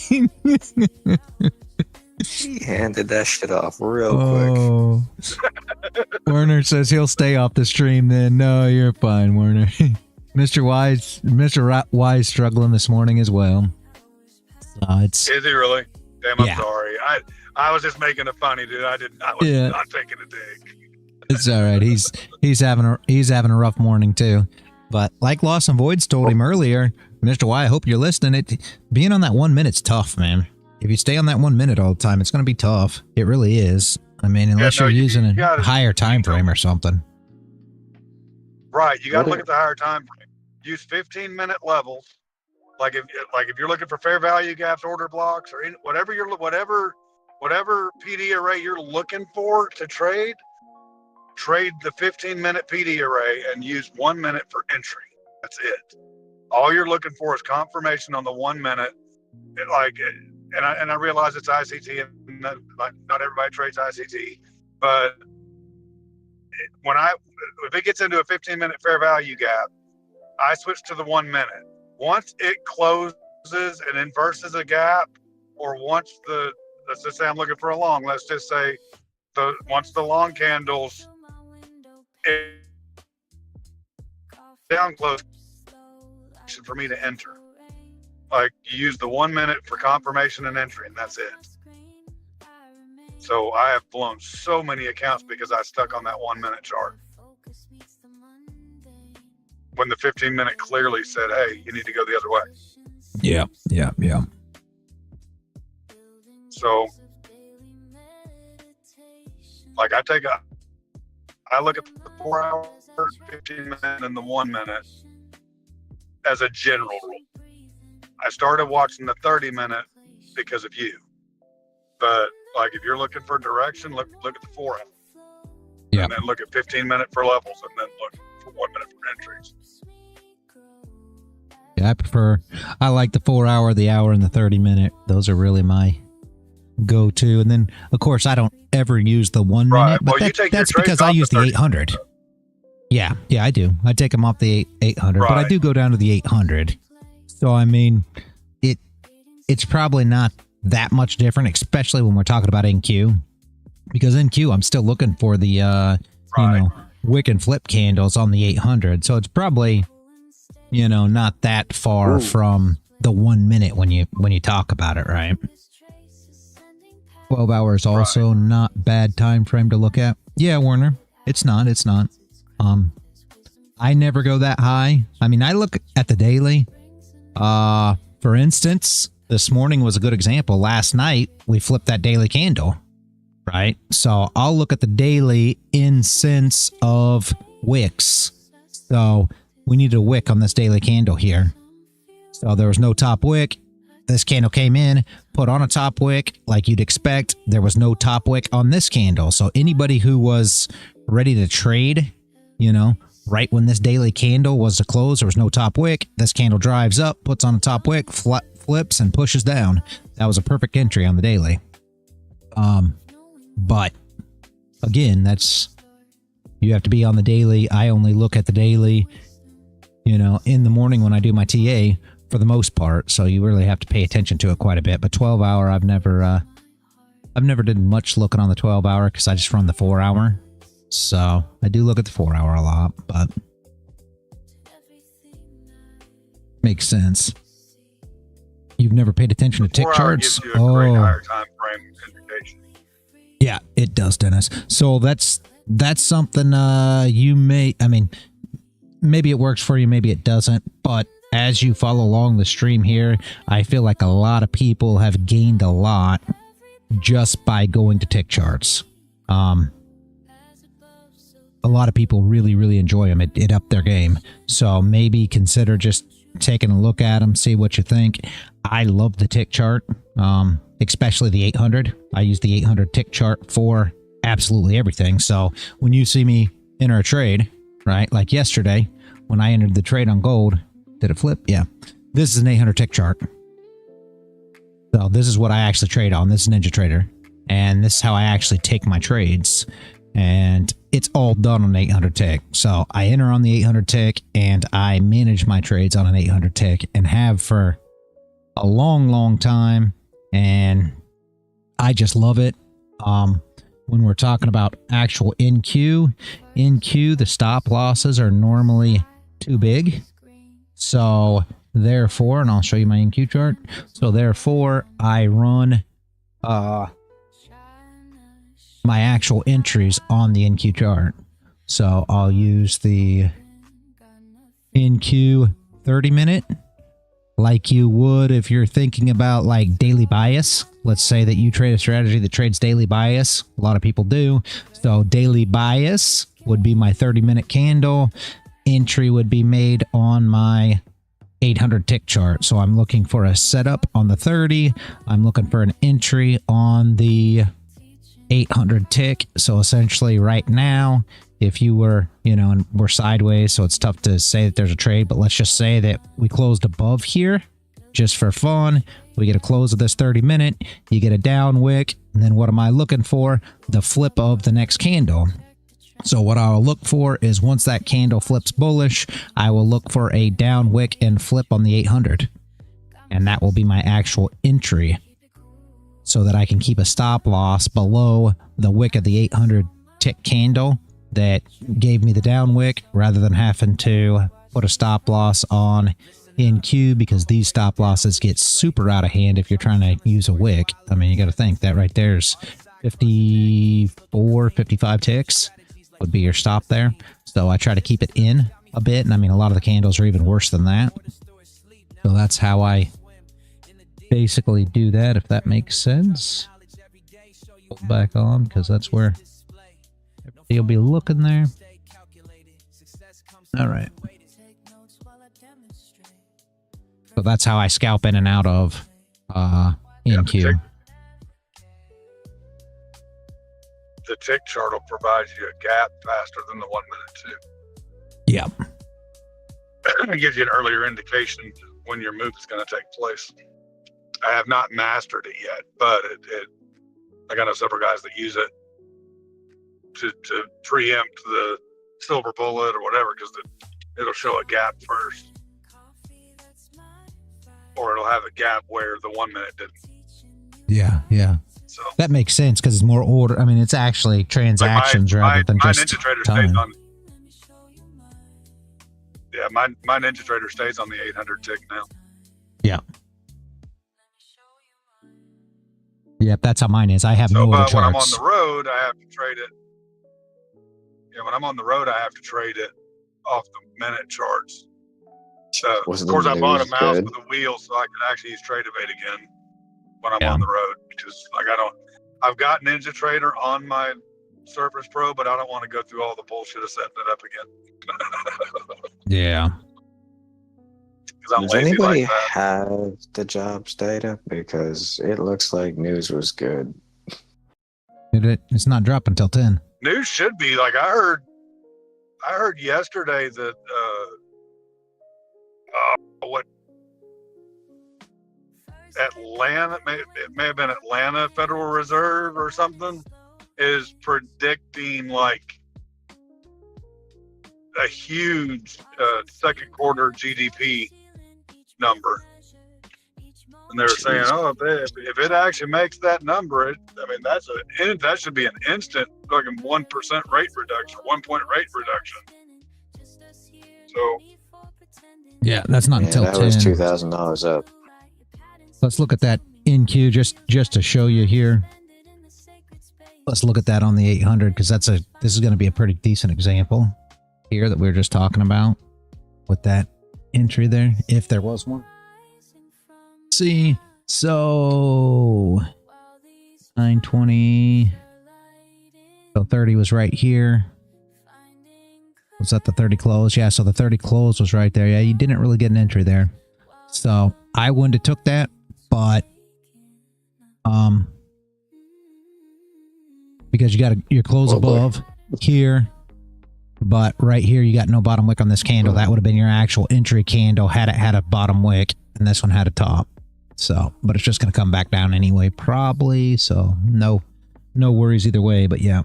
He handed that shit off real quick. Werner says he'll stay off the stream then. No, you're fine, Werner. Mr. Y's struggling this morning as well. Is he really? Damn, I'm Yeah. sorry. I was just making it funny, dude. I was not taking a dig. It's all right. He's having a rough morning too. But like Lost and Voids told him earlier, Mr. Y, I hope you're listening. Being on that 1 minute's tough, man. If you stay on that 1 minute all the time, it's going to be tough. It really is. I mean, unless you're using a higher time frame or something. Right. You got to look at the higher time frame. Use 15-minute levels. Like if you're looking for fair value gaps, order blocks, or whatever PD array you're looking for to trade the 15-minute PD array and use 1 minute for entry. That's it. All you're looking for is confirmation on the 1 minute. And I realize it's ICT, and not everybody trades ICT, but if it gets into a 15-minute fair value gap, I switch to the 1 minute. Once it closes and inverses a gap, or once let's just say I'm looking for a long, let's just say once the long candles down close for me to enter. Like, you use the 1 minute for confirmation and entry, and that's it. So I have blown so many accounts because I stuck on that 1 minute chart. When the 15-minute clearly said, "Hey, you need to go the other way." Yeah. So, like, I look at the 4 hour, 15 minute, and the 1 minute as a general rule. I started watching the 30-minute because of you. But, like, if you're looking for direction, look at the 4 hour. Yeah. And then look at 15-minute for levels, and then look for 1 minute for entries. Yeah, I like the 4 hour, the hour, and the 30-minute. Those are really my go-to. And then, of course, I don't ever use the 1 minute, but that's because I use the 800. Yeah, I do. I take them off the 800, but I do go down to the 800. So, I mean, it's probably not that much different, especially when we're talking about NQ. Because NQ, I'm still looking for the, wick and flip candles on the 800. So, it's probably, not that far from the 1 minute when you talk about it, right? 12 hours also not bad time frame to look at. Yeah, Werner, it's not. I never go that high. I mean, I look at the daily. For instance, this morning was a good example. Last night, we flipped that daily candle, right? So I'll look at the daily in sense of wicks. So we needed a wick on this daily candle here. So there was no top wick. This candle came in, put on a top wick like you'd expect. There was no top wick on this candle. So anybody who was ready to trade, right when this daily candle was to close, there was no top wick. This candle drives up, puts on a top wick, flips, and pushes down. That was a perfect entry on the daily. But again, you have to be on the daily. I only look at the daily, in the morning when I do my TA for the most part. So you really have to pay attention to it quite a bit. But 12 hour, I've never did much looking on the 12 hour because I just run the 4 hour. So I do look at the 4 hour a lot, but makes sense. You've never paid attention to tick 4 hour charts? gives you a great higher time frame indication. Yeah, it does, Dennis. So that's something you may, I mean, maybe it works for you, maybe it doesn't, but as you follow along the stream here, I feel like a lot of people have gained a lot just by going to tick charts. A lot of people really enjoy them. It upped their game. So maybe consider just taking a look at them, see what you think. I love the tick chart, especially the 800. I use the 800 tick chart for absolutely everything. So when you see me enter a trade, right, like yesterday when I entered the trade on gold, did it flip? Yeah. This is an 800 tick chart. So this is what I actually trade on. This is Ninja Trader. And this is how I actually take my trades. And it's all done on 800 tick. So I enter on the 800 tick and I manage my trades on an 800 tick and have for a long time. And I just love it. When we're talking about actual NQ, the stop losses are normally too big. So therefore, and I'll show you my NQ chart. So therefore, I run my actual entries on the NQ chart. So I'll use the NQ 30-minute like you would if you're thinking about like daily bias. Let's say that you trade a strategy that trades daily bias. A lot of people do. So daily bias would be my 30-minute candle. Entry would be made on my 800 tick chart. So I'm looking for a setup on the 30. I'm looking for an entry on the 800 tick. So essentially right now, if you were, you know, and we're sideways, so it's tough to say that there's a trade, but let's just say that we closed above here just for fun. We get a close of this 30-minute, you get a down wick, and then what am I looking for? The flip of the next candle. So what I'll look for is once that candle flips bullish, I will look for a down wick and flip on the 800. And that will be my actual entry so that I can keep a stop loss below the wick of the 800 tick candle that gave me the down wick rather than having to put a stop loss on NQ because these stop losses get super out of hand if you're trying to use a wick. I mean, you got to think that right there's 54, 55 ticks would be your stop there. So I try to keep it in a bit. And I mean, a lot of the candles are even worse than that. So that's how I basically do that, if that makes sense. Pull back on because that's where you'll be looking there. All right. So that's how I scalp in and out of NQ. The tick chart will provide you a gap faster than the 1 minute too. Yep. It gives you an earlier indication when your move is going to take place. I have not mastered it yet, but I got several guys that use it to preempt the silver bullet or whatever, because it'll show a gap first, or it'll have a gap where the 1 minute didn't. Yeah. So that makes sense because it's more order. I mean, it's actually transactions rather than just Ninja Trader time. stays on. Yeah, my Ninja Trader stays on the 800 tick now. Yeah. Yep, that's how mine is. I have no other charts. When I'm on the road, I have to trade it. Yeah, when I'm on the road, I have to trade it off the minute charts. So, of course, I bought a mouse with a wheel so I could actually use TradeDay again when I'm on the road, because like I've got Ninja Trader on my Surface Pro, but I don't want to go through all the bullshit of setting it up again. Yeah. Does anybody have the jobs data? Because it looks like news was good. It's not dropping until 10. News should be like I heard yesterday that what Atlanta, it may have been Atlanta Federal Reserve or something, is predicting like a huge second quarter GDP number. And they were saying, oh, if it actually makes that number, that should be an instant fucking 1% rate reduction, 1 point rate reduction. So Yeah, that's not until that 10. was $2,000 up. Let's look at that NQ just to show you here. Let's look at that on the 800 because this is going to be a pretty decent example here that we were just talking about with that entry there, if there was one. See, so 920, so 30 was right here. Was that the 30 close? Yeah, so the 30 close was right there. Yeah, you didn't really get an entry there. So I wouldn't have took that, but because you got your close above here, but right here you got no bottom wick on this candle. That would have been your actual entry candle had it had a bottom wick, and this one had a top. So, but it's just going to come back down anyway, probably. So no worries either way. But yeah,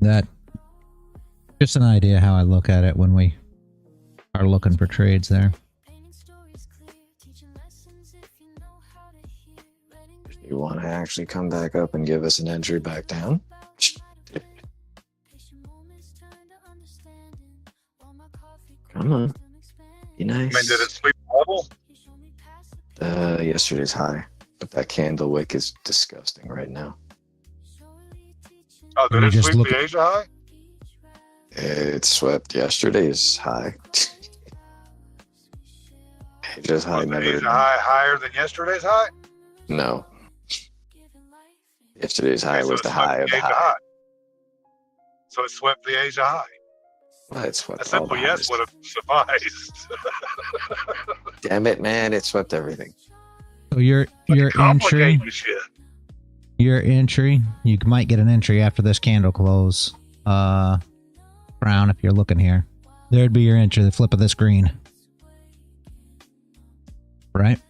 that just an idea how I look at it when we are looking for trades there. You want to actually come back up and give us an entry back down? Come on. Be nice. I mean, did it sweep the level? Yesterday's high. But that candle wick is disgusting right now. Oh, did it sweep the Asia high? It swept yesterday's high. Asia's high Was the never... Asia high higher than yesterday's high? No. Yesterday's high Okay, was the high of the high. So it swept the Asia high. Well, it swept A simple all the yes highs. would have sufficed. Damn it, man! It swept everything. So your entry, Complicating shit. your entry, you might get an entry after this candle close. Brown, if you're looking here, there'd be your entry. The flip of this green, right?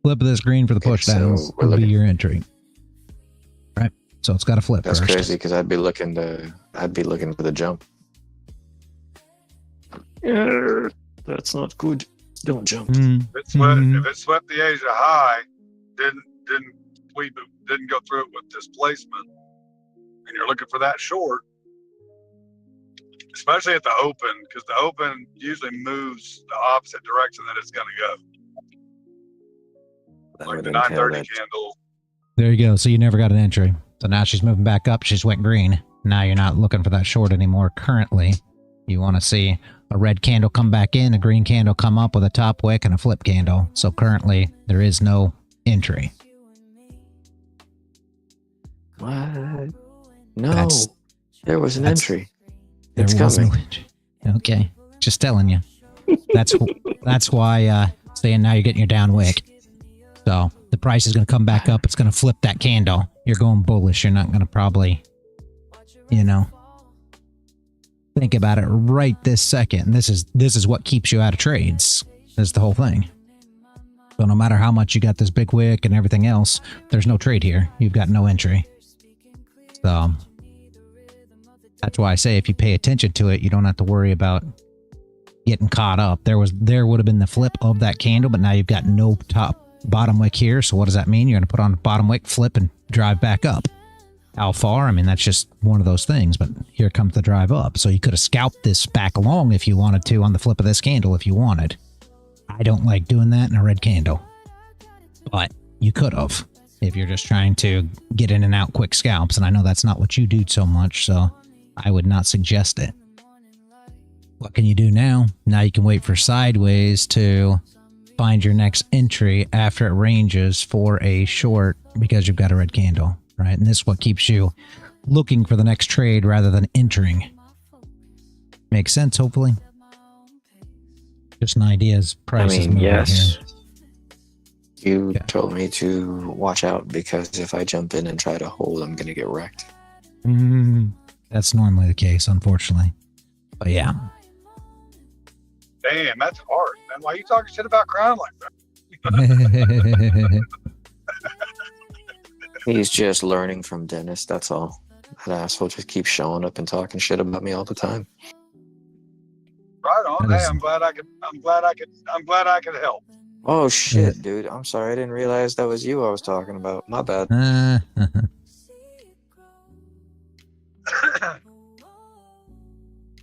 Flip of this green for the push down would be your entry, right? So it's got to flip. That's first. crazy because I'd be looking for the jump. Yeah, that's not good. Don't jump. Mm. If it swept the Asia high, didn't sweep it, didn't go through it with displacement, and you're looking for that short, especially at the open, because the open usually moves the opposite direction that it's going to go. Like the 930 candle. There you go. So you never got an entry. So now she's moving back up. She's went green. Now you're not looking for that short anymore. Currently, you want to see a red candle come back in, a green candle come up with a top wick, and a flip candle. So currently, there is no entry. What? No, there was an entry. There It's was coming. no entry. Okay, just telling you. That's why saying now you're getting your down wick. So the price is going to come back up. It's going to flip that candle. You're going bullish. You're not going to probably, think about it right this second. This is what keeps you out of trades. That's the whole thing. So no matter how much you got this big wick and everything else, there's no trade here. You've got no entry. So that's why I say if you pay attention to it, you don't have to worry about getting caught up. There would have been the flip of that candle, but now you've got no bottom wick here. So what does that mean? You're going to put on bottom wick, flip, and drive back up. How far? I mean, that's just one of those things, but here comes the drive up. So you could have scalped this back along if you wanted to on the flip of this candle if you wanted. I don't like doing that in a red candle, but you could have if you're just trying to get in and out quick scalps. And I know that's not what you do so much, so I would not suggest it. What can you do now? Now you can wait for sideways to find your next entry after it ranges for a short because you've got a red candle, right? And this is what keeps you looking for the next trade rather than entering. Makes sense, hopefully. Just an idea as prices move yes. here. You told me to watch out because if I jump in and try to hold, I'm going to get wrecked. That's normally the case, unfortunately. But yeah. Damn, that's hard, man. Why are you talking shit about Crown like that? He's just learning from Dennis, that's all. That asshole just keeps showing up and talking shit about me all the time. Right on. That Hey, is- I'm glad I could help. Oh shit, dude. I'm sorry. I didn't realize that was you I was talking about. My bad.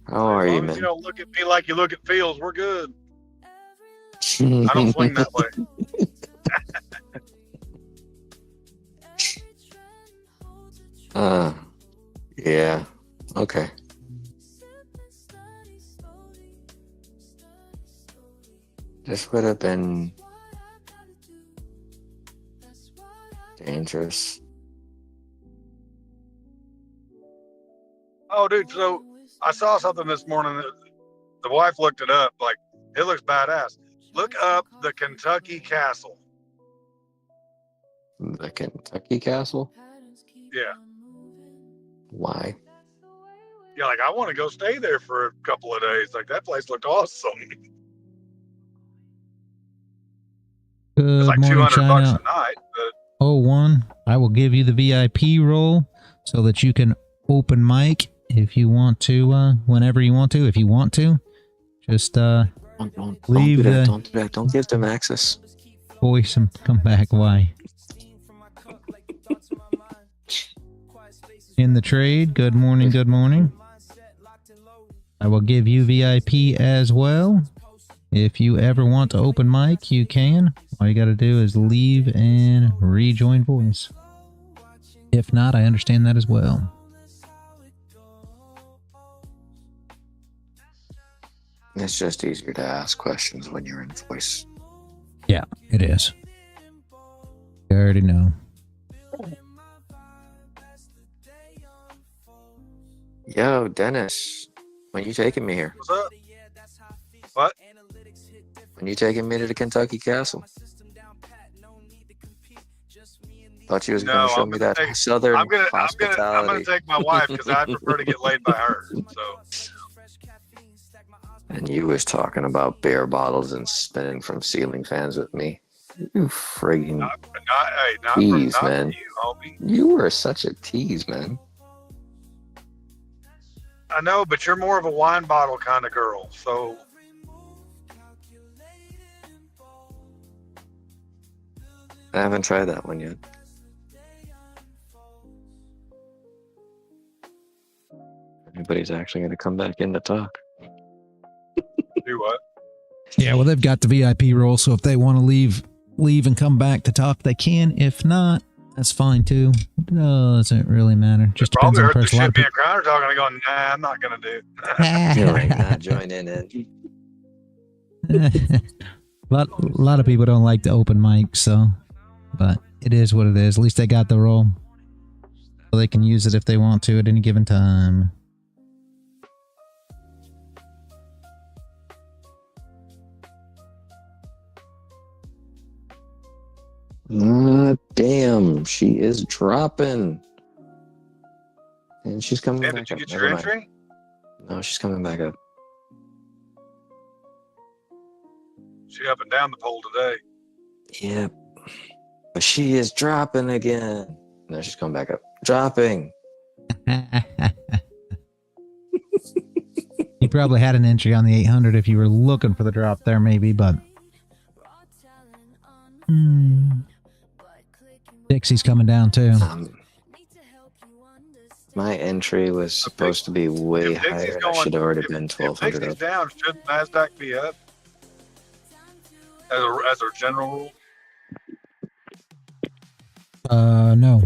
How are As you, long as you man? don't look at me like you look at Fields, we're good. I don't swing that way. Yeah. Okay. This would have been dangerous. Oh, dude. So I saw something this morning. The wife looked it up. Like, it looks badass. Look up the Kentucky Castle. The Kentucky Castle? Yeah. Why? Yeah, like I want to go stay there for a couple of days. Like that place looked awesome. It's Good like morning, $200 China. a night. But 01. I will give you the VIP role so that you can open mic if you want to, whenever you want to. If you want to, just Don't leave do that. the Don't do that. Don't give them access. voice and come back. Why? In the trade. Good morning. Good morning. I will give you VIP as well. If you ever want to open mic, you can. All you got to do is leave and rejoin voice. If not, I understand that as well. It's just easier to ask questions when you're in voice. Yeah, it is. You already know. Yo, Dennis, when you taking me here? what's up? What? When you taking me to the Kentucky Castle? Thought you was gonna show me that southern I'm gonna hospitality. take my wife because I prefer to get laid by her. So And you was talking about beer bottles and spinning from ceiling fans with me. You friggin' not tease, for man. you, homie. You were such a tease, man. I know, but you're more of a wine bottle kind of girl. So I haven't tried that one yet. Anybody's actually gonna come back in to talk. do what? Yeah, well, they've got the VIP role, so if they want to leave and come back to talk, they can. If not, that's fine too. Doesn't really matter. Just depends Probably on the heard the person. A lot shit of me and Crowder talking and going, nah, I'm not gonna do it. You ain't not joining in. a lot of people don't like to open mic, so, but it is what it is. At least they got the role, so they can use it if they want to at any given time. Damn, she is dropping. And she's coming Hey, back did you up. get Never your mind. entry? No, she's coming back up. She up and down the pole today. Yep. But she is dropping again. No, she's coming back up. Dropping. You probably had an entry on the 800 if you were looking for the drop there, maybe, but Dixie's coming down too. My entry was supposed to be way If Dixie's higher. I going- should have already been If 1200 Dixie's up. down, should Nasdaq be up? As a general rule? No.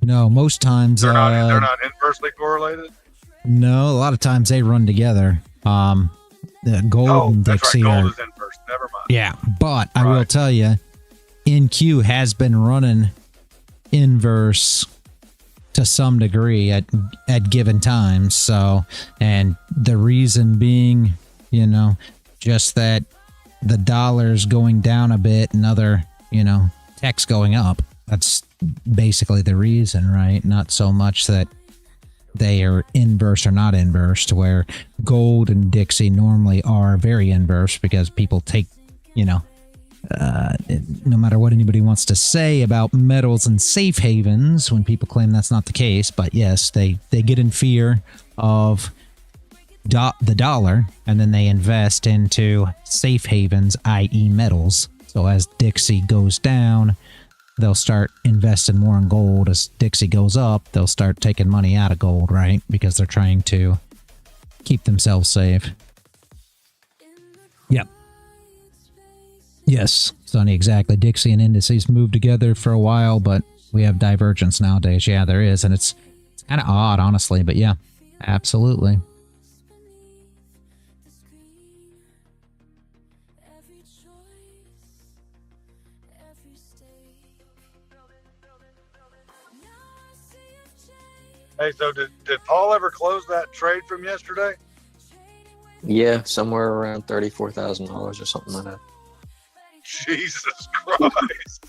No, most times They're not inversely correlated. no, a lot of times they run together. The gold Oh, and that's Dixie right. are, Gold is inverse. Never mind. yeah, but I will Right. tell you, NQ has been running inverse to some degree at given times. So, and the reason being, you know, just that the dollar's going down a bit and other, you know, tech's going up. That's basically the reason, right? Not so much that they are inverse or not inverse, to where gold and Dixie normally are very inverse because people take, you know, no matter what anybody wants to say about metals and safe havens, when people claim that's not the case, but yes, they get in fear of the dollar, and then they invest into safe havens, i.e. metals. So as Dixie goes down, they'll start investing more in gold. As Dixie goes up, they'll start taking money out of gold, right? Because they're trying to keep themselves safe. Yep. Yes, Sonny, exactly. Dixie and indices moved together for a while, but we have divergence nowadays. Yeah, there is, and it's kind of odd, honestly, but yeah, absolutely. Hey, so did Paul ever close that trade from yesterday? Yeah, somewhere around $34,000 or something like that. Jesus Christ.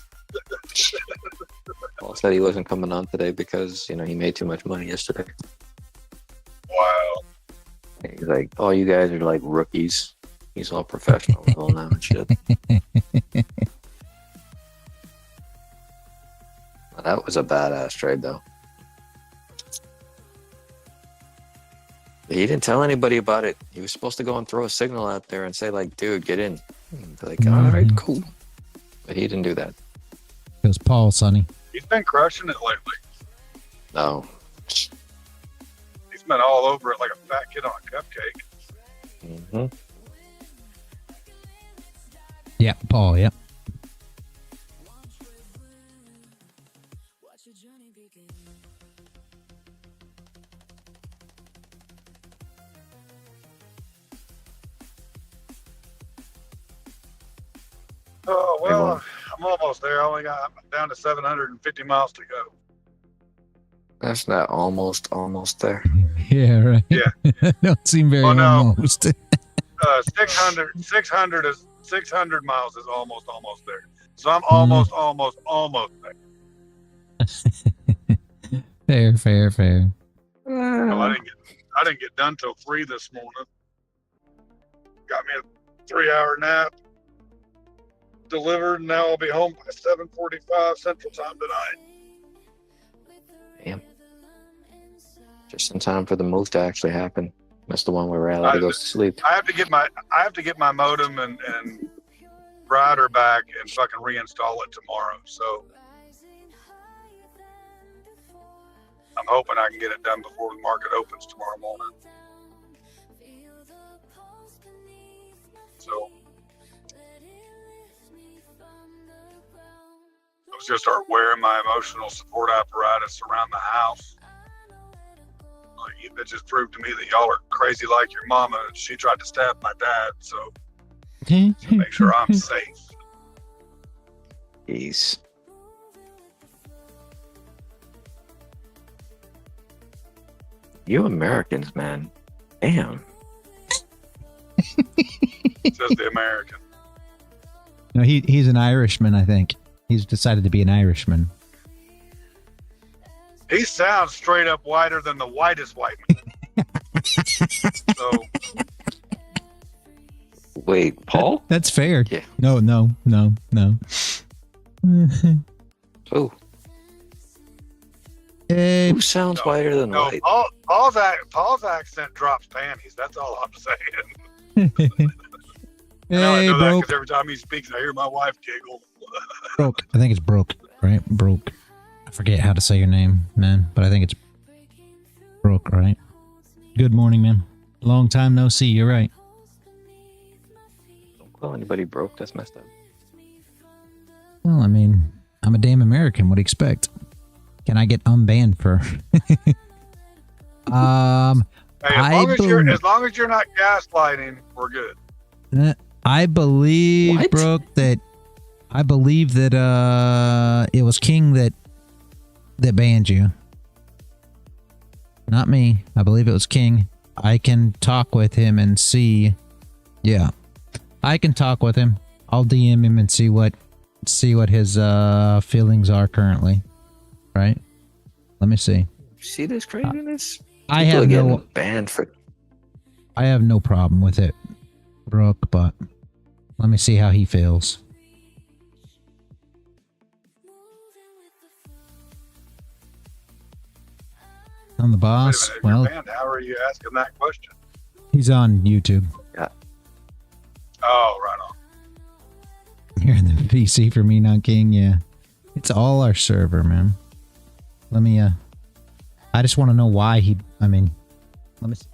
Paul said he wasn't coming on today because, you know, he made too much money yesterday. Wow. He's like, oh, you guys are like rookies. He's all professional level now and shit. Well, that was a badass trade, though. He didn't tell anybody about it. He was supposed to go and throw a signal out there and say, like, dude, get in. Like, all right, cool. But he didn't do that. It was Paul, Sonny. He's been crushing it lately. No. He's been all over it like a fat kid on a cupcake. Mm-hmm. Yeah, Paul, yep. Oh, well, I'm almost there. I only got down to 750 miles to go. That's not almost there. Yeah, right. Yeah. Don't seem very almost. 600 miles is almost there. So I'm almost there. Fair. No, I didn't get done till 3 this morning. Got me a 3-hour nap. Delivered, and now I'll be home by 7:45 Central Time tonight. Damn. Just in time for the move to actually happen. That's the one where we're allowed to go to sleep. I have to get my modem and router back and fucking reinstall it tomorrow. So I'm hoping I can get it done before the market opens tomorrow morning. So I was going to start wearing my emotional support apparatus around the house. Like, it just proved to me that y'all are crazy like your mama. She tried to stab my dad, so to make sure I'm safe. Jeez. You Americans, man. Damn. Says the American. No, he's an Irishman, I think. He's decided to be an Irishman. He sounds straight up whiter than the whitest white man. So, wait, Paul? That's fair. Yeah. No. Oh. Who sounds whiter than white? Paul's accent drops panties. That's all I'm saying. Hey, I know that broke. because every time he speaks, I hear my wife giggle. Broke. I think it's broke, right? Broke. I forget how to say your name, man, but I think it's broke, right? Good morning, man. Long time no see. You're right. Don't call anybody broke. That's messed up. Well, I mean, I'm a damn American. What do you expect? Can I get unbanned for? Hey, as long as you're not gaslighting, we're good. I believe, what? Brooke, that I believe that it was King that banned you. Not me. I believe it was King. I can talk with him and see. Yeah, I can talk with him. I'll DM him and see what his feelings are currently. Right? Let me see. See this craziness? I have no banned for. I have no problem with it, Brooke, but let me see how he feels. I'm the boss. Wait a minute, Well, you're banned. How are you asking that question? He's on YouTube. Yeah. Oh, right on. You're in the PC for me, not King. Yeah. It's all our server, man. Let me, I just want to know why let me see.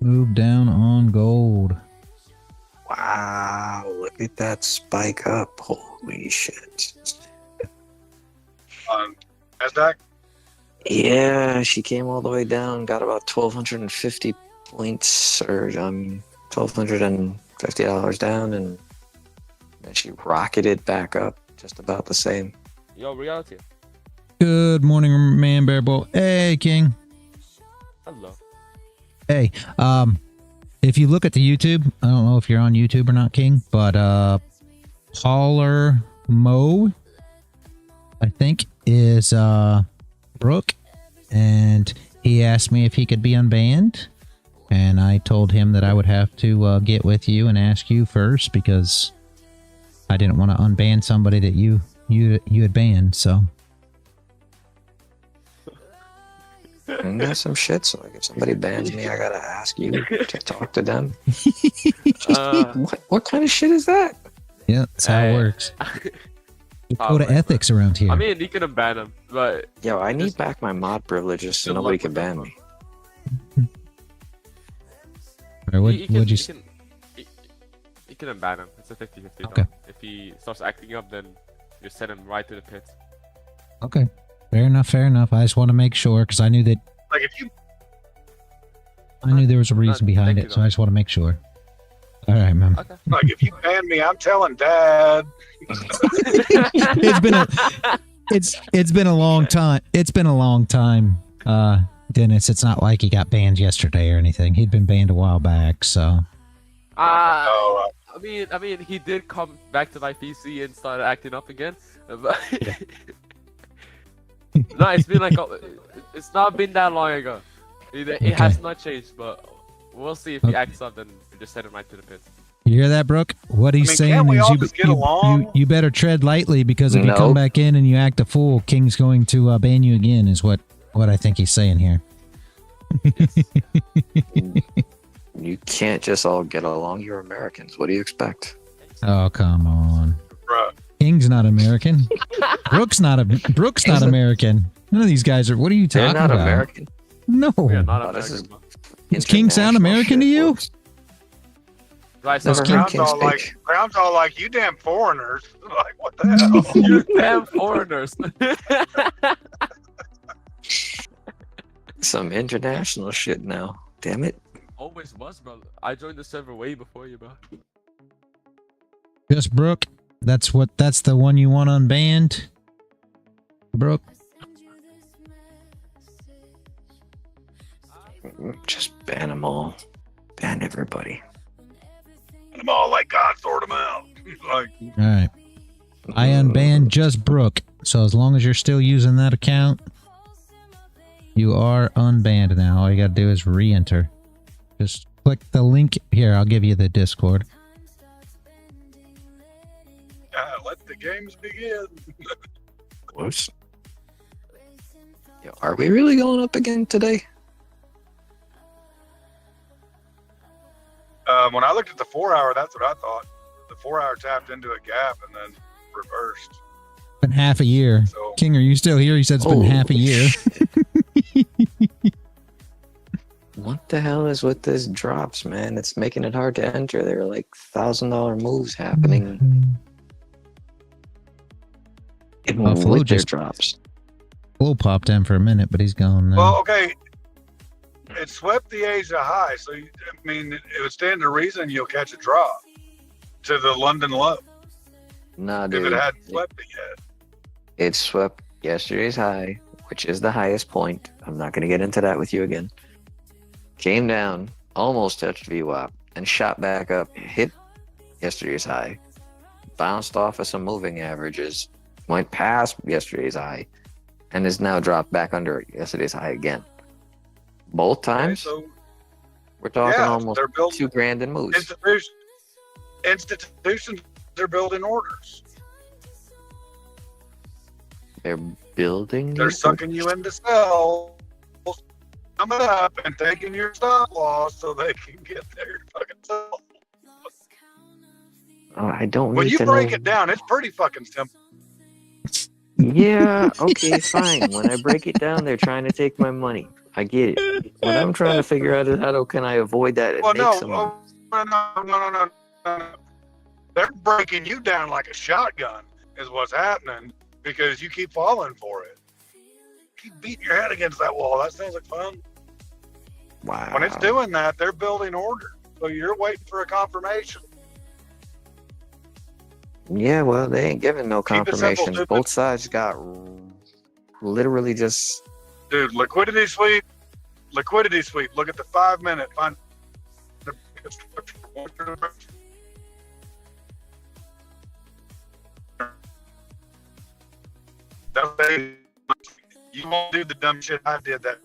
Move down on gold. Wow, look at that spike up. Holy shit. On Nasdaq? Yeah, she came all the way down, got about 1,250 points, or $1,250 down, and then she rocketed back up just about the same. Yo, reality. Good morning, man, Bear Bull. Hey, King. Hello. Hey, if you look at the YouTube, I don't know if you're on YouTube or not, King, but Pauler Mo, I think, is Brooke, and he asked me if he could be unbanned, and I told him that I would have to get with you and ask you first, because I didn't want to unban somebody that you had banned. So And that's some shit, so like if somebody bans me, I gotta ask you to talk to them. What kind of shit is that? yeah, that's how it works. We code of ethics around here. I mean, you can ban him, but Yo, I need back my mod privileges so nobody can ban me. Or what, you what'd you can unban him. It's a 50-50. Okay. If he starts acting up, then you send him right to the pit. Okay. Fair enough, fair enough. I just want to make sure, because I knew that Like if you there was a reason behind it, so I just want to make sure. All right, man. Okay. like if you ban me, I'm telling Dad. It's been a long time. It's been a long time, Dennis. It's not like he got banned yesterday or anything. He'd been banned a while back, so. Oh, I mean, he did come back to my PC and started acting up again. But no, it's been like it's not been that long ago. It has not changed, but we'll see if he acts up. Then we just send him right to the pit. You hear that, Brooke? What he's saying can't we is all just get along? you better tread lightly, because if you No. come back in and you act a fool, King's going to ban you again, is what I think he's saying here. You can't just all get along. You're Americans. What do you expect? Oh, come on. bruh. King's not American. Brooke's not American. None of these guys are. What are you They're talking not about? American. No. We are not Oh, this American. Does King sound International American to shit, you? folks. Right, so Never heard Crown's King all like, you damn foreigners. Like, what the hell? you damn foreigners. Some international shit now. Damn it. Always was, bro. I joined the server way before you, bro. Just Brooke. That's the one you want unbanned. Brooke. Just ban them all. Ban everybody. I'm all like, God, sort them out. Like, All right. I unbanned just Brooke. So as long as you're still using that account, you are unbanned now. All you got to do is re-enter. Just click the link here. I'll give you the Discord. let the games begin. Whoops. Yo, are we really going up again today? When I looked at the 4 hour, that's what I thought. The 4 hour tapped into a gap and then reversed. Been half a year. So, King, are you still here? He said it's been half a year. What the hell is with this drops, man? It's making it hard to enter. There are like $1,000 moves happening. Even Flo with their just- drops. Flo popped in for a minute, but he's gone now. well, okay. It swept the Asia high, so I mean, it would stand to reason you'll catch a drop to the London low Nah, if dude. it hadn't swept it yet. It swept yesterday's high, which is the highest point. I'm not going to get into that with you again. Came down, almost touched VWAP, and shot back up, hit yesterday's high, bounced off of some moving averages, went past yesterday's high, and is now dropped back under yesterday's high again. Both times, Okay, so we're talking yeah, almost they're building $2,000 in moves. institutions, they're building orders. They're building. They're sucking you into sell, coming up and taking your stop loss so they can get their fucking sell. Oh, I don't When need you to break know. it down, it's pretty fucking simple. Yeah, okay, fine. When I break it down, they're trying to take my money. I get it. What I'm trying to figure out is can I avoid that and Well, make no, some money? no. They're breaking you down like a shotgun is what's happening because you keep falling for it. Keep beating your head against that wall. That sounds like fun. Wow. When it's doing that, they're building order. So you're waiting for a confirmation. Yeah, well, they ain't giving no Keep it simple, confirmations. stupid. Both sides got literally just. Dude, liquidity sweep. Look at the 5 minute. Find the you won't do the dumb shit I did that.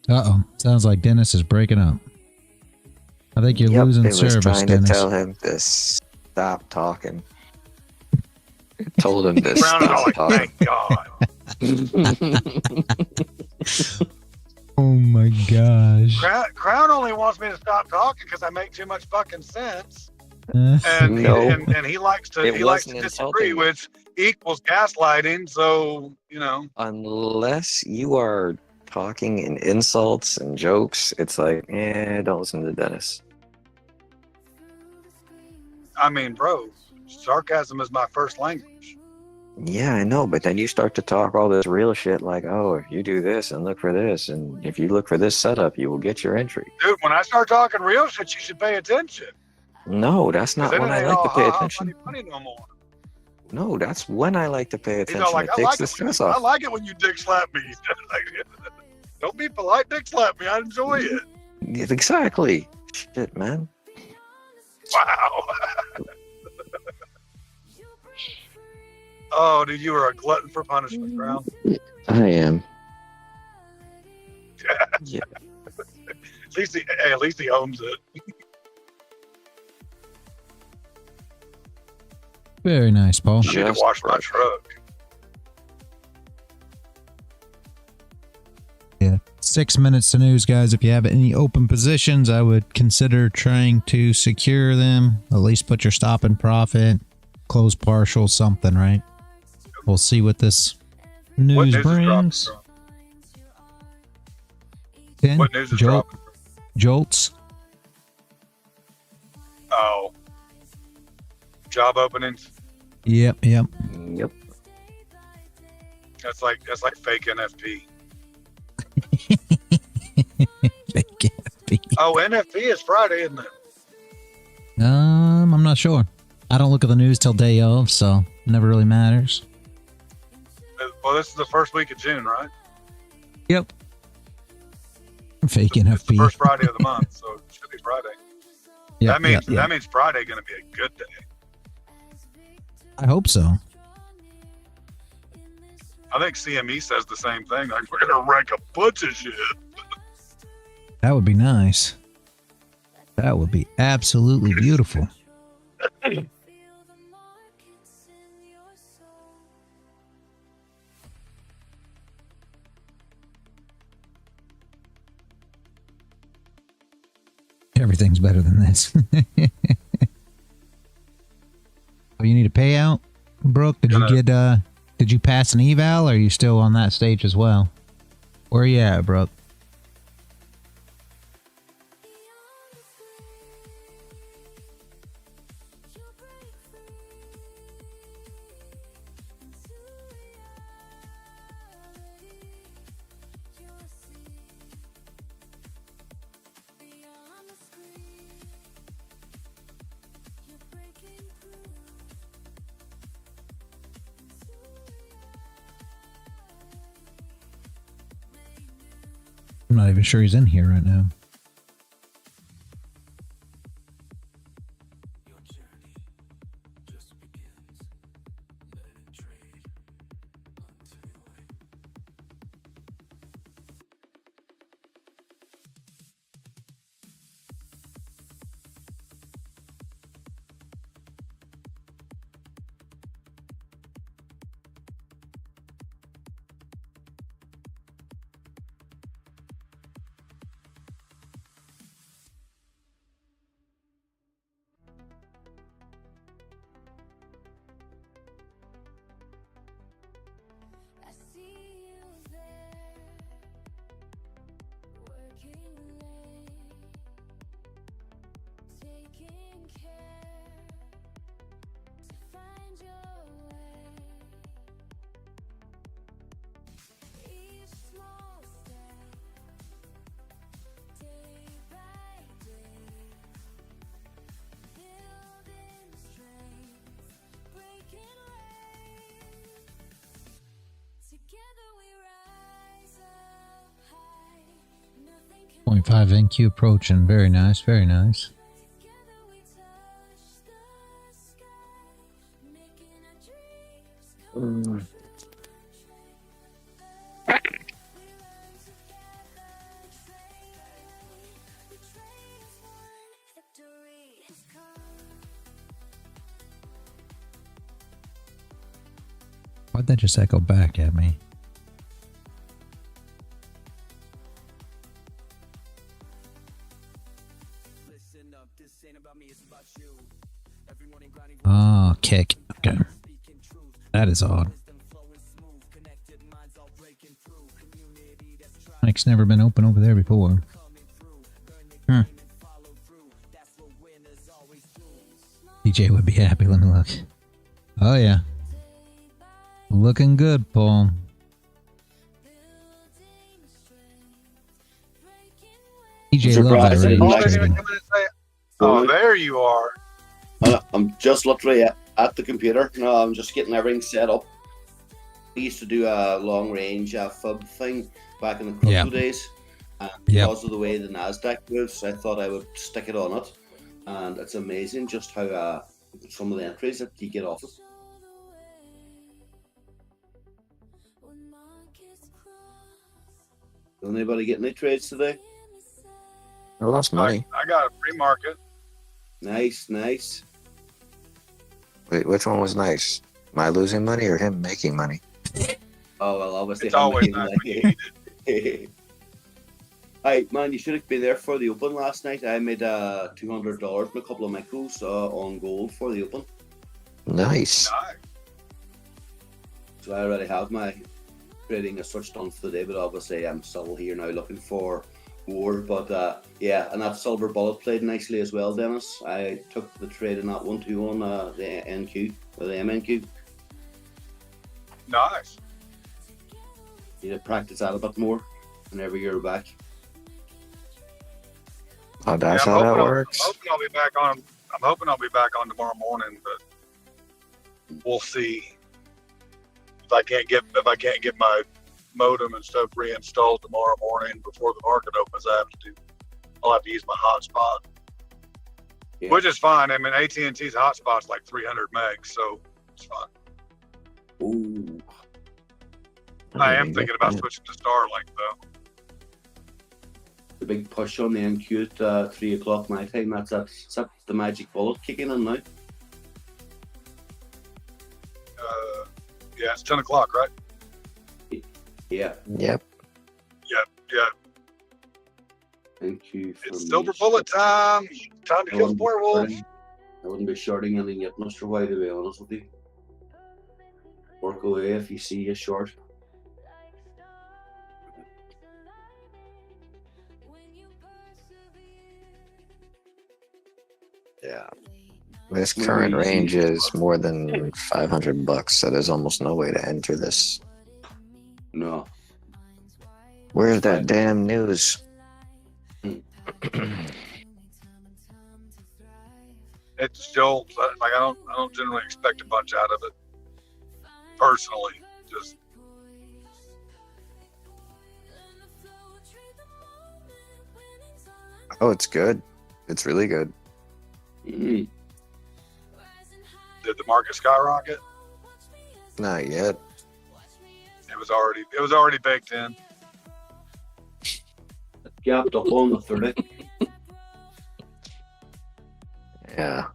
Uh-oh. Sounds like Dennis is breaking up. I think you're Yep, losing it was service, trying Dennis. to tell him to stop talking. Told him to Brown is all stop like, talking. thank God. Oh my gosh. Crown only wants me to stop talking because I make too much fucking sense. Uh, And, No. and he likes to It he likes to wasn't disagree, insulting. which equals gaslighting. So Unless you are talking in insults and jokes, it's like, don't listen to Dennis. I mean, bro, sarcasm is my first language. Yeah, I know, but then you start to talk all this real shit like, oh, if you do this and look for this, and if you look for this setup, you will get your entry. Dude, when I start talking real shit, you should pay attention. No, that's 'Cause not then when it I ain't like all to pay ha, ha, attention. funny no more. No, that's when I like to pay He's attention. all like, It I takes like the it. stress I off. like it when you dick slap me. Don't be polite, dick slap me. I enjoy it. Exactly. Shit, man. Wow. Oh, dude, you are a glutton for punishment, Brown. I am. Yeah. At least he owns it. very nice, Paul. I need to Just wash my right. truck. Yeah. 6 minutes to news, guys. If you have any open positions, I would consider trying to secure them. At least put your stop in profit. Close partial, something, right? We'll see what this What news news is dropping, brings. bro? 10 What news is dropping? jolts. Oh. Job openings. Yep. Yep. That's like fake NFP. They can't be. Oh, NFP is Friday, isn't it? I'm not sure. I don't look at the news till day of, so it never really matters. Well, this is the first week of June, right? Yep. Fake It's the NFP. first Friday of the month, so it should be Friday. Yeah, that means yeah. that means Friday going to be a good day. I hope so. I think CME says the same thing. Like, we're going to wreck a bunch of shit. That would be nice. That would be absolutely beautiful. Everything's better than this. Oh, you need a payout, Brooke? Did you pass an eval, or are you still on that stage as well? Where are you at, Brooke? not even sure he's in here right now. I see you there, working late, taking care to find your way. Each small step, day by day, building strength, breaking waves. Together we rise up high. Nothing can 0.5 NQ approaching. Very nice, very nice. together we touch the sky, making our dreams come true. We run together, trade. The trade is won, victory has come. Why'd that just echo back at me? Listen up, this ain't about me, it's about you. Everyone ain't grinding Ah, kick. Okay. speaking truth. That is odd. Wisdom flowing smooth, connected minds all breaking through. Community that's trying Mike's never been open over there before. coming through. Learn the game and follow through. That's what winners always do. DJ would be happy. Let me look. Oh, yeah. Looking good, Paul. DJ love that Surprised I radio didn't Oh, they like didn't even trading. come in and say, oh, there you are. I'm just literally at the computer. No, I'm just getting everything set up. I used to do a long range FUB thing back in the crypto Yeah. days. And Yep. because of the way the Nasdaq moves, I thought I would stick it on it. And it's amazing just how some of the entries that you get off it. Did anybody get any trades today? I lost money. I got a free market. Nice, nice. Wait, which one was nice? Am I losing money or him making money? Oh, well, obviously. It's always I'm nice making when you like- need it. Hey, man, you should have been there for the Open last night. I made $200 with a couple of micros on gold for the Open. Nice. Nice. So I already have my trading as such done for the day, but obviously I'm still here now looking for more. But yeah, and that silver bullet played nicely as well, Dennis. I took the trade in that one too on the NQ, or the MNQ. Nice. You need to practice that a bit more whenever you're back. Oh, that's I'm how that hoping works. I'm hoping I'll be back on. I'm hoping I'll be back on tomorrow morning, but we'll see. If I can't get my modem and stuff reinstalled tomorrow morning before the market opens, I'll have to use my hotspot, Yeah. which is fine. I mean, AT&T's hotspot's like 300 megs, so it's fine. Ooh. I am thinking about switching to Starlink though. The big push on the NQ at 3 o'clock my time. That's the magic bullet kicking in now. Yeah, it's 10 o'clock, right? Yeah. Yep. Yeah. NQ for It's me. silver bullet time. Time to I kill the wouldn't be werewolf. shorting- I wouldn't be shorting anything yet, Mr. White, to be honest with you. Work away if you see a short. Yeah. This current range is more than $500, so there's almost no way to enter this. No. Where's that damn news? It's still like I don't generally expect a bunch out of it. Personally, just Oh, it's good. It's really good. Mm. Did the market skyrocket? Not yet. It was already baked in. Gapped up on the 30. Yeah.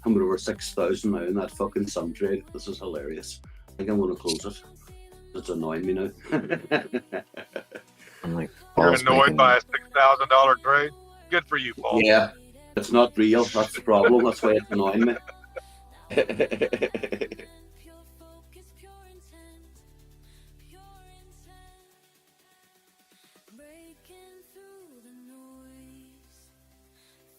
I'm over 6,000 now in that fucking sum trade. This is hilarious. I think I'm going to close it. It's annoying me now. I'm like, You're Paul's annoyed making- by a $6,000 trade? Good for you, Paul. Yeah, it's not real. That's the problem. That's why it's annoying me. Pure focus, pure intent, pure intent. Breaking through the noise,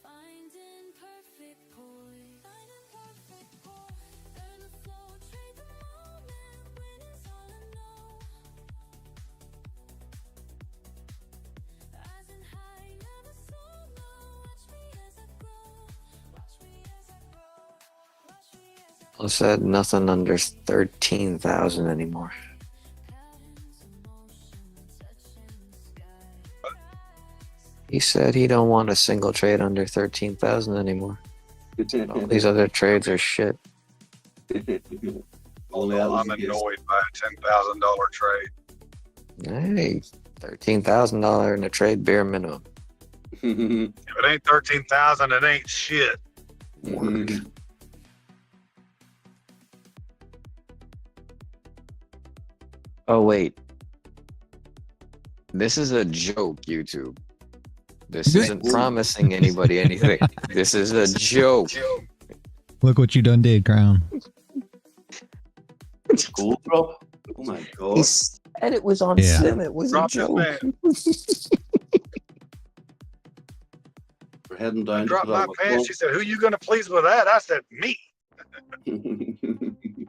finding perfect poise. Finding perfect poise. Learn to flow, trade the moment when it's all a no. Rising high, never so low. Watch me as I grow. Watch me as I grow. Watch me as I Paul said nothing under 13,000 anymore. He said he don't want a single trade under 13,000 anymore. All these other trades are shit. Only that was I'm the case. annoyed by a $10,000 trade. Hey, $13,000 in a trade bare minimum. If it ain't 13,000, it ain't shit. Word. Oh wait. This is a joke, YouTube. This isn't promising anybody anything. This is a joke. Look what you done did, Crown. Gold drop? Oh my god. He said it was on Yeah. Sim. It was Drop a this joke. man. We're heading down Dropped to my pants. She said, "Who you gonna please with that?" I said, "Me."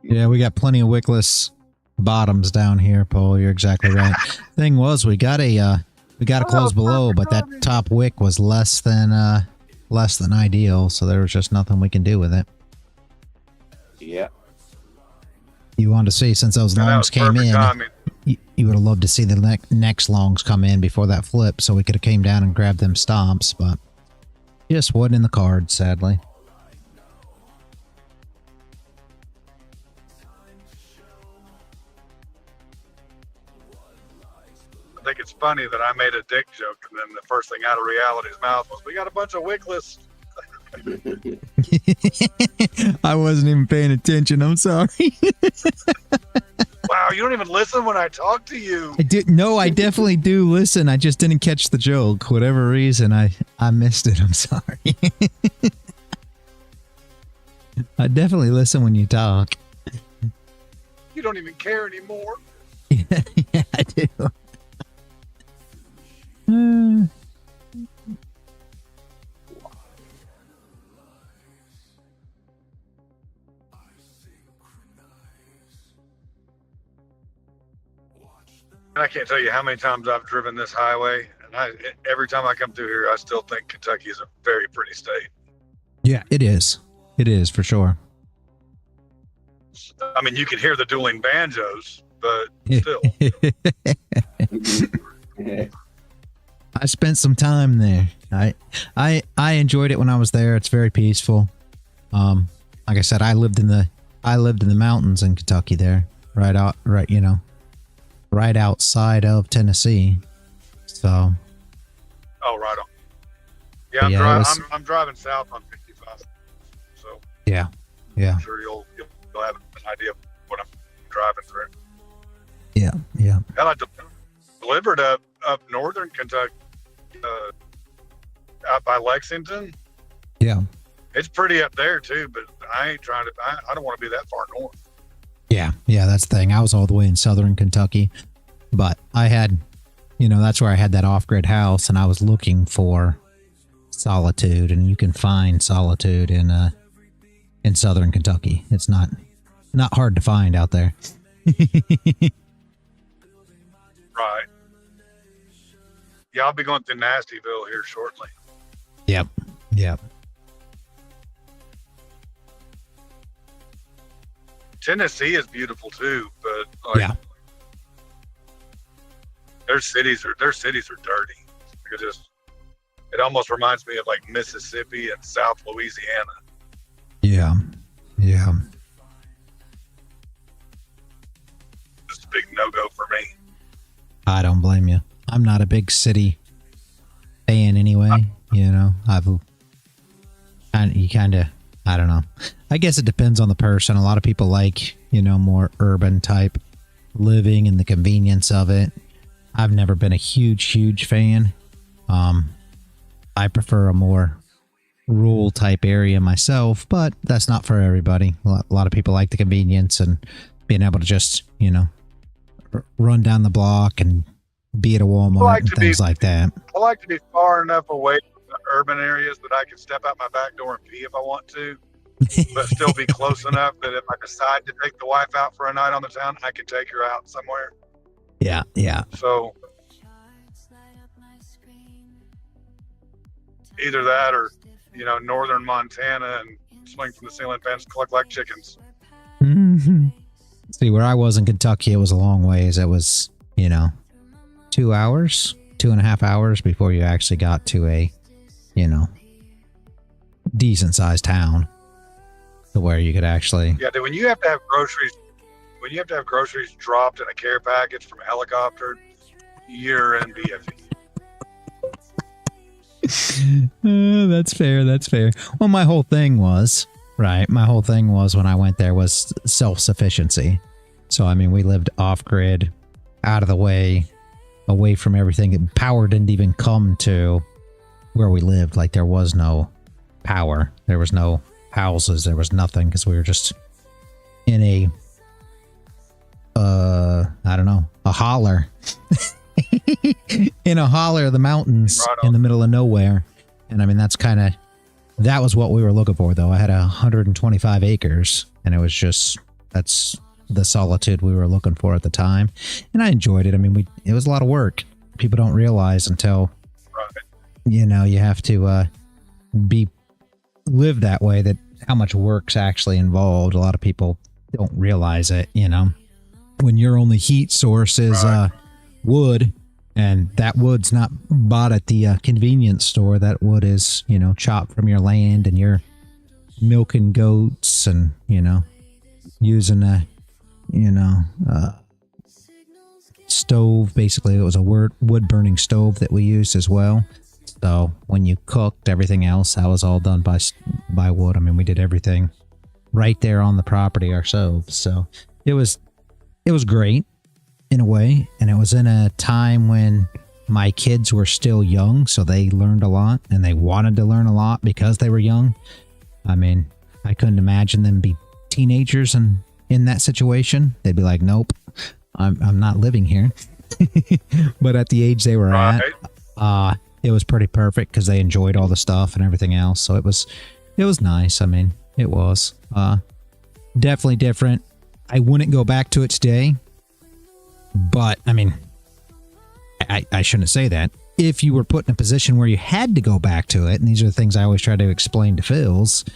Yeah, we got plenty of wickless bottoms down here, Paul. You're exactly right. Thing was, we got a close below, but that top wick was less than ideal, so there was just nothing we can do with it. Yeah. You wanted to see, since those And that longs was came perfect in, timing. you would have loved to see the next longs come in before that flip, so we could have came down and grabbed them stomps, but just wasn't in the cards, sadly. I think it's funny that I made a dick joke, and then the first thing out of reality's mouth was, "We got a bunch of wickless." I wasn't even paying attention. I'm sorry. Wow, you don't even listen when I talk to you. No, I definitely do listen. I just didn't catch the joke. Whatever reason, I missed it. I'm sorry. I definitely listen when you talk. You don't even care anymore. Yeah, I do. And I can't tell you how many times I've driven this highway, and every time I come through here, I still think Kentucky is a very pretty state. Yeah, it is. It is for sure. I mean, you can hear the dueling banjos, but still. I spent some time there. I enjoyed it when I was there. It's very peaceful. Like I said, I lived in the mountains in Kentucky there, right outside of Tennessee. So. Oh, right on. Yeah, Yeah, I'm driving south on 55. So Yeah. I'm sure you'll have an idea of what I'm driving through. Yeah. Hell, I delivered up northern Kentucky, out by Lexington. Yeah. It's pretty up there too, but I ain't trying to. I don't want to be that far north. Yeah, that's the thing. I was all the way in southern Kentucky, but I had, that's where I had that off-grid house, and I was looking for solitude, and you can find solitude in southern Kentucky. It's not hard to find out there. Right. Yeah, I'll be going through Nastyville here shortly. Yep. Tennessee is beautiful too, but like, Yeah. their cities are dirty. It almost reminds me of like Mississippi and South Louisiana. Yeah. Yeah. It's a big no-go for me. I don't blame you. I'm not a big city fan anyway. You know, I don't know. I guess it depends on the person. A lot of people like, you know, more urban type living and the convenience of it. I've never been a huge fan. I prefer a more rural type area myself, but that's not for everybody. A lot of people like the convenience and being able to just, you know, run down the block and be at a Walmart and things like that. I like to be far enough away from the urban areas that I can step out my back door and pee if I want to, but still be close enough that if I decide to take the wife out for a night on the town, I can take her out somewhere. Yeah. So either that or, you know, northern Montana and swing from the ceiling fence, cluck like chickens. Mm-hmm. See, where I was in Kentucky, it was a long ways. It was, you know, 2 hours, 2.5 hours before you actually got to a, you know, decent sized town to where you could actually. Yeah, when you have to have groceries dropped in a care package from a helicopter, you're in BFE. That's fair. Well, my whole thing was when I went there was self-sufficiency. So, I mean, we lived off-grid, out of the way, away from everything. Power didn't even come to where we lived. Like, there was no power. There was no houses. There was nothing because we were just in a, I don't know, a holler. In a holler of the mountains in the middle of nowhere. And I mean, that was what we were looking for, though. I had 125 acres, and it was just, that's the solitude we were looking for at the time. And I enjoyed it. I mean, it was a lot of work. People don't realize until, you know, you have to live that way, that how much work's actually involved. A lot of people don't realize it, you know. When your only heat source is wood, and that wood's not bought at the convenience store. That wood is, you know, chopped from your land, and you're milking goats and, you know, using a, you know, stove. Basically, it was a wood burning stove that we used as well. So when you cooked everything else, that was all done by wood. I mean, we did everything right there on the property ourselves. So it was great in a way, and it was in a time when my kids were still young, so they learned a lot, and they wanted to learn a lot because they were young. I mean, I couldn't imagine them be teenagers and in that situation. They'd be like, nope, I'm not living here. But at the age they were at, it was pretty perfect because they enjoyed all the stuff and everything else. So it was nice. I mean, it was definitely different. I wouldn't go back to it today. But, I mean, I shouldn't say that. If you were put in a position where you had to go back to it, and these are the things I always try to explain to Phils,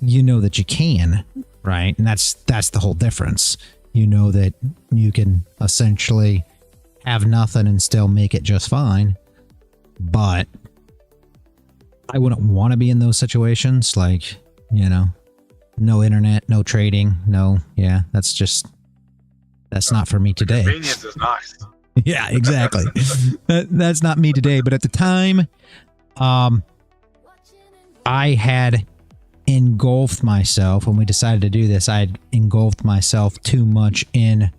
you know that you can, right? And that's the whole difference. You know that you can essentially have nothing and still make it just fine. But I wouldn't want to be in those situations. Like, you know, no internet, no trading, that's not for me today. Convenience is nice. Yeah, exactly. That's not me today. But at the time, I had engulfed myself when we decided to do this. I had engulfed myself too much in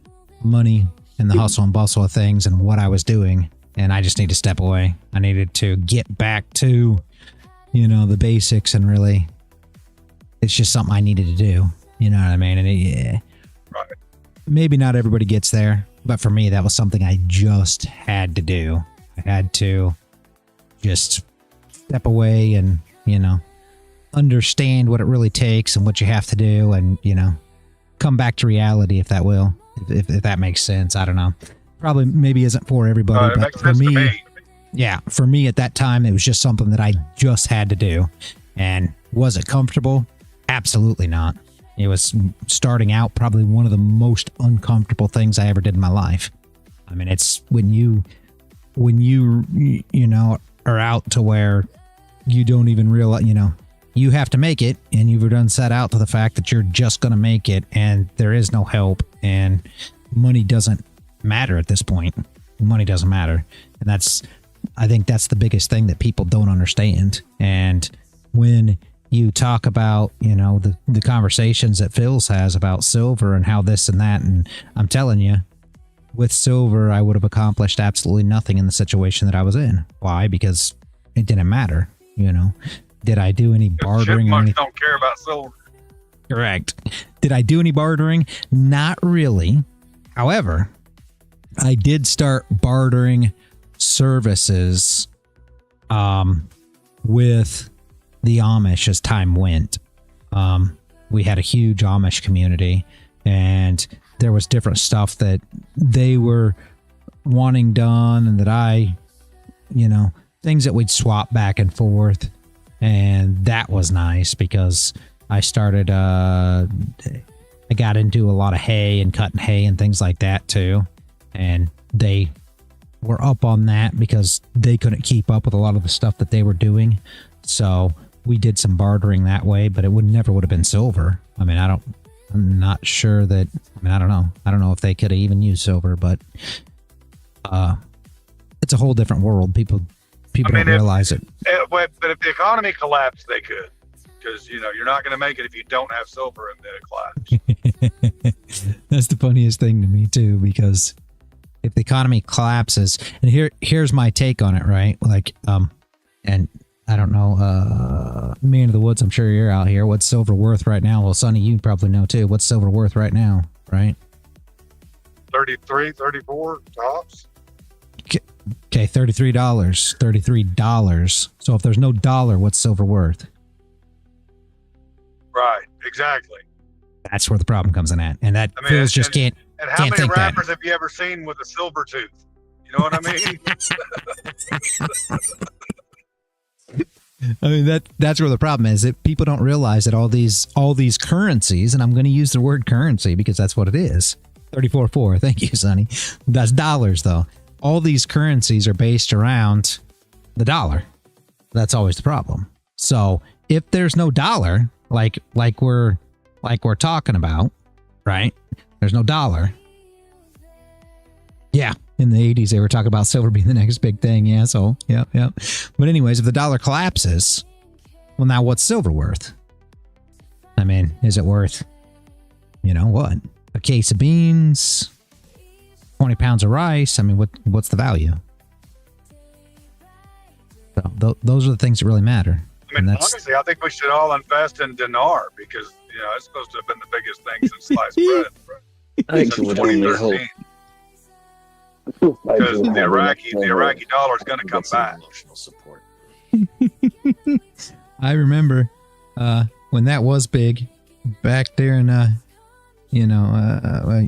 money and the hustle and bustle of things and what I was doing. And I just need to step away. I needed to get back to, you know, the basics, and really, it's just something I needed to do. You know what I mean? And maybe not everybody gets there, but for me, that was something I just had to do. I had to just step away and, you know, understand what it really takes and what you have to do, and, you know, come back to reality, if that will, if that makes sense. I don't know. Probably maybe isn't for everybody, but for me, yeah, for me at that time, it was just something that I just had to do. And was it comfortable? Absolutely not. It was starting out probably one of the most uncomfortable things I ever did in my life. I mean, it's when you know, are out to where you don't even realize, you know, you have to make it, and you've done set out to the fact that you're just going to make it, and there is no help, and money doesn't matter at this point. Money doesn't matter. And I think that's the biggest thing that people don't understand. And when you talk about, you know, the conversations that Phil's has about silver and how this and that, and I'm telling you, with silver, I would have accomplished absolutely nothing in the situation that I was in. Why? Because it didn't matter, you know. Did I do any bartering or anything? Don't care about silver. Correct. Did I do any bartering? Not really. However, I did start bartering services with the Amish as time went. We had a huge Amish community, and there was different stuff that they were wanting done, and that I, you know, things that we'd swap back and forth. And that was nice because I started, I got into a lot of hay and cutting hay and things like that too. And they were up on that because they couldn't keep up with a lot of the stuff that they were doing. So we did some bartering that way, but it never would have been silver. I mean, I'm not sure that, I don't know. I don't know if they could have even used silver, but it's a whole different world. People don't realize it. But if the economy collapsed, they could. Because, you know, you're not going to make it if you don't have silver and then it collapses. That's the funniest thing to me, too, because if the economy collapses, and here's my take on it, right? Like, and I don't know, man of the woods, I'm sure you're out here. What's silver worth right now? Well, Sonny, you probably know, too. What's silver worth right now, right? 33, 34 tops. Okay, $33. So if there's no dollar, what's silver worth? Right, exactly. That's where the problem comes in at. And that Phil's just can't And how can't many think rappers that. have you ever seen with a silver tooth? You know what I mean? I mean, that's where the problem is. That people don't realize that all these currencies, and I'm going to use the word currency because that's what it is. 34.4. Thank you, Sonny. That's dollars, though. All these currencies are based around the dollar. That's always the problem. So if there's no dollar, like we're talking about, right? There's no dollar. Yeah. In the 80s, they were talking about silver being the next big thing. Yeah. So, yeah. But anyways, if the dollar collapses, well, now what's silver worth? I mean, is it worth, you know, what? A case of beans, 20 pounds of rice? I mean, what's the value? So those are the things that really matter. I mean, honestly, I think we should all invest in dinar because, you know, it's supposed to have been the biggest thing since sliced bread. I think you would only hope. Because the Iraqi dollar is going to come back. Emotional support. I remember when that was big back there in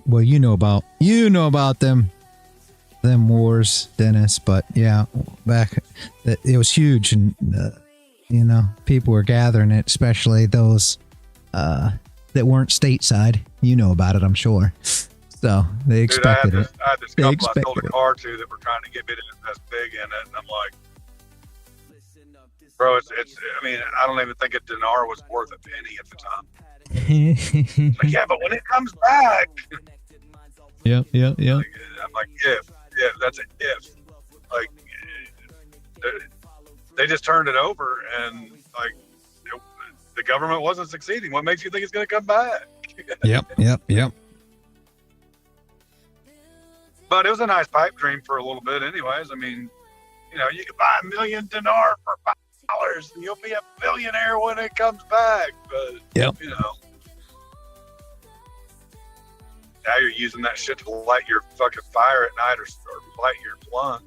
well, you know about them wars, Dennis. But yeah, back it was huge, and you know, people were gathering it, especially those that weren't stateside. You know about it, I'm sure. So they expected it. I had this couple I sold a car to that were trying to get me to invest big in it, and I'm like, bro, it's. I mean, I don't even think a dinar was worth a penny at the time. Like, yeah, but when it comes back. Yep. I'm like, if that's an if. Like, they just turned it over, and like, the government wasn't succeeding. What makes you think it's going to come back? Yep. But it was a nice pipe dream for a little bit, anyways. I mean, you know, you could buy $1 million dinar for $5, and you'll be a billionaire when it comes back. But you know, now you're using that shit to light your fucking fire at night, or light your blunt.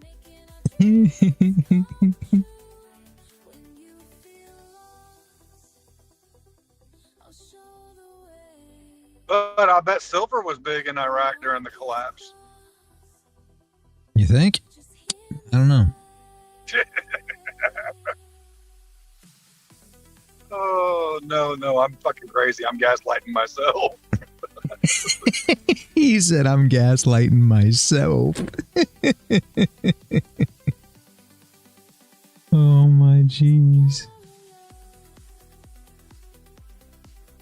But I bet silver was big in Iraq during the collapse. You think? I don't know. Oh no, no, I'm fucking crazy. I'm gaslighting myself. He said, I'm gaslighting myself. Oh my jeez.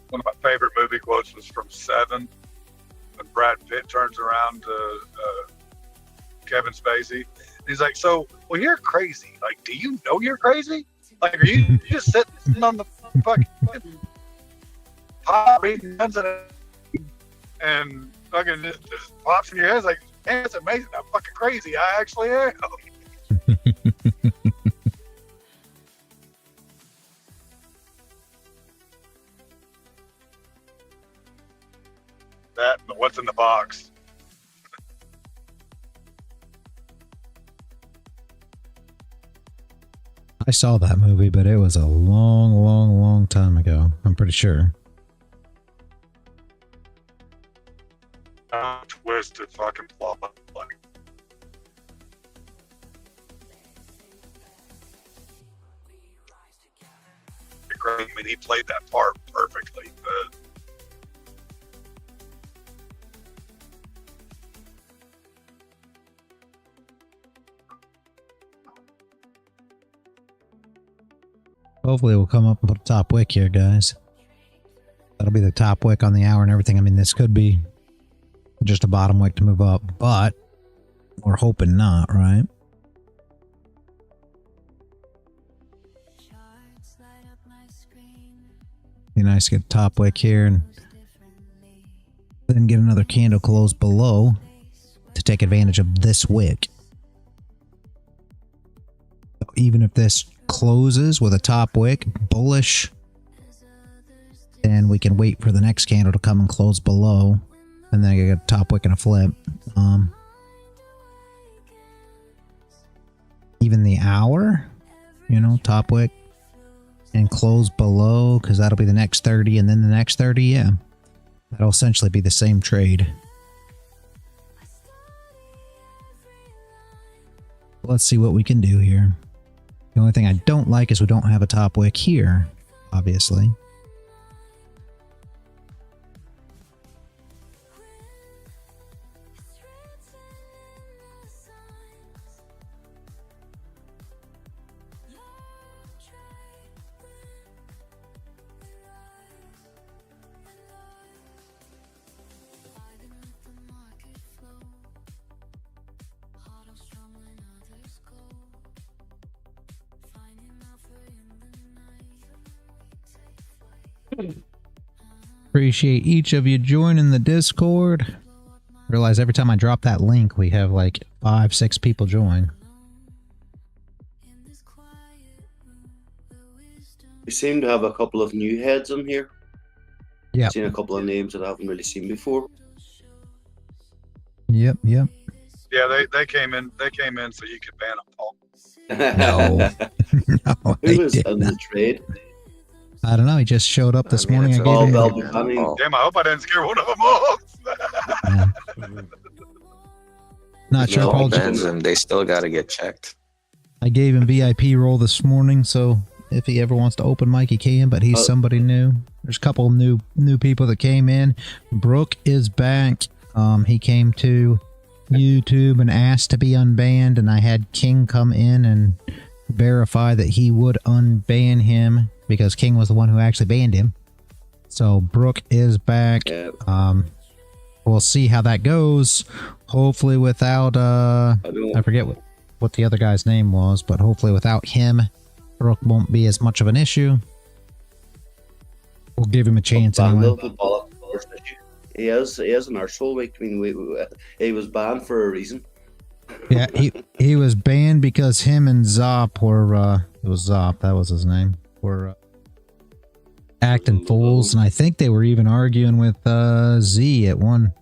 One of my favorite movie quotes was from Seven, when Brad Pitt turns around to Kevin Spacey. He's like, "So, well, you're crazy. Like, do you know you're crazy? Like, are you just sitting on the fucking pot reading guns and fucking just pops in your head? It's like, man, it's amazing how fucking crazy I actually am." That, but what's in the box? I saw that movie, but it was a long time ago. I'm pretty sure. Twisted fucking plot. I mean, he played that part perfectly. Hopefully we'll come up and put a top wick here, guys. That'll be the top wick on the hour and everything. I mean, this could be just a bottom wick to move up, but we're hoping not, right? Be nice to get a top wick here and then get another candle close below to take advantage of this wick. So even if this closes with a top wick, bullish, then we can wait for the next candle to come and close below, and then I get a top wick and a flip. Even the hour, you know, top wick and close below, because that'll be the next 30, and then the next 30, yeah. That'll essentially be the same trade. Let's see what we can do here. The only thing I don't like is we don't have a top wick here, obviously. Appreciate each of you joining the Discord. Realize every time I drop that link, we have like 5-6 people join. We seem to have a couple of new heads in here. Yeah. Seen a couple of names that I haven't really seen before. Yep. Yeah, they came in. They came in so you could ban them, Paul. No. No, Who was in the trade? I don't know. He just showed up this morning. I gave him Damn, I hope I didn't scare one of them off. yeah. Not sure. No, Paul. bans them. They still got to get checked. I gave him VIP role this morning, so if he ever wants to open mic, he can. But he's somebody new. There's a couple of new people that came in. Brooke is back. He came to YouTube and asked to be unbanned, and I had King come in and verify that he would unban him because King was the one who actually banned him. So Brooke is back. We'll see how that goes. Hopefully without I forget what the other guy's name was, but hopefully without him, Brooke won't be as much of an issue. We'll give him a chance anyway. He is an arsehole. I mean, he was banned for a reason. Yeah, he was banned because him and Zop were it was Zop, that was his name, were acting fools, and I think they were even arguing with Z at one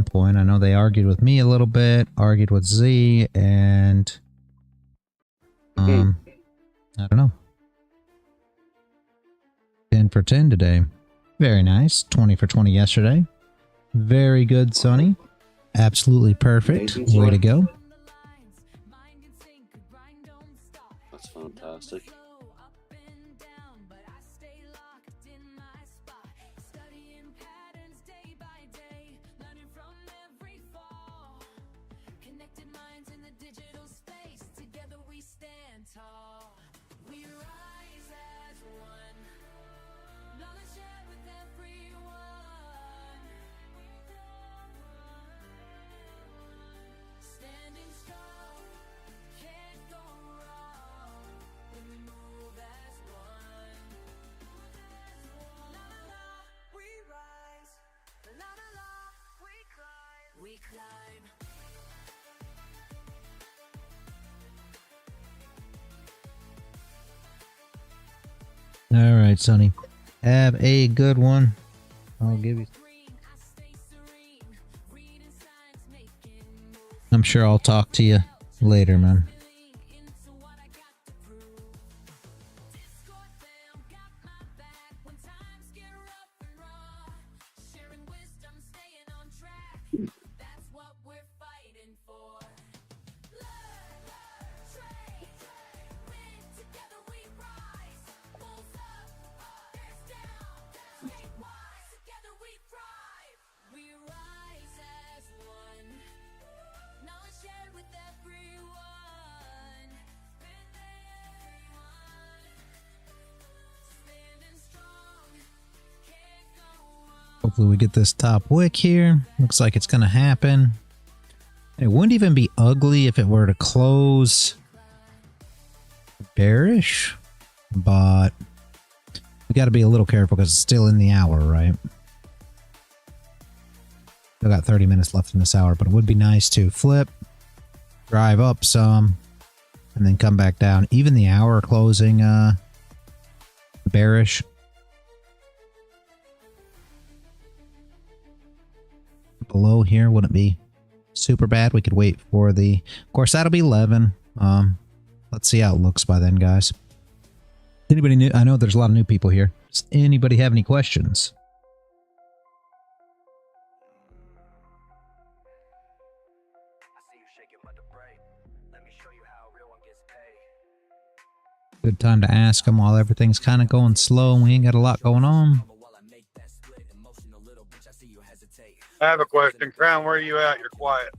point. I know they argued with me a little bit, argued with Z, and I don't know. 10 for 10 today. Very nice. 20 for 20 yesterday. Very good, Sonny. Absolutely perfect. Way to go. That's fantastic. tall. We rise as one. Knowledge shared with everyone. Standing strong, can't go wrong when we move as one. La la la, we rise. La la la, we climb. We climb. All right, Sonny. Have a good one. I'll give you. I'm sure I'll talk to you later, man. Hopefully we get this top wick here. Looks like it's going to happen. It wouldn't even be ugly if it were to close bearish, but we got to be a little careful because it's still in the hour, right? Still got 30 minutes left in this hour, but it would be nice to flip, drive up some, and then come back down. Even the hour closing bearish. Below here wouldn't be super bad. We could wait for the, of course, that'll be 11. Let's see how it looks by then, guys. Anybody new? I know there's a lot of new people here. Does anybody have any questions? Good time to ask them while everything's kind of going slow and we ain't got a lot going on. I have a question. Crown, where are you at? You're quiet.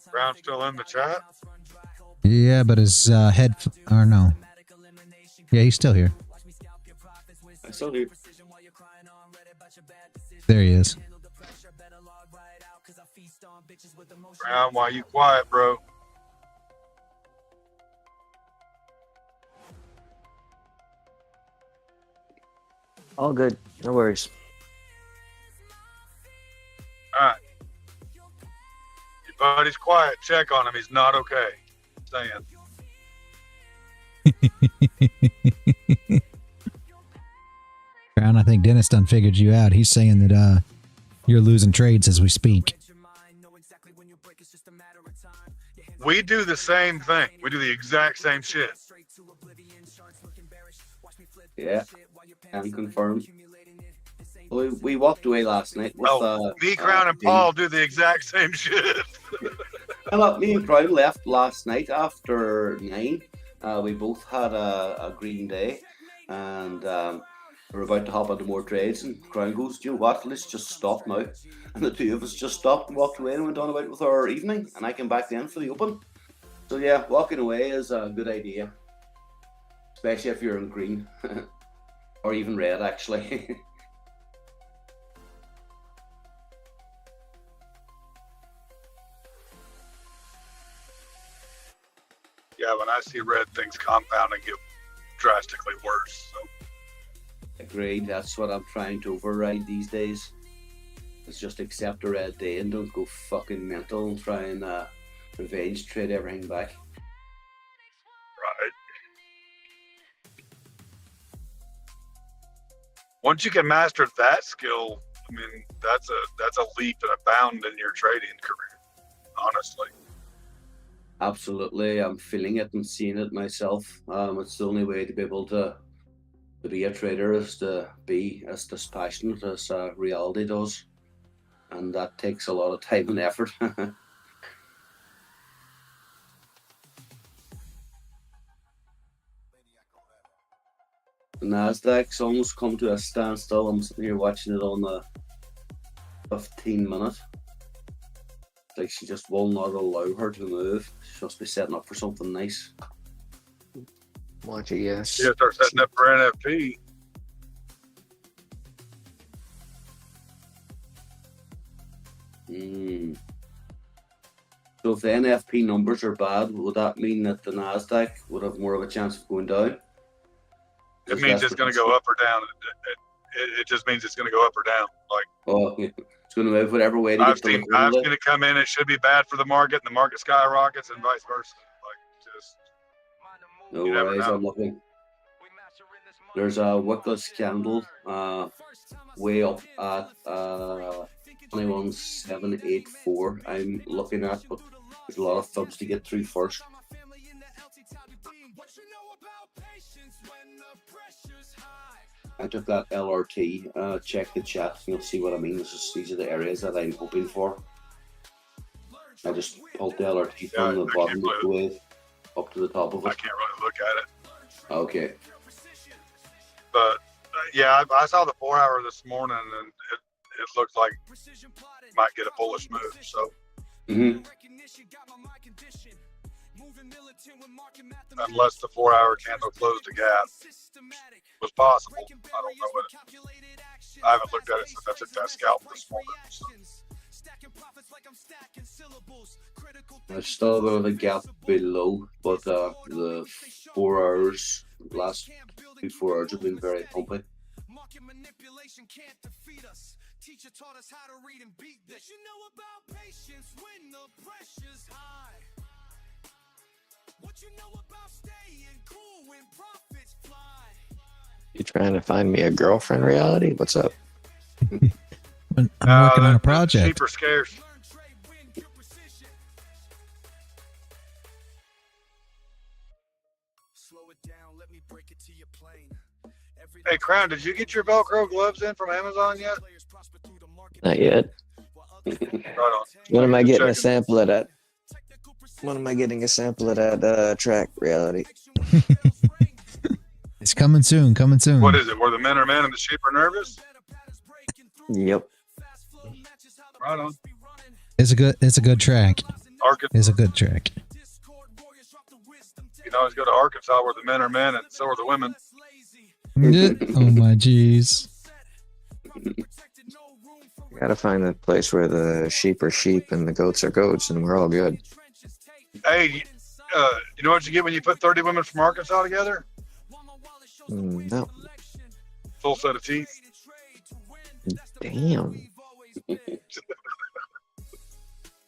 Crown still in the chat? Yeah, but his head, or no. Yeah, he's still here. I'm still here. There he is. Crown, why you quiet, bro? All good. No worries. All right. Your buddy's quiet. Check on him. He's not okay. Saying. Crown, I think Dennis done figured you out. He's saying that you're losing trades as we speak. We do the same thing. We do the exact same shit. Yeah, I'm confirmed. We walked away last night with me, Crown, and Paul do the exact same shit. Well, me and Crown left last night after 9. We both had a green day, and we're about to hop into more trades. And Crown goes, "Do you know what? Let's just stop now." And the two of us just stopped and walked away and went on about with our evening. And I came back then for the open. So yeah, walking away is a good idea, especially if you're in green or even red, actually. Yeah, when I see red, things compound and get drastically worse. So. Agreed. That's what I'm trying to override these days. Is just accept a red day and don't go fucking mental and try and revenge trade everything back. Right. Once you can master that skill, I mean, that's a leap and a bound in your trading career. Honestly. Absolutely, I'm feeling it and seeing it myself. It's the only way to be able to be a trader is to be as dispassionate as reality does, and that takes a lot of time and effort. The Nasdaq's almost come to a standstill. I'm sitting here watching it on the 15-minute. Like she just will not allow her to move. She must be setting up for something nice. Watch it, yes. You gotta start setting up for NFP. So if the NFP numbers are bad, would that mean that the Nasdaq would have more of a chance of going down? It means it's going to go up or down. It just means it's going to go up or down. Like, oh, it's going to move whatever way. I've seen it come in. It should be bad for the market, and the market skyrockets, and vice versa. Like, just no worries. I'm looking. There's a wickless candle way up at 21,784. I'm looking at, but there's a lot of thumbs to get through first. I took that LRT. Check the chat. You'll see what I mean. These are the areas that I'm hoping for. I just pulled the LRT from the bottom of the wave up to the top of it. I can't really look at it. Okay. But yeah, I saw the 4 hour this morning, and it looked like it might get a bullish move. So. Unless the 4 hour candle closed a gap, was possible. I don't know it. I haven't looked at it since I took that scalp this morning. So. There's still a bit of a gap below, but the 4 hours, last 4 hours have been very pumpy. Teacher taught us how to read and beat this. You know about patience when the pressure's high. What you know about staying cool when profits fly. You trying to find me a girlfriend, reality? What's up? I'm working on a project. Cheaper scarce. Hey, Crown, did you get your Velcro gloves in from Amazon yet? Not yet. Right on. When am I getting a sample of that? When am I getting a sample of that track, reality? It's coming soon, coming soon. What is it? Where the men are men and the sheep are nervous? Yep. Right on. It's a good track. It's a good track. You can always go to Arkansas where the men are men and so are the women. Oh my jeez. Gotta find a place where the sheep are sheep and the goats are goats, and we're all good. Hey, you know what you get when you put 30 women from Arkansas together? No. Full set of teeth. Damn.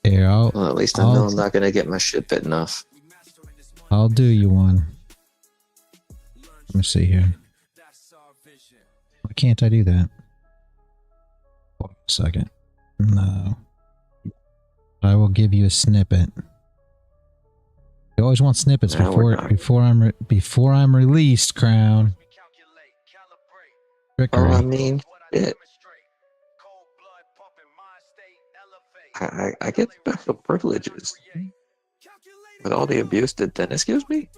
Here, well, at least I know I'm not gonna get my shit bitten off. I'll do you one. Let me see here. Why can't I do that? Hold on a second. No. I will give you a snippet. You always want snippets before I'm released, Crown. Trickery. Oh, I mean, it. I get special privileges with all the abuse that then, excuse me.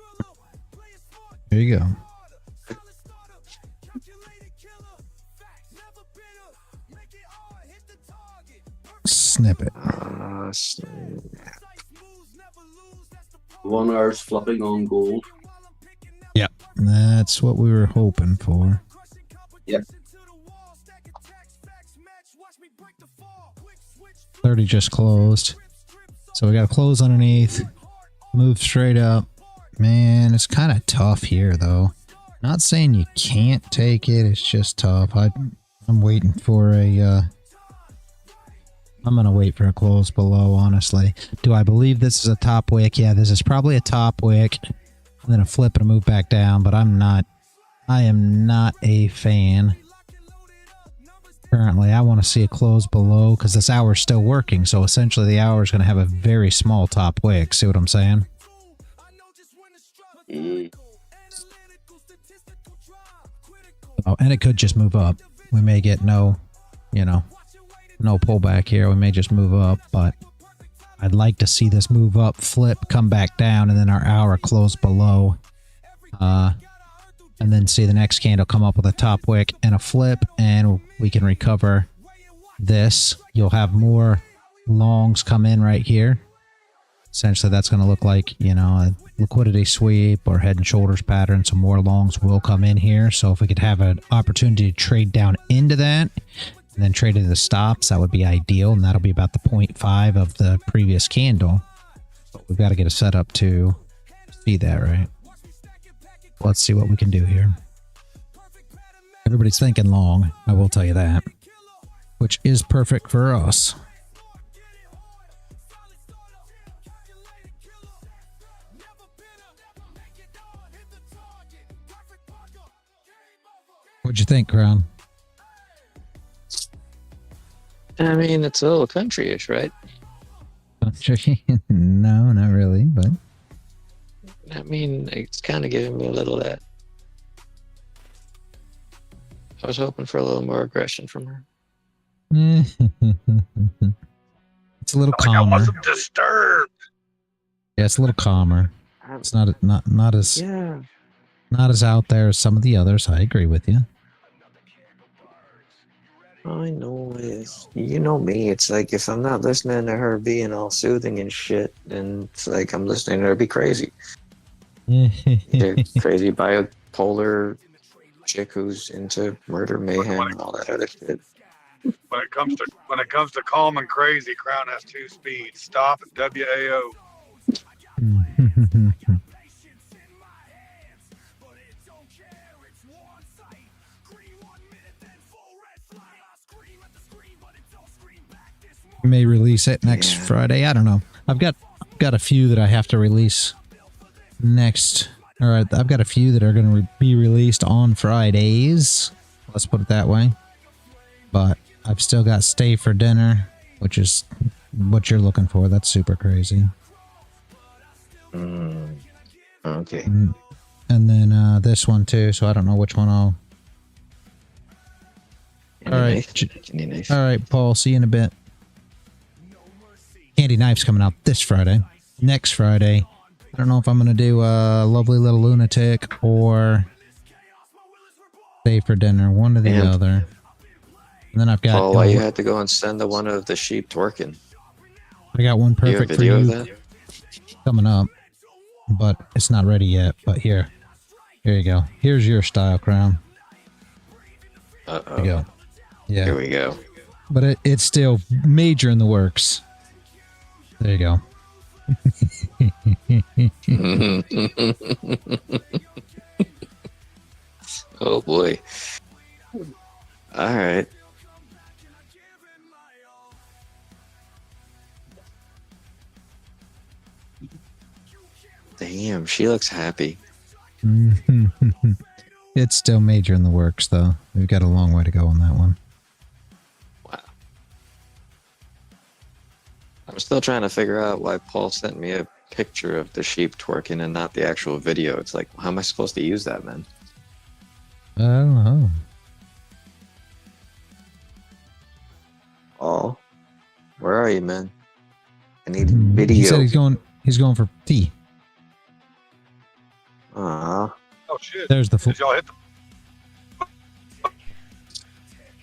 There you go. Snippet. 1 hour's flipping on gold. Yep, that's what we were hoping for. Yep. 30 just closed. So we got to close underneath. Move straight up. Man, it's kind of tough here, though. Not saying you can't take it. It's just tough. I'm waiting for a... I'm going to wait for a close below, honestly. Do I believe this is a top wick? Yeah, this is probably a top wick. And then a flip and a move back down, but I am not a fan. Currently, I want to see a close below because this hour is still working. So essentially, the hour is going to have a very small top wick. See what I'm saying? Oh, and it could just move up. We may get no pullback here. We may just move up, but I'd like to see this move up, flip, come back down, and then our hour close below. and then see the next candle come up with a top wick and a flip, and we can recover this. You'll have more longs come in right here. Essentially, that's going to look like, you know, a liquidity sweep or head and shoulders pattern. Some more longs will come in here. So if we could have an opportunity to trade down into that and then trade into the stops, that would be ideal. And that'll be about the 0.5 of the previous candle. But we've got to get a setup to see that, right? Let's see what we can do here. Everybody's thinking long, I will tell you that, which is perfect for us. What'd you think, Crown? I mean, it's a little country-ish, right? No, not really, but I mean, it's kind of giving me a little of that. I was hoping for a little more aggression from her. it's a little Like I calmer. wasn't disturbed. Yeah, it's a little calmer. It's not as Yeah. not as out there as some of the others. I agree with you. I know it's, you know me, it's like if I'm not listening to her being all soothing and shit, then it's like I'm listening to her be crazy. Crazy bipolar chick who's into murder, mayhem, and all that other shit. When it comes to calm and crazy, Crown has 2 speeds: stop and WAO. May release it next Friday. I don't know. I've got a few that I have to release next. All right, I've got a few that are going to be released on Fridays. Let's put it that way. But I've still got Stay for Dinner, which is what you're looking for. That's super crazy. Okay. And then this one too. So I don't know which one I'll. All right. All right, Paul. See you in a bit. Candy Knife's coming out this Friday. Next Friday, I don't know if I'm going to do a Lovely Little Lunatic or Stay for Dinner, one or the other. And then I've got... Oh, you had to go and send the one of the sheep twerking. I got one perfect for you of that? coming up, but it's not ready yet. But here you go. Here's your style, Crown. Uh-oh. There you go. Yeah. Here we go. But it's still major in the works. There you go. Oh boy. All right. Damn, she looks happy. It's still major in the works, though. We've got a long way to go on that one. Wow. I'm still trying to figure out why Paul sent me a picture of the sheep twerking and not the actual video. It's like, how am I supposed to use that, man? I don't know. Oh, where are you, man? I need video. He said he's going for tea. Aw. Oh shit! There's the Did y'all hit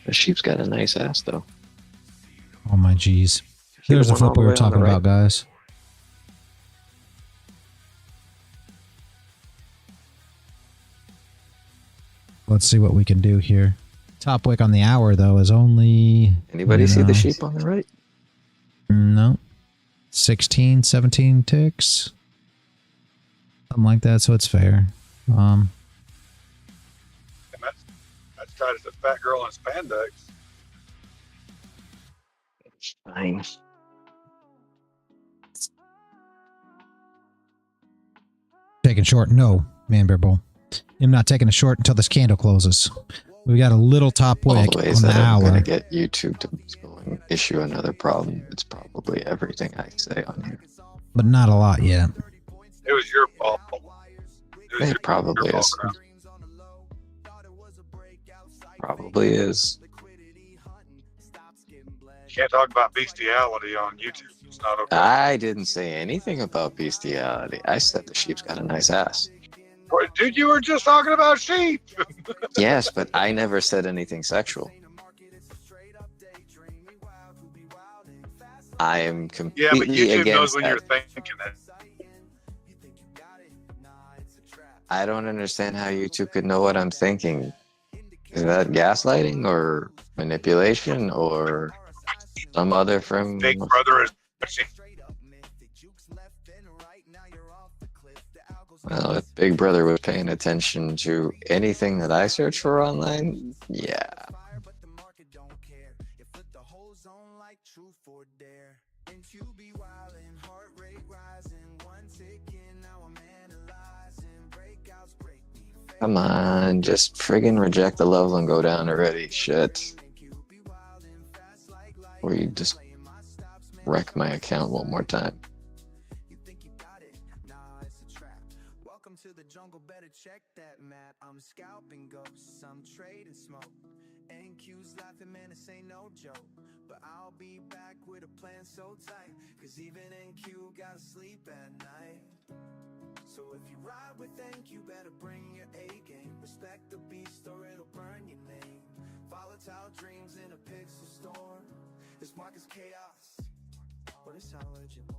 The sheep's got a nice ass, though. Oh my geez. There's the one all flip the we way were on talking the about, guys. Let's see what we can do here. Top wick on the hour, though, is only... Anybody see the sheep on the right? No. 16, 17 ticks. Something like that, so it's fair. that's tight as a fat girl in spandex. It's fine. Taking short? No, Man Bear Bull. I'm not taking a short until this candle closes. We got a little top wick on Always the that I'm hour. gonna get YouTube to issue another problem. It's probably everything I say on here. But not a lot yet. It was your fault. It probably is. Crown. Probably is. You can't talk about bestiality on YouTube. It's not okay. I didn't say anything about bestiality. I said the sheep's got a nice ass. Dude, you were just talking about sheep. Yes, but I never said anything sexual. I am Yeah, but completely YouTube knows against when that. you're thinking it. I don't understand how YouTube could know what I'm thinking. Is that gaslighting or manipulation or some other from? Big Brother is watching. Well, if Big Brother was paying attention to anything that I search for online, yeah. Come on, just friggin' reject the level and go down already. Shit. Or you just wreck my account one more time. Welcome to the jungle, better check that map. I'm scalping ghosts, I'm trading smoke. NQ's laughing, man, this ain't no joke. But I'll be back with a plan so tight, cause even NQ gotta sleep at night. So if you ride with NQ, better bring your A game. Respect the beast or it'll burn your name. Volatile dreams in a pixel storm. This market's chaos, but it's how legend was.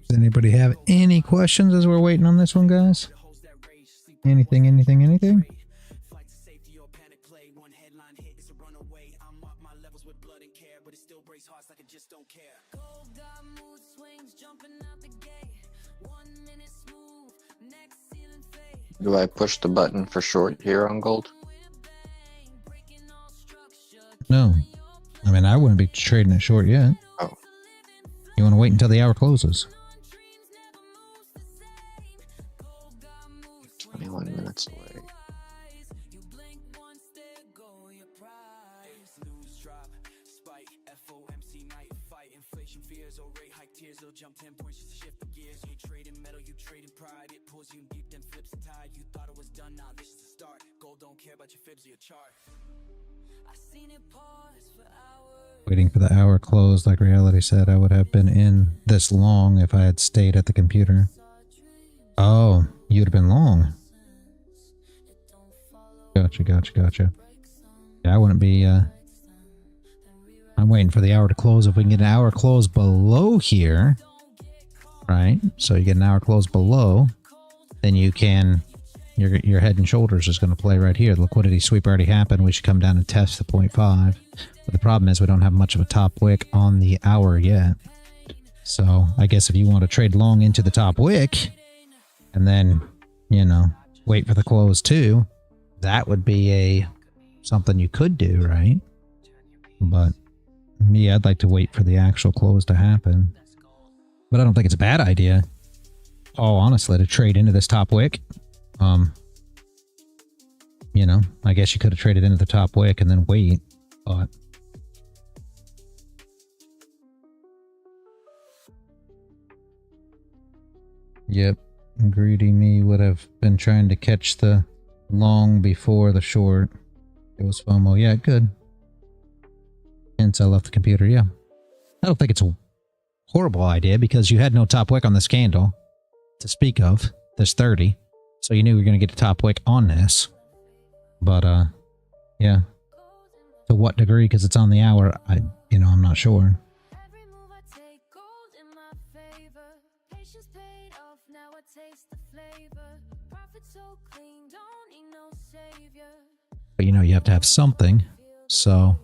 Does anybody have any questions as we're waiting on this one, guys? Anything? Do I push the button for short here on gold? No. I mean, I wouldn't be trading it short yet. Oh. You want to wait until the hour closes. 21 minutes away. Waiting for the hour close, like Reality said, I would have been in this long if I had stayed at the computer. Oh, you'd have been long. Gotcha. Yeah, I wouldn't be, I'm waiting for the hour to close. If we can get an hour close below here, right? So you get an hour close below, then you can, your head and shoulders is going to play right here. The liquidity sweep already happened. We should come down and test the 0.5. But the problem is we don't have much of a top wick on the hour yet. So I guess if you want to trade long into the top wick and then, you know, wait for the close too, that would be something you could do, right? But me, I'd like to wait for the actual close to happen. But I don't think it's a bad idea. Oh, honestly, to trade into this top wick. You know, I guess you could have traded into the top wick and then wait, but yep, greedy me would have been trying to catch the long before the short. It was FOMO. Yeah, good. Hence I left the computer. Yeah, I don't think it's a horrible idea because you had no top wick on this candle to speak of. This 30. So you knew you were going to get a top wick on this. But yeah. To what degree? Because it's on the hour. I'm not sure. Every move I take, gold in my favor. Patience paid off, now I taste the flavor. Profit so clean, don't need no savior. But you have to have something. So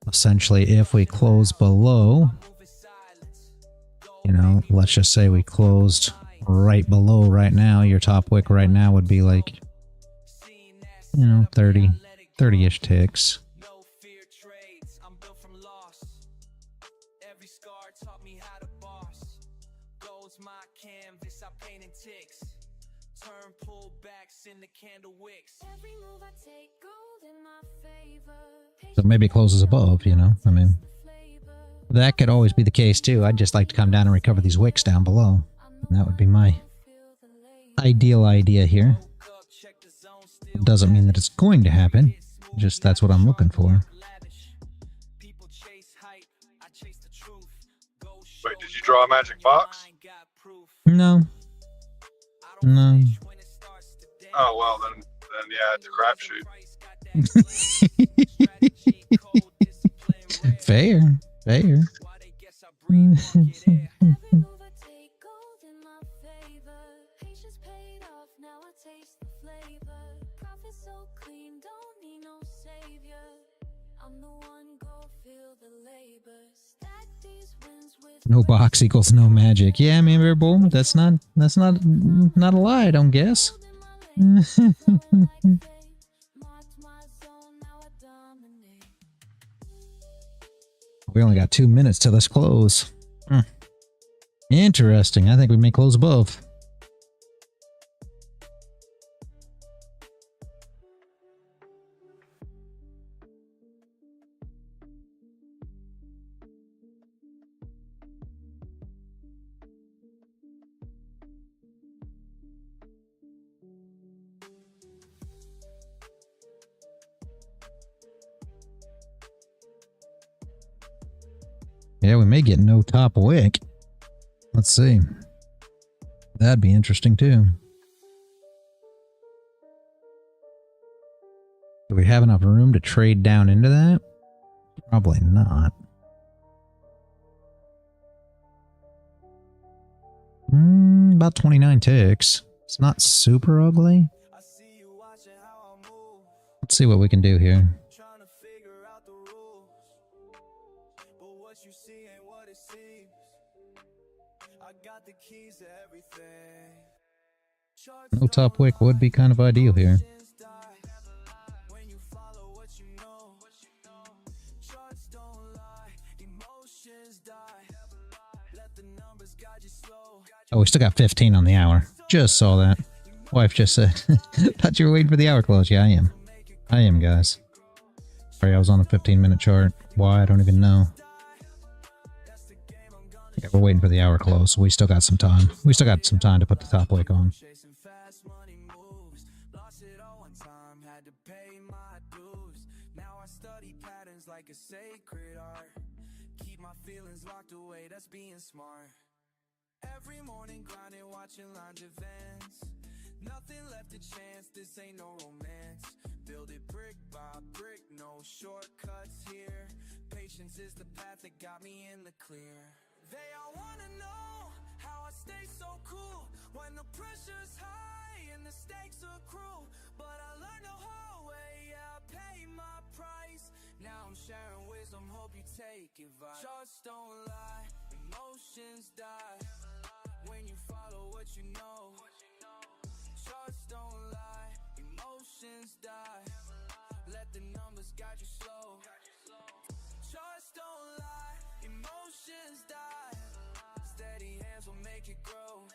essentially, if we close below, let's just say we closed right below right now, your top wick right now would be like, 30-ish ticks. So maybe it closes above, I mean, that could always be the case too. I'd just like to come down and recover these wicks down below. And that would be my ideal idea here. It doesn't mean that it's going to happen. Just that's what I'm looking for. Wait, did you draw a magic box? No. No. Oh, well, then yeah, it's a crapshoot. Fair. No box equals no magic. Yeah, I mean, very bold. That's not a lie, I don't guess. We only got 2 minutes till this close. Interesting. I think we may close above. Yeah, we may get no top wick. Let's see. That'd be interesting too. Do we have enough room to trade down into that? Probably not. About 29 ticks. It's not super ugly. Let's see what we can do here. No top wick would be kind of ideal here. Oh, we still got 15 on the hour. Just saw that. Wife just said, thought you were waiting for the hour close. Yeah, I am. I am, guys. Sorry, I was on a 15-minute chart. Why? I don't even know. Yeah, we're waiting for the hour close. So we still got some time. We still got some time to put the top wick on. Every morning grinding, watching lounge events. Nothing left to chance, this ain't no romance. Build it brick by brick, no shortcuts here. Patience is the path that got me in the clear. They all wanna know how I stay so cool when the pressure's high and the stakes are cruel. But I learned the whole way, yeah, I paid my price. Now I'm sharing wisdom, hope you take advice. Charts don't lie, emotions die when you follow what you know. Charts don't lie, emotions die. Let the numbers guide you slow. Charts don't lie, emotions die. Steady hands will make it grow.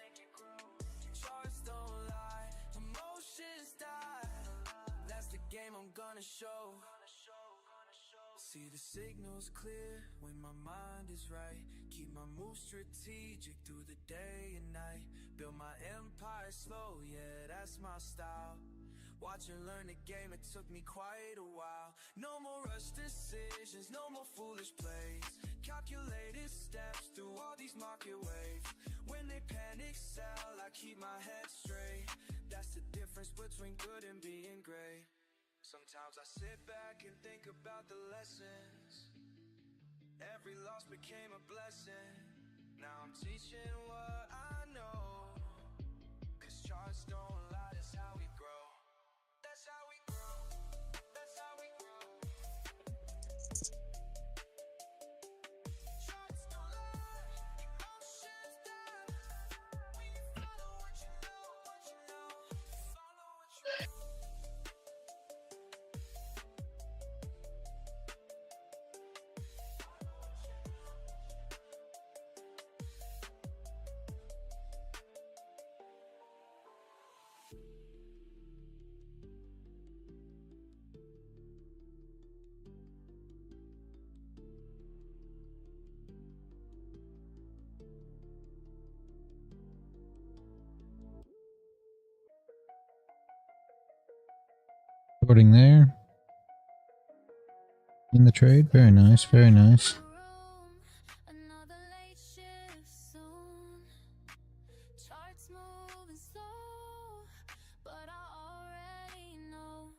Charts don't lie, emotions die. That's the game I'm gonna show. See the signals clear when my mind is right. Keep my moves strategic through the day and night. Build my empire slow, yeah, that's my style. Watch and learn the game, it took me quite a while. No more rush decisions, no more foolish plays. Calculated steps through all these market waves. When they panic sell, I keep my head straight. That's the difference between good and being great. Sometimes I sit back and think about the lessons. Every loss became a blessing. Now I'm teaching what I know. Cause charts don't lie, that's how we grow. That's how we grow. That's how we grow. Charts don't lie, emotions die. When you follow what you know, follow what you know. Recording there. In the trade. Very nice. Very nice. Another late shift soon. Charts moving slow, but I already know.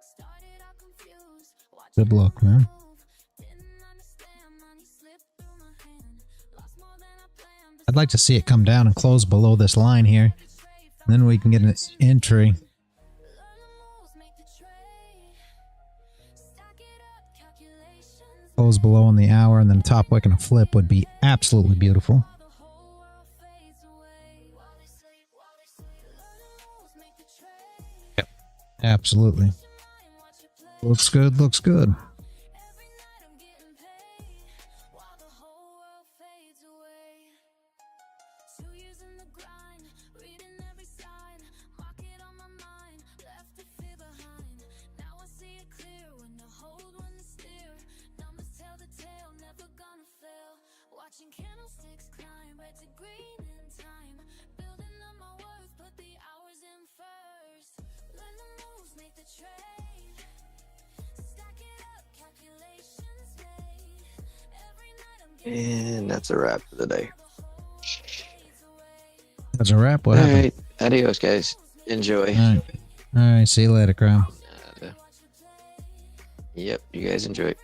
Started out confused. Good luck, man. Didn't understand, money slipped through my hand. Lost more than I planned. I'd like to see it come down and close below this line here. And then we can get an entry. Close below on the hour and then top wick and a flip would be absolutely beautiful. Yep, absolutely. Looks good, looks good. Watching candlesticks climb red to green in time. Building up my worth, put the hours in first. Learn the moves, make the trade. Stack it up, calculations made. Every night I'm getting And that's a wrap for the day. That's a wrap. What happened? Alright, adios guys. Enjoy. Alright, see you later, Crown. Yep, you guys enjoy.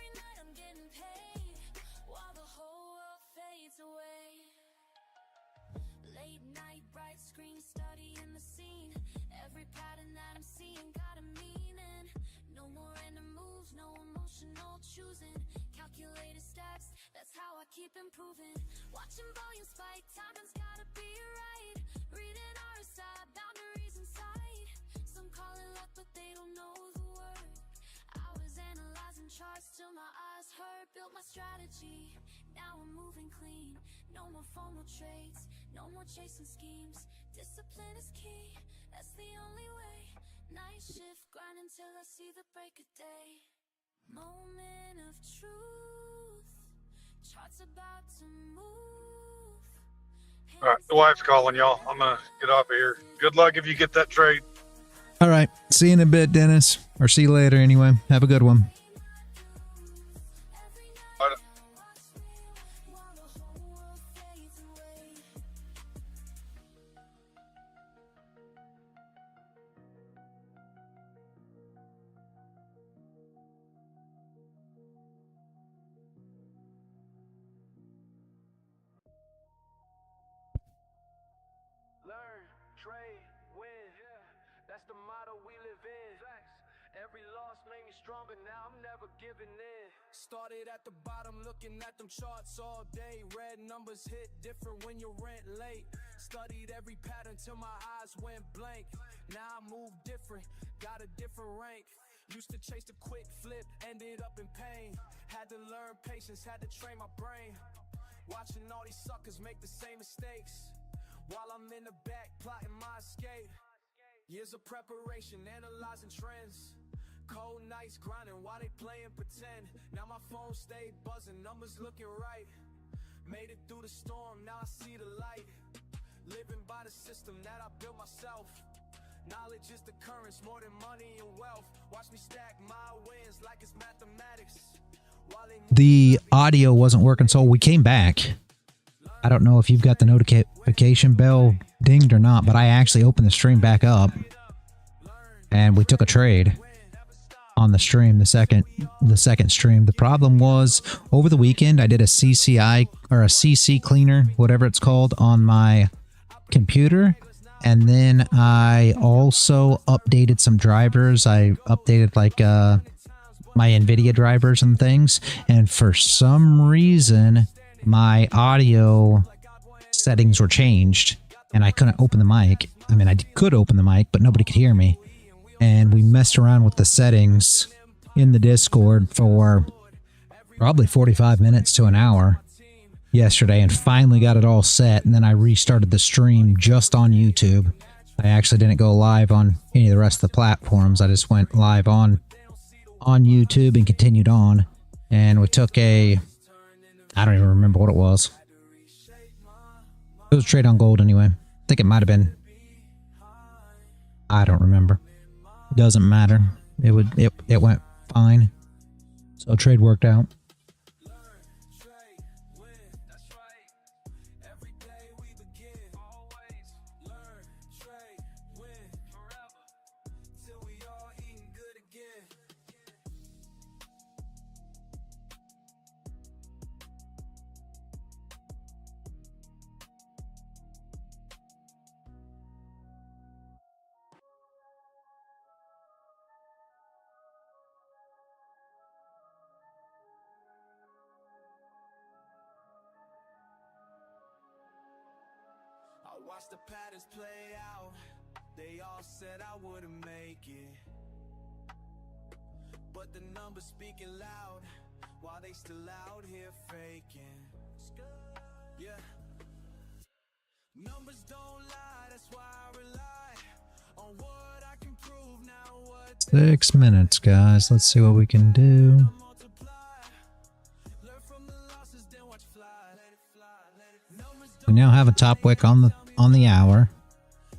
Keep improving, watching volume spike, timing's gotta be right. Reading RSI, boundaries in sight. Some call it luck, but they don't know the word. I was analyzing charts till my eyes hurt. Built my strategy, now I'm moving clean. No more formal trades, no more chasing schemes. Discipline is key, that's the only way. Night shift, grind until I see the break of day. Moment of truth. Charts about to move. All right, the wife's calling y'all. I'm gonna get off of here. Good luck if you get that trade. All right. See you in a bit, Dennis. Or see you later anyway. Have a good one. Learn, trade, win. Yeah, that's the motto we live in. Every loss made me stronger, now I'm never giving in. Started at the bottom, looking at them charts all day. Red numbers hit different when you rent late. Studied every pattern till my eyes went blank. Now I move different, got a different rank. Used to chase the quick flip, ended up in pain. Had to learn patience, had to train my brain. Watching all these suckers make the same mistakes. While I'm in the back, plotting my escape. Years of preparation, analyzing trends. Cold nights grinding while they playing pretend. Now my phone stayed buzzing, numbers looking right. Made it through the storm, now I see the light. Living by the system that I built myself. Knowledge is the currents more than money and wealth. Watch me stack my wins like it's mathematics. The audio wasn't working, so we came back. I don't know if you've got the notification bell dinged or not, but I actually opened the stream back up and we took a trade. on the stream, the second stream. The problem was over the weekend I did a CCI or a CC cleaner, whatever it's called, on my computer, and then I also updated some drivers. I updated like my NVIDIA drivers and things, and for some reason my audio settings were changed and I couldn't open the mic. I mean, I could open the mic, but nobody could hear me. And we messed around with the settings in the Discord for probably 45 minutes to an hour yesterday and finally got it all set. And then I restarted the stream just on YouTube. I actually didn't go live on any of the rest of the platforms. I just went live on YouTube and continued on. And we took I don't even remember what it was. It was a trade on gold anyway. I think it might have been. I don't remember. Doesn't matter. It went fine. So trade worked out. Watch the patterns play out. They all said I wouldn't make it, but the numbers speaking loud while they still out here faking. Yeah, numbers don't lie. That's why I rely on what I can prove now. What 6 minutes, guys. Let's see what we can do. We now have a top wick on the hour.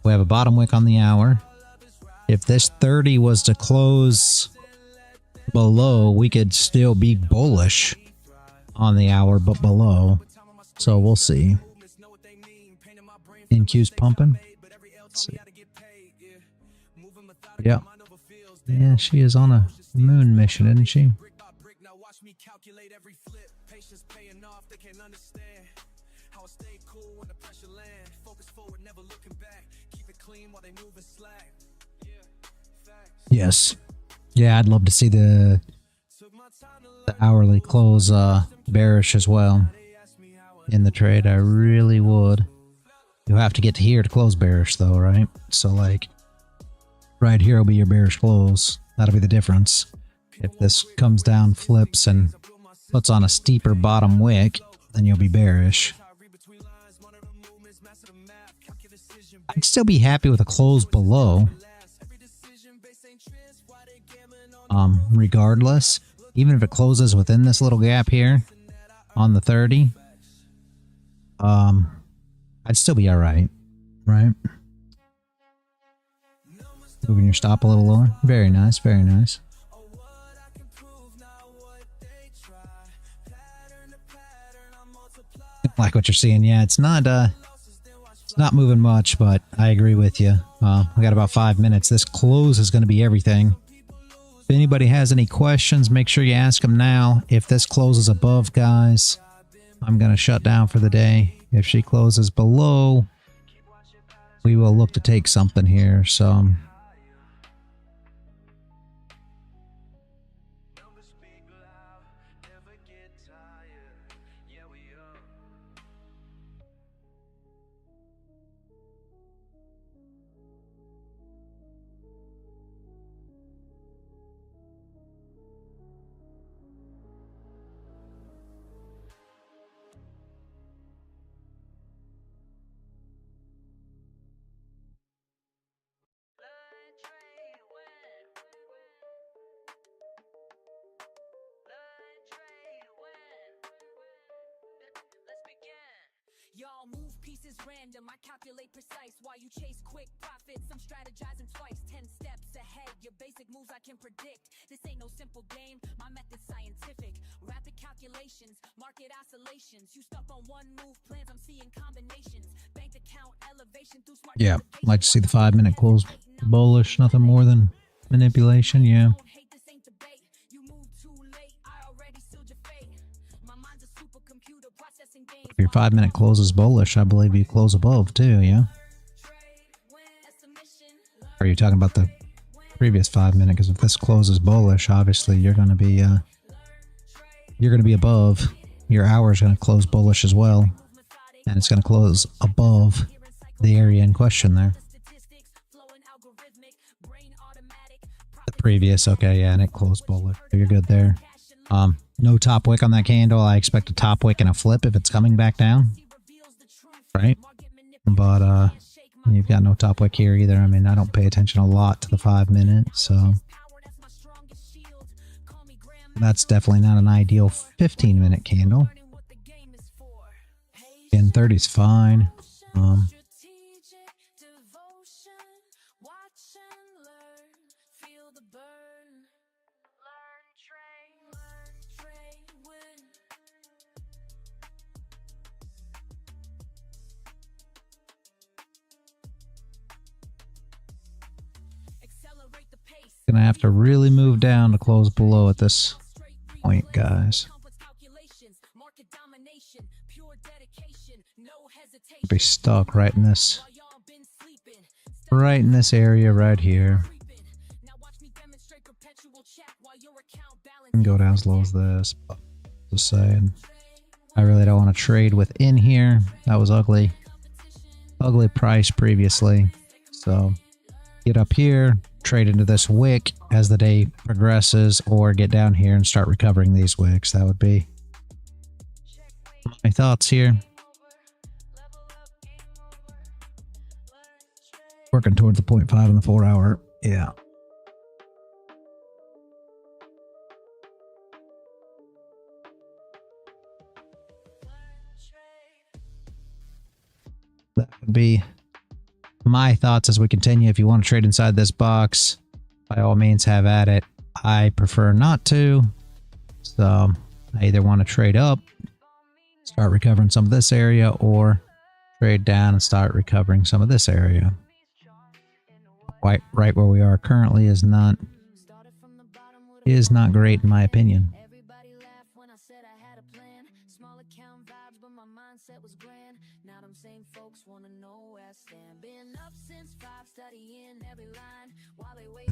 We have a bottom wick on the hour. If this 30 was to close below, we could still be bullish on the hour, but below. So we'll see. NQ's pumping. Let's see. Yeah. Yeah, she is on a moon mission, isn't she? Yes. Yeah, I'd love to see the hourly close bearish as well in the trade. I really would. You'll have to get to here to close bearish though, right? So like right here will be your bearish close. That'll be the difference. If this comes down, flips, and puts on a steeper bottom wick, then you'll be bearish. I'd still be happy with a close below. Regardless, even if it closes within this little gap here on the 30, I'd still be all right, right? Moving your stop a little lower. Very nice, very nice. Like what you're seeing. Yeah, it's not moving much, but I agree with you. We got about 5 minutes. This close is going to be everything. If anybody has any questions, make sure you ask them now. If this closes above, guys, I'm going to shut down for the day. If she closes below, we will look to take something here. So Y'all move pieces random, I calculate precise. While you chase quick profits, I'm strategizing twice, 10 steps ahead. Your basic moves I can predict. This ain't no simple game, my method's scientific. Rapid calculations, market oscillations. You stuck on one move plans, I'm seeing combinations. Bank account elevation through smart. yeah, like to see the 5 minute close bullish, nothing more than manipulation. Yeah. Hate this ain't the If your 5 minute closes bullish, I believe you close above too, yeah? Or are you talking about the previous 5 minute? Because if this closes bullish, obviously you're gonna be above. Your hour is gonna close bullish as well. And it's gonna close above the area in question there. The previous, okay, yeah, and it closed bullish. You're good there. No top wick on that candle. I expect a top wick and a flip if it's coming back down. Right? But you've got no top wick here either. I mean, I don't pay attention a lot to the 5 minute, so that's definitely not an ideal 15 minute candle. And 30's fine. Gonna have to really move down to close below at this point, guys. Be stuck right in this area right here. And go down as low as this. Just saying, I really don't want to trade within here. That was ugly price previously. So get up here, trade into this wick as the day progresses, or get down here and start recovering these wicks. That would be my thoughts here. Working towards the 0.5 on the 4 hour. Yeah. That would be my thoughts as we continue. If you want to trade inside this box, by all means have at it. I prefer not to. So I either want to trade up, start recovering some of this area, or trade down and start recovering some of this area. Right where we are currently is not great in my opinion.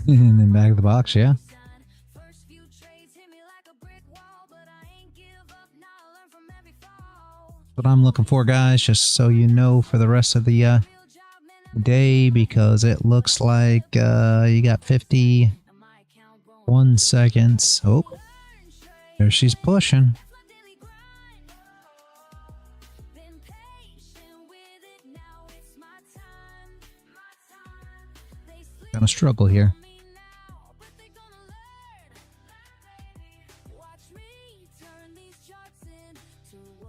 And then back of the box, yeah. What I'm looking for, guys, just so you know, for the rest of the day, because it looks like you got 51 seconds. Oh, there she's pushing. Gonna struggle here.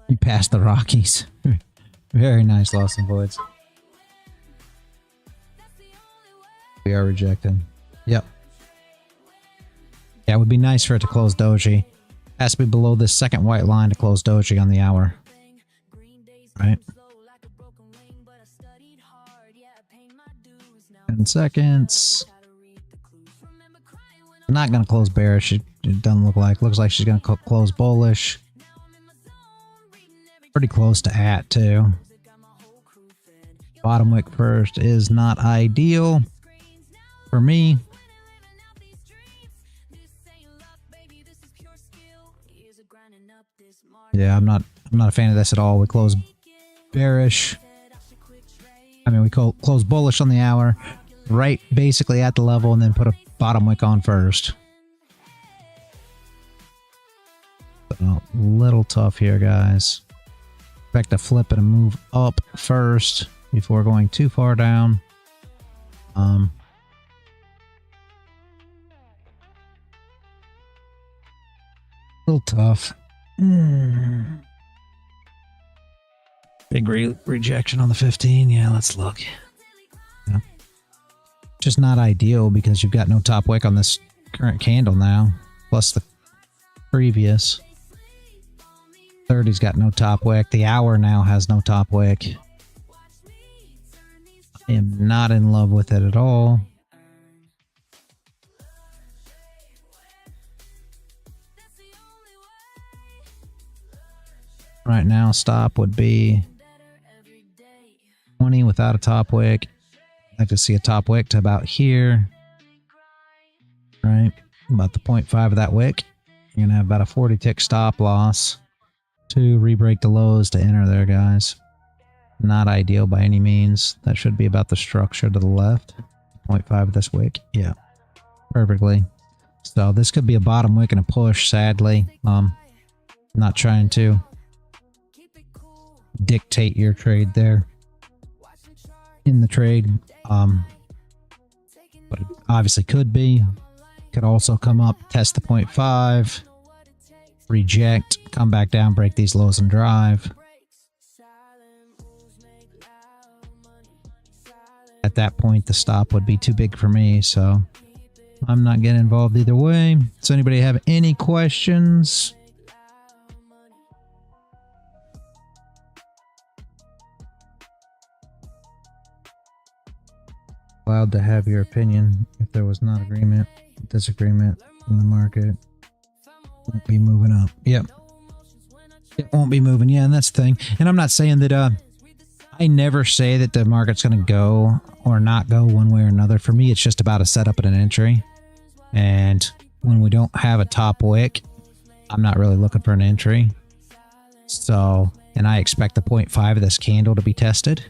You passed the Rockies. Very nice, Lost and Voids. We are rejecting. Yep. Yeah, it would be nice for it to close doji. Has to be below this second white line to close doji on the hour. Right? 10 seconds. Not going to close bearish. It doesn't look like. Looks like she's going to close bullish. Pretty close to at, too. Bottom wick first is not ideal for me. Yeah, I'm not a fan of this at all. We close bearish. I mean, we close bullish on the hour, right basically at the level, and then put a bottom wick on first. A little tough here, guys. Expect a flip and a move up first before going too far down. A little tough. Big rejection on the 15. Yeah, let's look. Yeah. Just not ideal because you've got no top wick on this current candle now, plus the previous. 30's got no top wick. The hour now has no top wick. I am not in love with it at all. Right now, stop would be 20 without a top wick. I'd like to see a top wick to about here. Right? About the 0.5 of that wick. You're going to have about a 40 tick stop loss to re-break the lows to enter there, guys. Not ideal by any means. That should be about the structure to the left. 0.5 of this wick. Yeah. Perfectly. So this could be a bottom wick and a push, sadly. Not trying to dictate your trade there in the trade. But it obviously could be. Could also come up, test the 0.5, reject, come back down, break these lows and drive. At that point, the stop would be too big for me, so I'm not getting involved either way. Does anybody have any questions? Allowed to have your opinion if there was not agreement, disagreement in the market. Won't be moving up. Yep. It won't be moving. Yeah, and that's the thing. And I'm not saying that I never say that the market's going to go or not go one way or another. For me, it's just about a setup and an entry. And when we don't have a top wick, I'm not really looking for an entry. So, and I expect the 0.5 of this candle to be tested.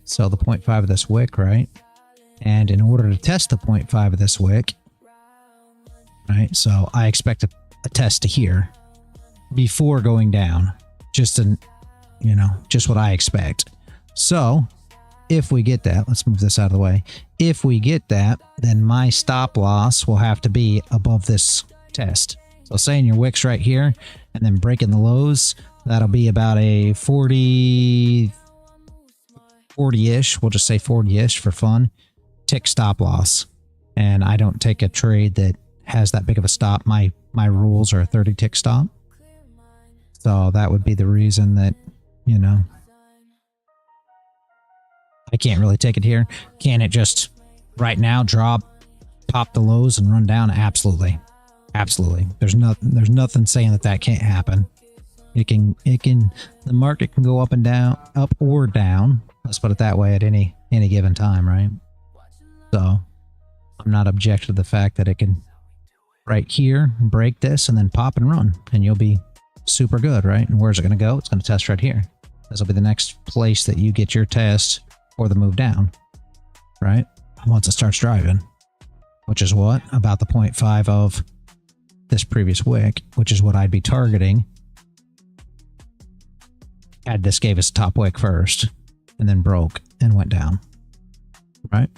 So the 0.5 of this wick, right? And in order to test the 0.5 of this wick, right? So I expect a test to here before going down. Just an, you know, just what I expect. So if we get that, let's move this out of the way. If we get that, then my stop loss will have to be above this test. So saying your wick's right here and then breaking the lows, that'll be about a 40-ish. We'll just say 40-ish for fun. Tick stop loss. And I don't take a trade that has that big of a stop. My rules are a 30 tick stop. So that would be the reason that, you know, I can't really take it here. Can it just right now drop, pop the lows and run down? Absolutely. Absolutely. There's nothing saying that can't happen. The market can go up and down, up or down. Let's put it that way at any given time, right? So I'm not objecting to the fact that it can right here break this and then pop and run, and you'll be super good, right? And where's it going to go? It's going to test right here. This will be the next place that you get your test or the move down, right? Once it starts driving, which is what? About the 0.5 of this previous wick, which is what I'd be targeting had this gave us a top wick first and then broke and went down, right?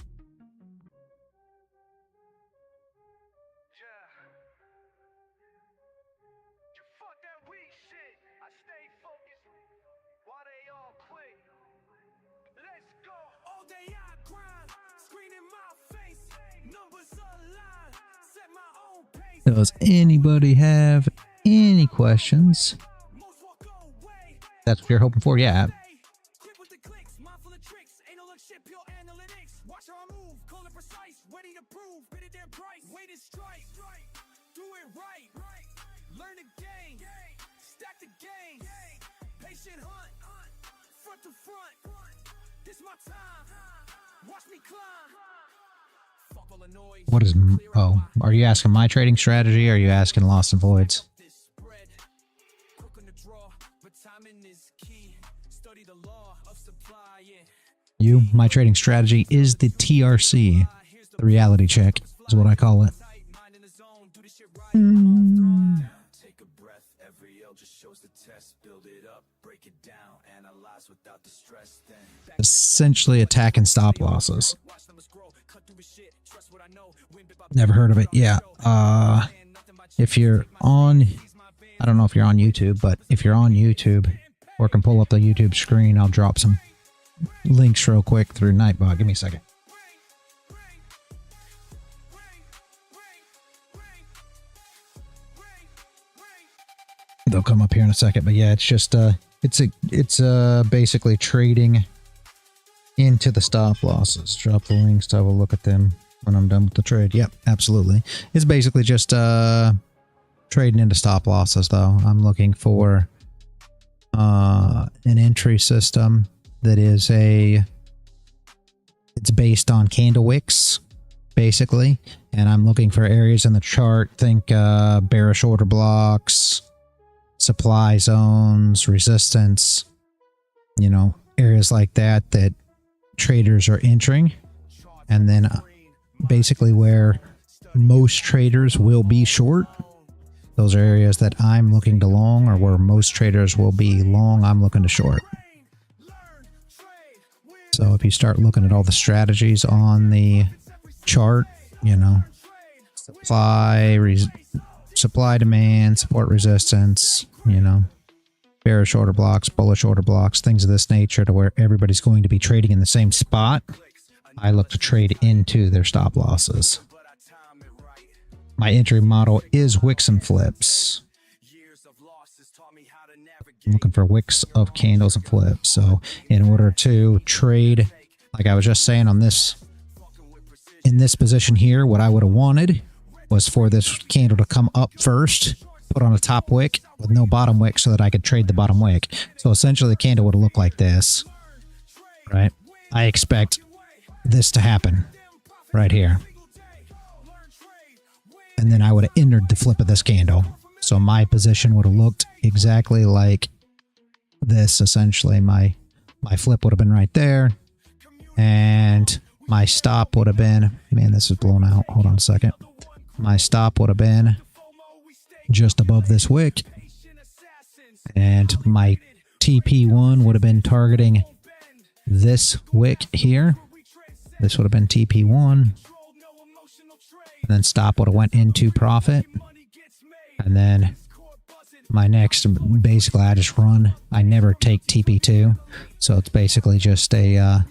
Does anybody have any questions? That's what you're hoping for? Yeah. What is... Oh, are you asking my trading strategy or are you asking Lost and Voids? My trading strategy is the TRC. The reality check is what I call it. Essentially attacking stop losses. Never heard of it. Yeah. If you're on, I don't know if you're on YouTube, but if you're on YouTube or can pull up the YouTube screen, I'll drop some links real quick through Nightbot. Give me a second. They'll come up here in a second, but yeah, it's just it's basically trading into the stop losses. Drop the links to have a look at them when I'm done with the trade. Yep, absolutely. It's basically just trading into stop losses though. I'm looking for an entry system that is it's based on candle wicks, basically. And I'm looking for areas in the chart. Think bearish order blocks, supply zones, resistance, you know, areas like that that traders are entering. And then basically where most traders will be short. Those are areas that I'm looking to long, or where most traders will be long, I'm looking to short. So if you start looking at all the strategies on the chart, you know, supply, demand, support, resistance, you know, bearish order blocks, bullish order blocks, things of this nature, to where everybody's going to be trading in the same spot, I look to trade into their stop losses. My entry model is wicks and flips. I'm looking for wicks of candles and flips. So in order to trade, like I was just saying on this, in this position here, what I would have wanted was for this candle to come up first, put on a top wick with no bottom wick so that I could trade the bottom wick. So essentially the candle would have looked like this, right? I expect this to happen right here. And then I would have entered the flip of this candle. So my position would have looked exactly like this. Essentially, my flip would have been right there. And my stop would have been, man, this is blown out. Hold on a second. My stop would have been just above this wick. And my TP1 would have been targeting this wick here. This would have been TP1. And then stop would have went into profit. And then my next, basically I just run, I never take TP2. So it's basically just a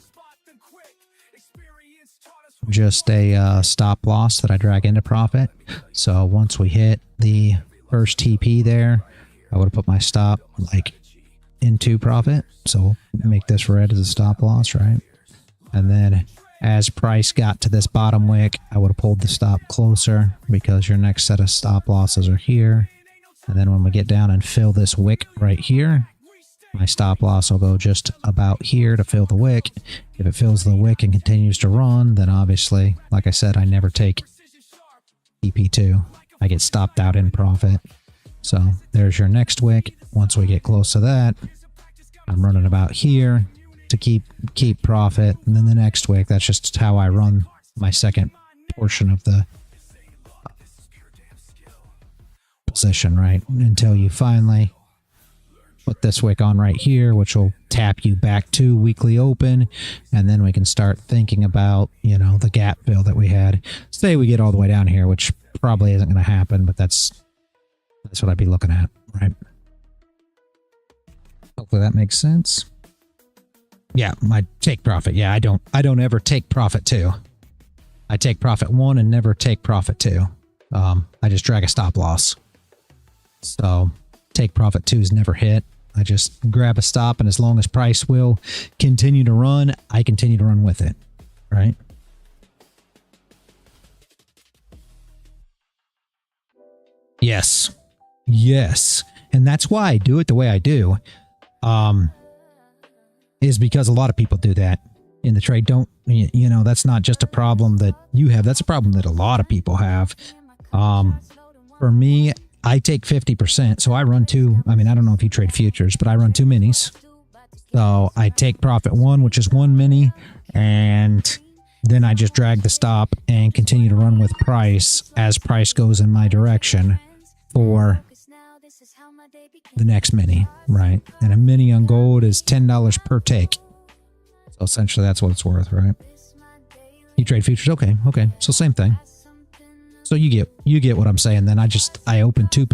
stop loss that I drag into profit. So once we hit the first TP there, I would have put my stop like into profit. So make this red as a stop loss, right? And then as price got to this bottom wick, I would have pulled the stop closer because your next set of stop losses are here. And then when we get down and fill this wick right here, my stop loss will go just about here to fill the wick. If it fills the wick and continues to run, then obviously, like I said, I never take TP2. I get stopped out in profit. So there's your next wick. Once we get close to that, I'm running about here to keep profit. And then the next wick, that's just how I run my second portion of the position, right? Until you finally put this wick on right here, which will tap you back to weekly open. And then we can start thinking about, you know, the gap fill that we had. Say we get all the way down here, which probably isn't going to happen, but that's what I'd be looking at, right? Hopefully that makes sense. Yeah, my take profit. Yeah, I don't ever take profit 2. I take profit 1 and never take profit 2. I just drag a stop loss. So take profit 2 is never hit. I just grab a stop, and as long as price will continue to run, I continue to run with it, right? Yes. Yes. And that's why I do it the way I do. Is because a lot of people do that in the trade. Don't, you know, that's not just a problem that you have. That's a problem that a lot of people have. For me, I take 50%. So I run 2. I mean, I don't know if you trade futures, but I run 2 minis. So I take profit 1, which is 1 mini. And then I just drag the stop and continue to run with price as price goes in my direction for the next mini, right? And a mini on gold is $10 per take. So essentially that's what it's worth, right? You trade futures? Okay. So same thing. So you get what I'm saying. Then I open two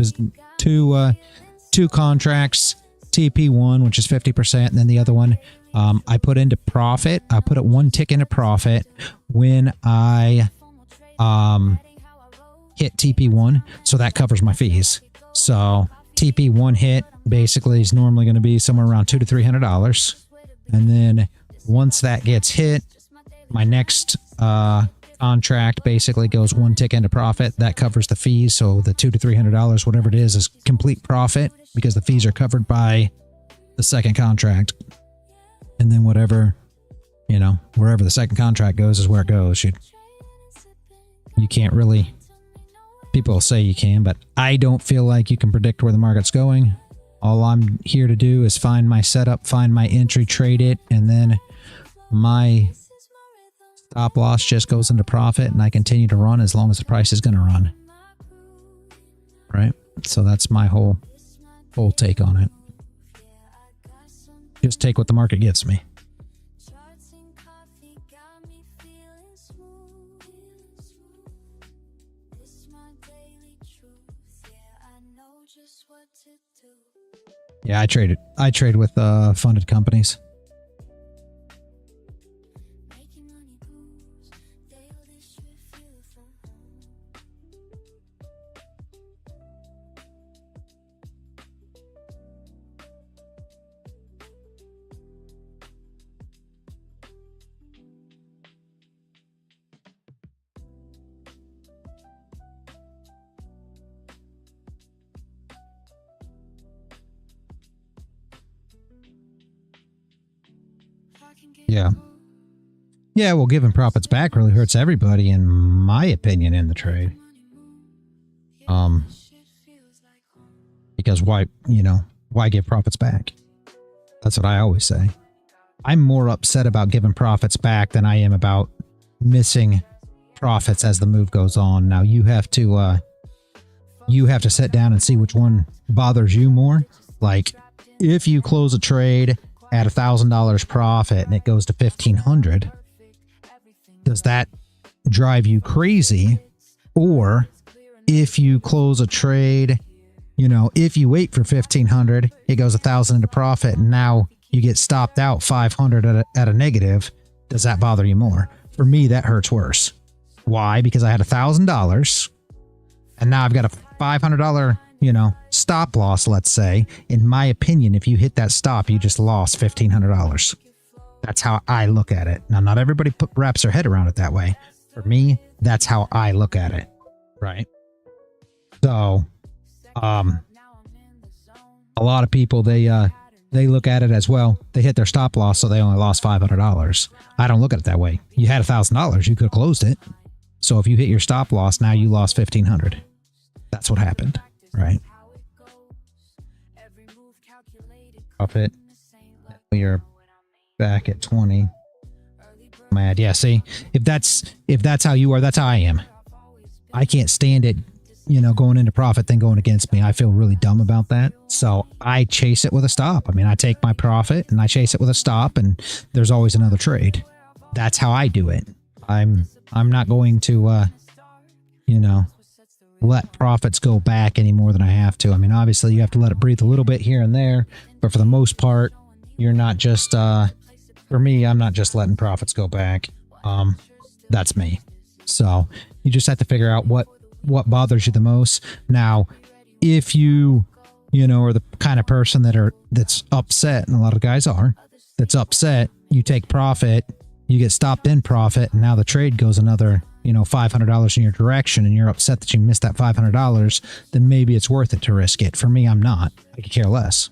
contracts, TP1, which is 50%, and then the other one I put into profit. I put it 1 tick into profit when I hit TP1, so that covers my fees. So TP1 hit basically is normally going to be somewhere around $200 to $300, and then once that gets hit, my next contract basically goes 1 tick into profit. That covers the fees, so the $200 to $300, whatever it is complete profit because the fees are covered by the second contract. And then whatever, you know, wherever the second contract goes is where it goes. You can't really, people say you can, but I don't feel like you can predict where the market's going. All I'm here to do is find my setup, find my entry, trade it, and then my stop loss just goes into profit, and I continue to run as long as the price is going to run. Right? So that's my whole take on it. Just take what the market gives me. Yeah, I trade with funded companies. Yeah. Yeah, well, giving profits back really hurts everybody, in my opinion, in the trade. Because why give profits back? That's what I always say. I'm more upset about giving profits back than I am about missing profits as the move goes on. Now you have to sit down and see which one bothers you more. Like, if you close a trade at $1,000 profit and it goes to 1,500, does that drive you crazy? Or if you close a trade, you know, if you wait for 1,500, it goes 1,000 into profit, and now you get stopped out 500 at a negative, does that bother you more? For me, that hurts worse. Why? Because I had $1,000 and now I've got a $500, you know, stop loss, let's say. In my opinion, if you hit that stop, you just lost $1,500. That's how I look at it. Now, not everybody wraps their head around it that way. For me, that's how I look at it. Right? So, a lot of people, they look at it as, well, they hit their stop loss, so they only lost $500. I don't look at it that way. You had $1,000, you could have closed it. So if you hit your stop loss, now you lost 1,500. That's what happened, right? Profit. You're back at 20. Mad. Yeah, see, if that's how you are, that's how I am. I can't stand it, you know, going into profit then going against me. I feel really dumb about that. So I chase it with a stop. I mean, I take my profit and I chase it with a stop, and there's always another trade. That's how I do it. I'm not going to, you know, let profits go back any more than I have to. I mean, obviously you have to let it breathe a little bit here and there, but for the most part, you're not just, for me, I'm not just letting profits go back. That's me. So you just have to figure out what bothers you the most. Now, if you know, are the kind of person that's upset, and a lot of guys are, that's upset, you take profit, you get stopped in profit, and now the trade goes another, you know, $500 in your direction, and you're upset that you missed that $500, then maybe it's worth it to risk it. For me, I'm not. I could care less.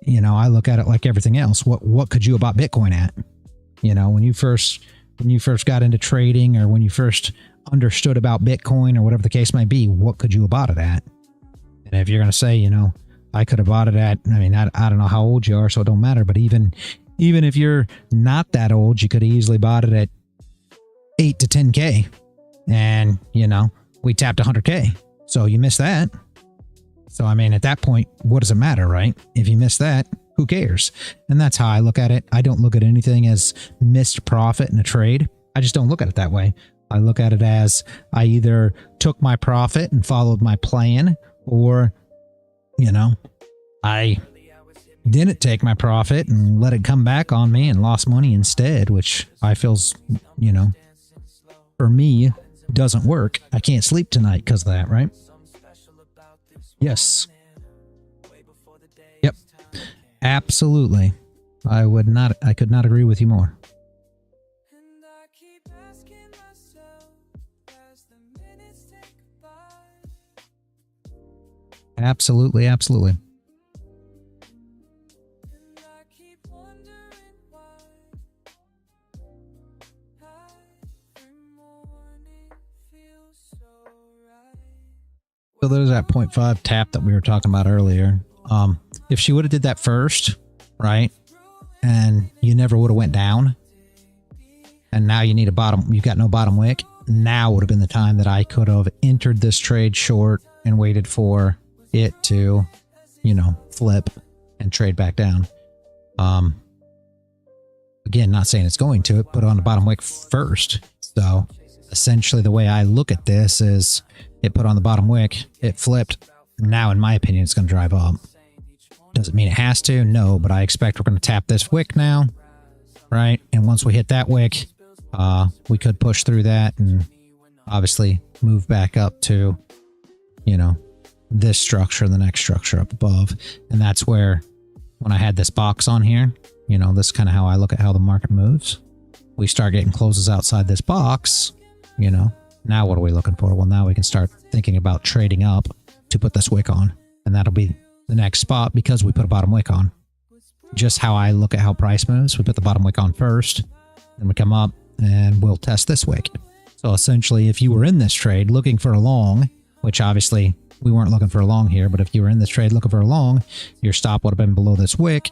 You know, I look at it like everything else. What could you have bought Bitcoin at? You know, when you first got into trading, or when you first understood about Bitcoin, or whatever the case might be, what could you have bought it at? And if you're going to say, you know, I could have bought it at, I mean, I don't know how old you are, so it don't matter. But even if you're not that old, you could have easily bought it at 8 to 10K. And, you know, we tapped 100K. So you missed that. So, I mean, at that point, what does it matter, right? If you miss that, who cares? And that's how I look at it. I don't look at anything as missed profit in a trade. I just don't look at it that way. I look at it as, I either took my profit and followed my plan, or, you know, I didn't take my profit and let it come back on me and lost money instead, which I feels, you know, for me, doesn't work. I can't sleep tonight because of that, right? Yes. Yep. Absolutely. I could not agree with you more. Absolutely, absolutely. So there's that 0.5 tap that we were talking about earlier. If she would have did that first, right, and you never would have went down, and now you need a bottom, you've got no bottom wick, now would have been the time that I could have entered this trade short and waited for it to, you know, flip and trade back down. Again, not saying it's going to, it put on the bottom wick first. So essentially the way I look at this is it put on the bottom wick, it flipped. Now, in my opinion, it's going to drive up. Does it mean it has to? No, but I expect we're going to tap this wick now, right? And once we hit that wick, we could push through that and obviously move back up to, you know, this structure, the next structure up above. And that's where, when I had this box on here, you know, this is kind of how I look at how the market moves. We start getting closes outside this box, you know, now what are we looking for? Well, now we can start thinking about trading up to put this wick on. And that'll be the next spot because we put a bottom wick on. Just how I look at how price moves. We put the bottom wick on first, then we come up and we'll test this wick. So essentially, if you were in this trade looking for a long, which obviously we weren't looking for a long here, but if you were in this trade looking for a long, your stop would have been below this wick.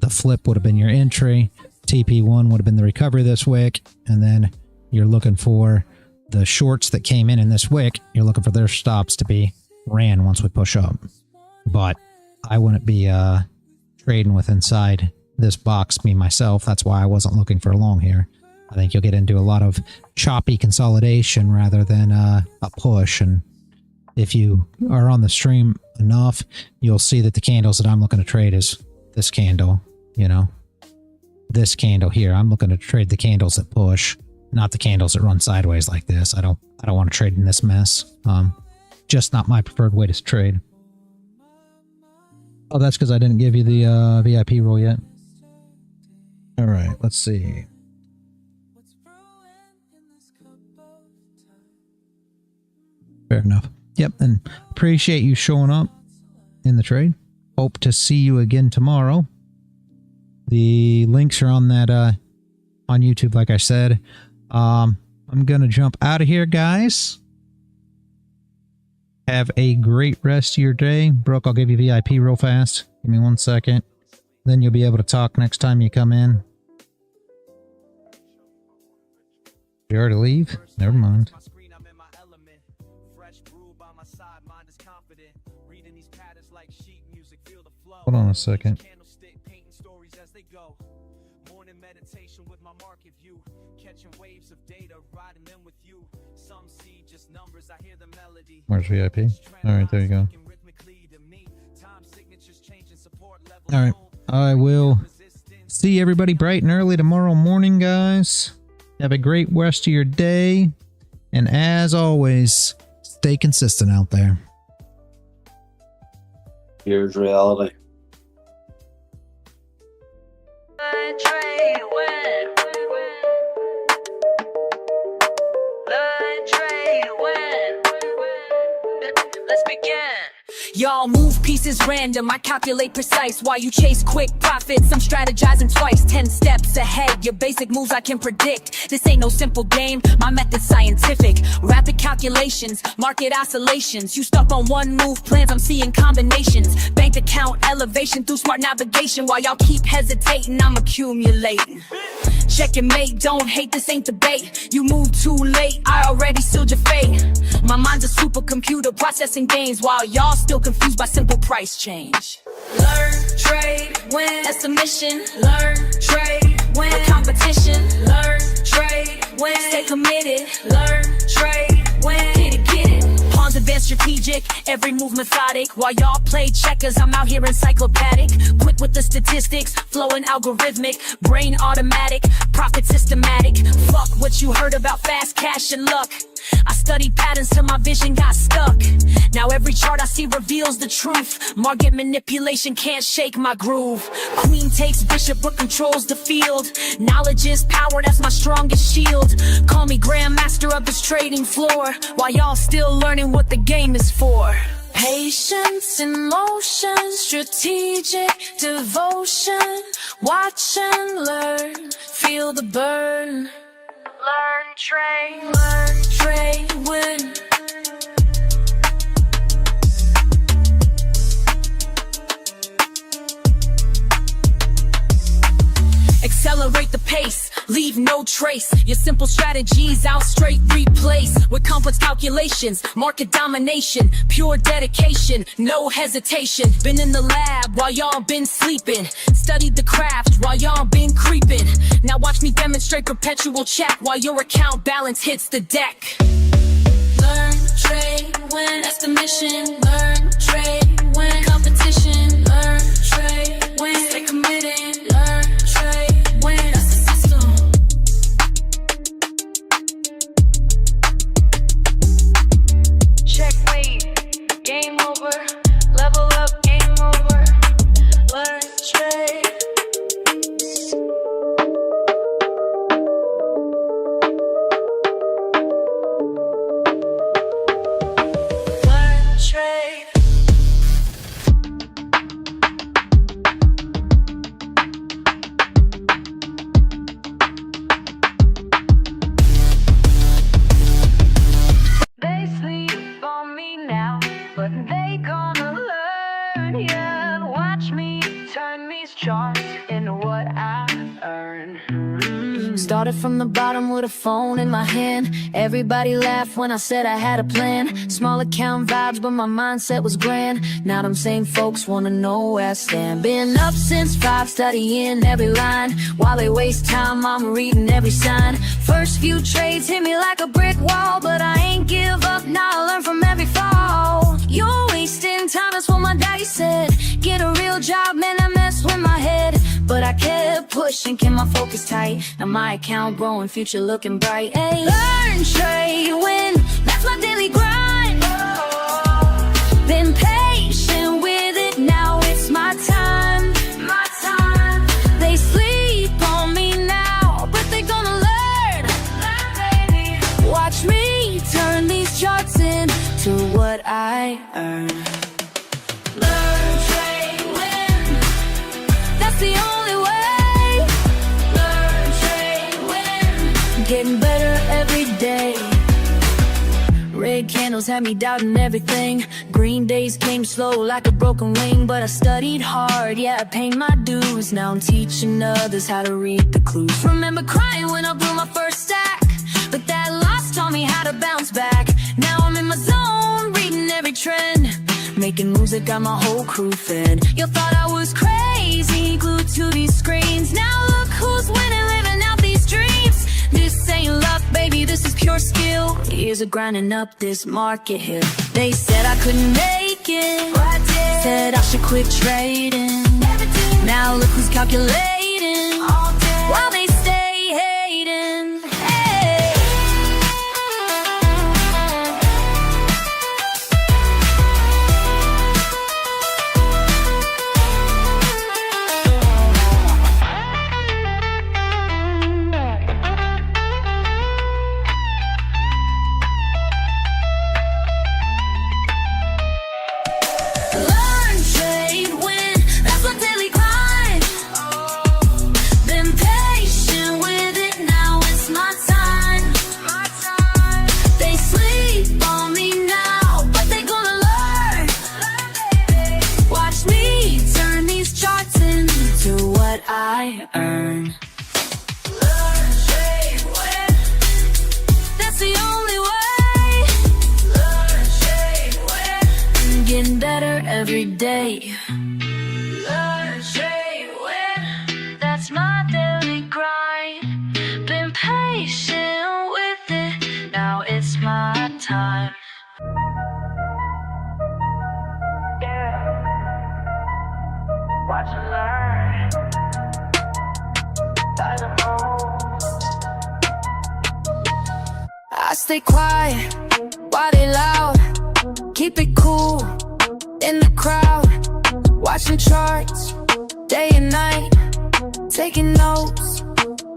The flip would have been your entry. TP1 would have been the recovery of this wick. And then you're looking for the shorts that came in this wick. You're looking for their stops to be ran once we push up. But I wouldn't be trading with inside this box, me, myself. That's why I wasn't looking for a long here. I think you'll get into a lot of choppy consolidation rather than a push. And if you are on the stream enough, you'll see that the candles that I'm looking to trade is this candle, you know, this candle here. I'm looking to trade the candles that push, not the candles that run sideways like this. I don't want to trade in this mess. Just not my preferred way to trade. Oh, that's because I didn't give you the VIP rule yet. All right, let's see. Fair enough. Yep, and appreciate you showing up in the trade. Hope to see you again tomorrow. The links are on that on YouTube, like I said. I'm gonna jump out of here, guys. Have a great rest of your day. Brooke, I'll give you VIP real fast. Give me 1 second. Then you'll be able to talk next time you come in. You already leave? Never mind. Hold on a second. Where's VIP? Alright, there you go. Alright, I will see everybody bright and early tomorrow morning, guys. Have a great rest of your day. And as always, stay consistent out there. Here's reality. Y'all move pieces random, I calculate precise. While you chase quick profits, I'm strategizing twice. 10 steps ahead, your basic moves I can predict. This ain't no simple game, my method's scientific. Rapid calculations, market oscillations. You stuck on one move plans, I'm seeing combinations. Bank account elevation through smart navigation. While y'all keep hesitating, I'm accumulating. Check your mate, don't hate, this ain't debate. You moved too late, I already sealed your fate. My mind's a supercomputer processing gains, while y'all still confused by simple price change. Learn, trade, win. That's a mission. Learn, trade, win. A competition. Learn, trade, win. Stay committed. Learn, trade, win. Get it. Pawns advance strategic, every move methodic. While y'all play checkers, I'm out here encyclopedic. Quick with the statistics, flowing algorithmic. Brain automatic, profit systematic. Fuck what you heard about fast cash and luck. I studied patterns till my vision got stuck. Now every chart I see reveals the truth. Market manipulation can't shake my groove. Queen takes bishop but controls the field. Knowledge is power, that's my strongest shield. Call me grandmaster of this trading floor, while y'all still learning what the game is for. Patience in motion, strategic devotion. Watch and learn, feel the burn. Learn, trade, win. accelerate the pace, leave no trace. Your simple strategies I'll straight replace with complex calculations, market domination, pure dedication, no hesitation. Been in the lab while y'all been sleeping, studied the craft while y'all been creeping. Now watch me demonstrate perpetual check while your account balance hits the deck. Learn, trade, win, that's the mission. Learn, trade, win, competition. Learn, trade, win, stay committed. Learn, trade, win, that's the system. Check, wait, game over. Level up, game over. Learn, trade. Learn, trade. They sleep on me now, but they gonna learn, yeah. Watch me turn these charts into what I earn. Started from the bottom with a phone in my hand. Everybody laughed when I said I had a plan. Small account vibes, but my mindset was grand. Now them same folks wanna know where I stand. Been up since 5, studying every line. While they waste time, I'm reading every sign. First few trades hit me like a brick wall, but I ain't give up, now I learn from every fall. You're wasting time, that's what my daddy said. Get a real job, man, that messed with my head. But I kept pushing, kept my focus tight. Now my account growing, future looking bright. Ay. Learn, trade, win, that's my daily grind. Been patient with it, now it's my time. My time. They sleep on me now, but they gonna learn. Learn, baby. Watch me turn these charts into what I earn. Learn, trade, win, that's the only way. Learn, trade, win, getting better every day. Red candles had me doubting everything. Green days came slow like a broken wing. But I studied hard, yeah, I paid my dues. Now I'm teaching others how to read the clues. Remember crying when I blew my first stack, but that loss taught me how to bounce back. Now I'm in my zone, reading every trend, making moves that got my whole crew fed. You thought I was crazy, glued to these screens. Now look who's winning, living out these dreams. This ain't luck, baby, this is pure skill. Years of grinding up this market hill. They said I couldn't make it, but I did. Said I should quit trading. Never did. Now look who's calculating all day while they stay hating. Hey. Learn, trade, win, that's my daily grind. Been patient with it, now it's my time. They sleep on me now, but they gonna learn. Watch me turn these charts into what I earn. Learn, trade, win, that's the only way. Learn, trade, win, getting better every day. Learn, trade, win, that's my daily grind. Been patient with it, now it's my time. Yeah. Watch and learn. I stay quiet while they loud. Keep it cool in the crowd. Watching charts day and night. Taking notes,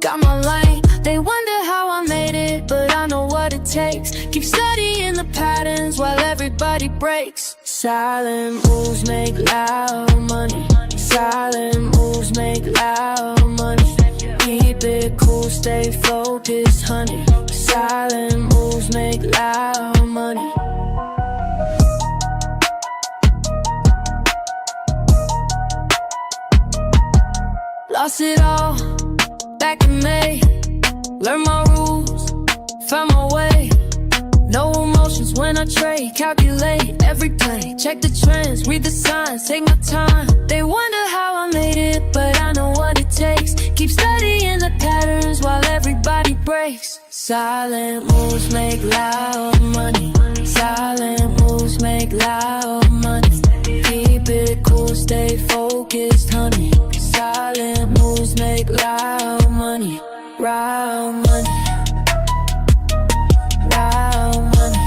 got my lane. They wonder how I made it, but I know what it takes. Keep studying the patterns while everybody breaks. Silent moves make loud money. Silent moves make loud money. Keep it cool, stay focused, honey. Silent moves make loud money. Lost it all, back in May. Learn my rules, found my way. No emotions when I trade, calculate every play. Check the trends, read the signs, take my time. They wonder how I made it, but I know what it takes. Keep studying the patterns while everybody breaks. Silent moves make loud money. Silent moves make loud money. Keep it cool, stay focused, honey. Silent moves make loud money. Loud money. Loud money.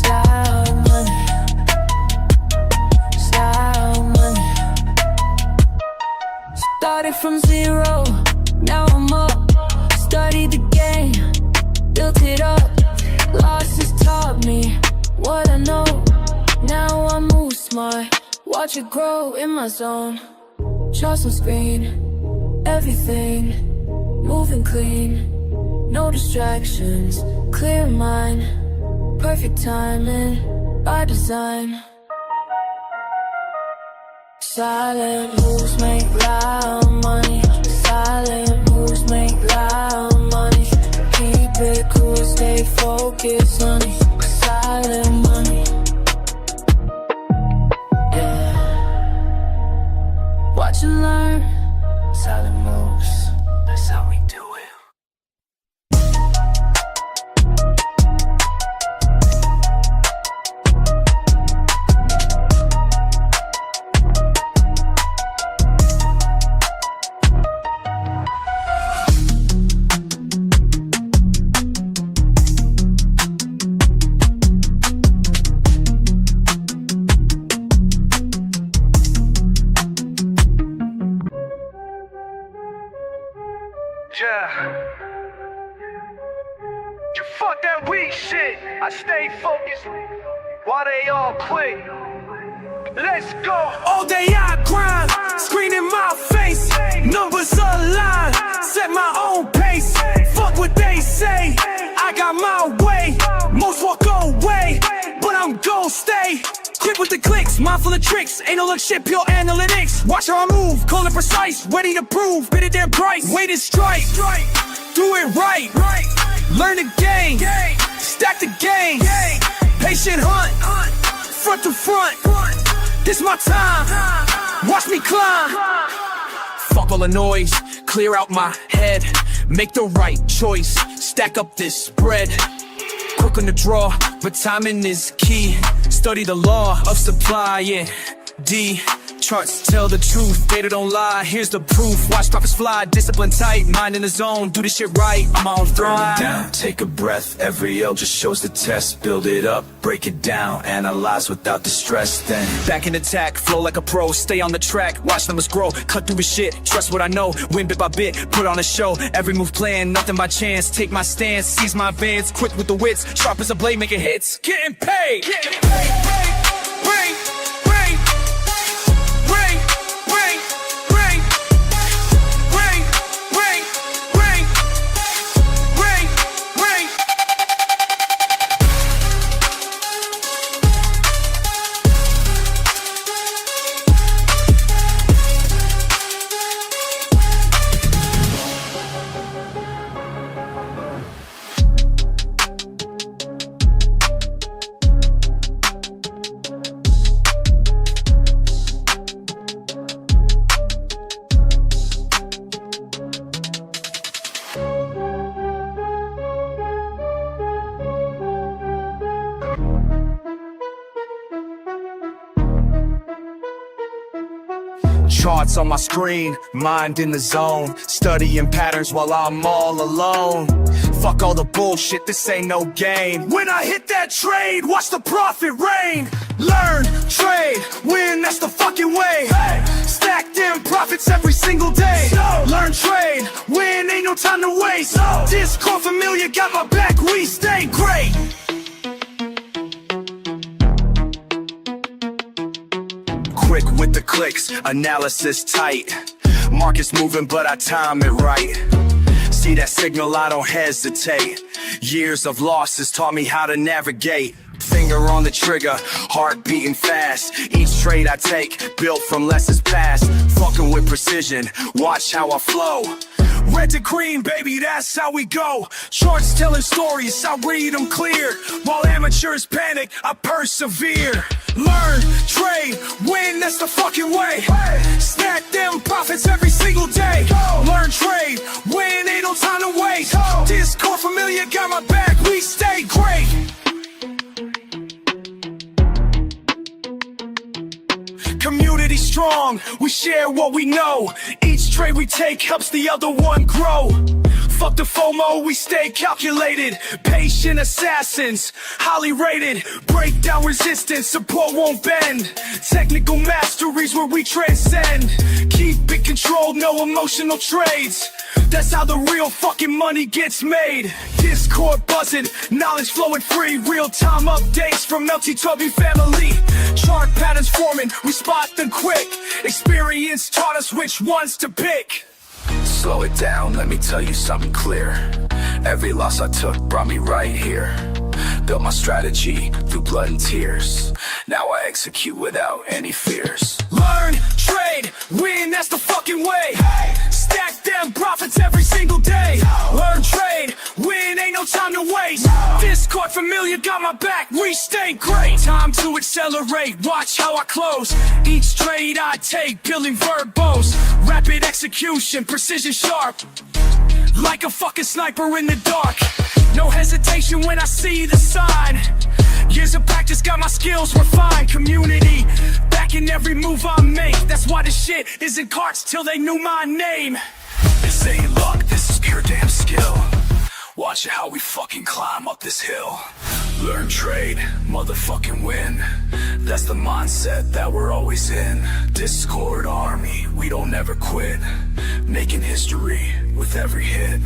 Loud money. Loud money. Started from zero, now I'm up. Studied the game, built it up. Losses taught me what I know. Now I move smart, watch it grow in my zone. Charts on screen, everything moving clean. No distractions, clear mind. Perfect timing, by design. Silent moves make loud money. Silent moves make loud money. Keep it cool, stay focused, honey. Silent money. Yeah. Watch and learn. Silent moves. That's how we do it. Yeah. You fuck that weak shit. I stay focused while they all quit. Let's go. All day I grind, screen in my face. Numbers align, set my own pace. Fuck what they say, I got my way. Most walk away, but I'm gon' stay. Quick with the clicks, mindful of tricks. Ain't no look shit, pure analytics. Watch how I move, call it precise. Ready to prove, bid it their price. Wait and strike, do it right. Learn the game, stack the game. Patient hunt, front to front. This my time, watch me climb. Fuck all the noise, clear out my head. Make the right choice, stack up this bread. Quick on the draw, but timing is key. Study the law of supply, yeah. D, charts tell the truth, data don't lie. Here's the proof, watch profits fly. Discipline tight, mind in the zone, do this shit right, I'm on throne. Down, take a breath, every L just shows the test. Build it up, break it down, analyze without the stress. Then Back in attack, flow like a pro, stay on the track, watch numbers grow, cut through the shit, trust what I know, win bit by bit, put on a show, every move planned, nothing by chance, take my stance, seize my advance, quick with the wits, sharp as a blade, making hits, getting paid, bring, Charts on my screen, mind in the zone, studying patterns while I'm all alone. Fuck all the bullshit, this ain't no game. when I hit that trade, watch the profit rain. Learn, trade, win, that's the fucking way. Stack them profits every single day. Learn, trade, win, ain't no time to waste. Discord familiar, got my back, we stay great. Quick with the clicks, analysis tight. Market's moving, but I time it right. See that signal, I don't hesitate. Years of losses taught me how to navigate. finger on the trigger, heart beating fast. Each trade I take, built from lessons past. Fucking with precision, watch how I flow. Red to green, baby, that's how we go. Charts telling stories, I read them clear. While amateurs panic, I persevere. Learn, trade, win, that's the fucking way. Stack them profits every single day. Learn, trade, win, ain't no time to wait. Discord familiar, got my back, we stay great. Community strong, we share what we know. Each trade we take helps the other one grow. Fuck the FOMO, we stay calculated. Patient assassins, highly rated. Break down resistance, support won't bend. Technical masteries where we transcend. Keep it controlled, no emotional trades. That's how the real fucking money gets made. Discord buzzing, knowledge flowing free. Real-time updates from Melty-Tubby family. Chart patterns forming, we spot them quick. Experience taught us which ones to pick. Slow it down, let me tell you something clear. Every loss I took brought me right here. Built my strategy through blood and tears. Now I execute without any fears. Learn, trade, win, that's the fucking way. Stack them profits every single day. Learn, trade, win, ain't no time to waste. Discord familiar, got my back, we stay great. Time to accelerate, watch how I close. Each trade I take, building verbose. Rapid execution, precision sharp. Like a fucking sniper in the dark. No hesitation when I see the sign. Years of practice got my skills refined. Community backing every move I make. That's why this shit isn't carts till they knew my name. This ain't luck, this is pure damn skill. Watch how we fucking climb up this hill. Learn, trade, motherfucking win. That's the mindset that we're always in. Discord army, we don't ever quit. Making history with every hit.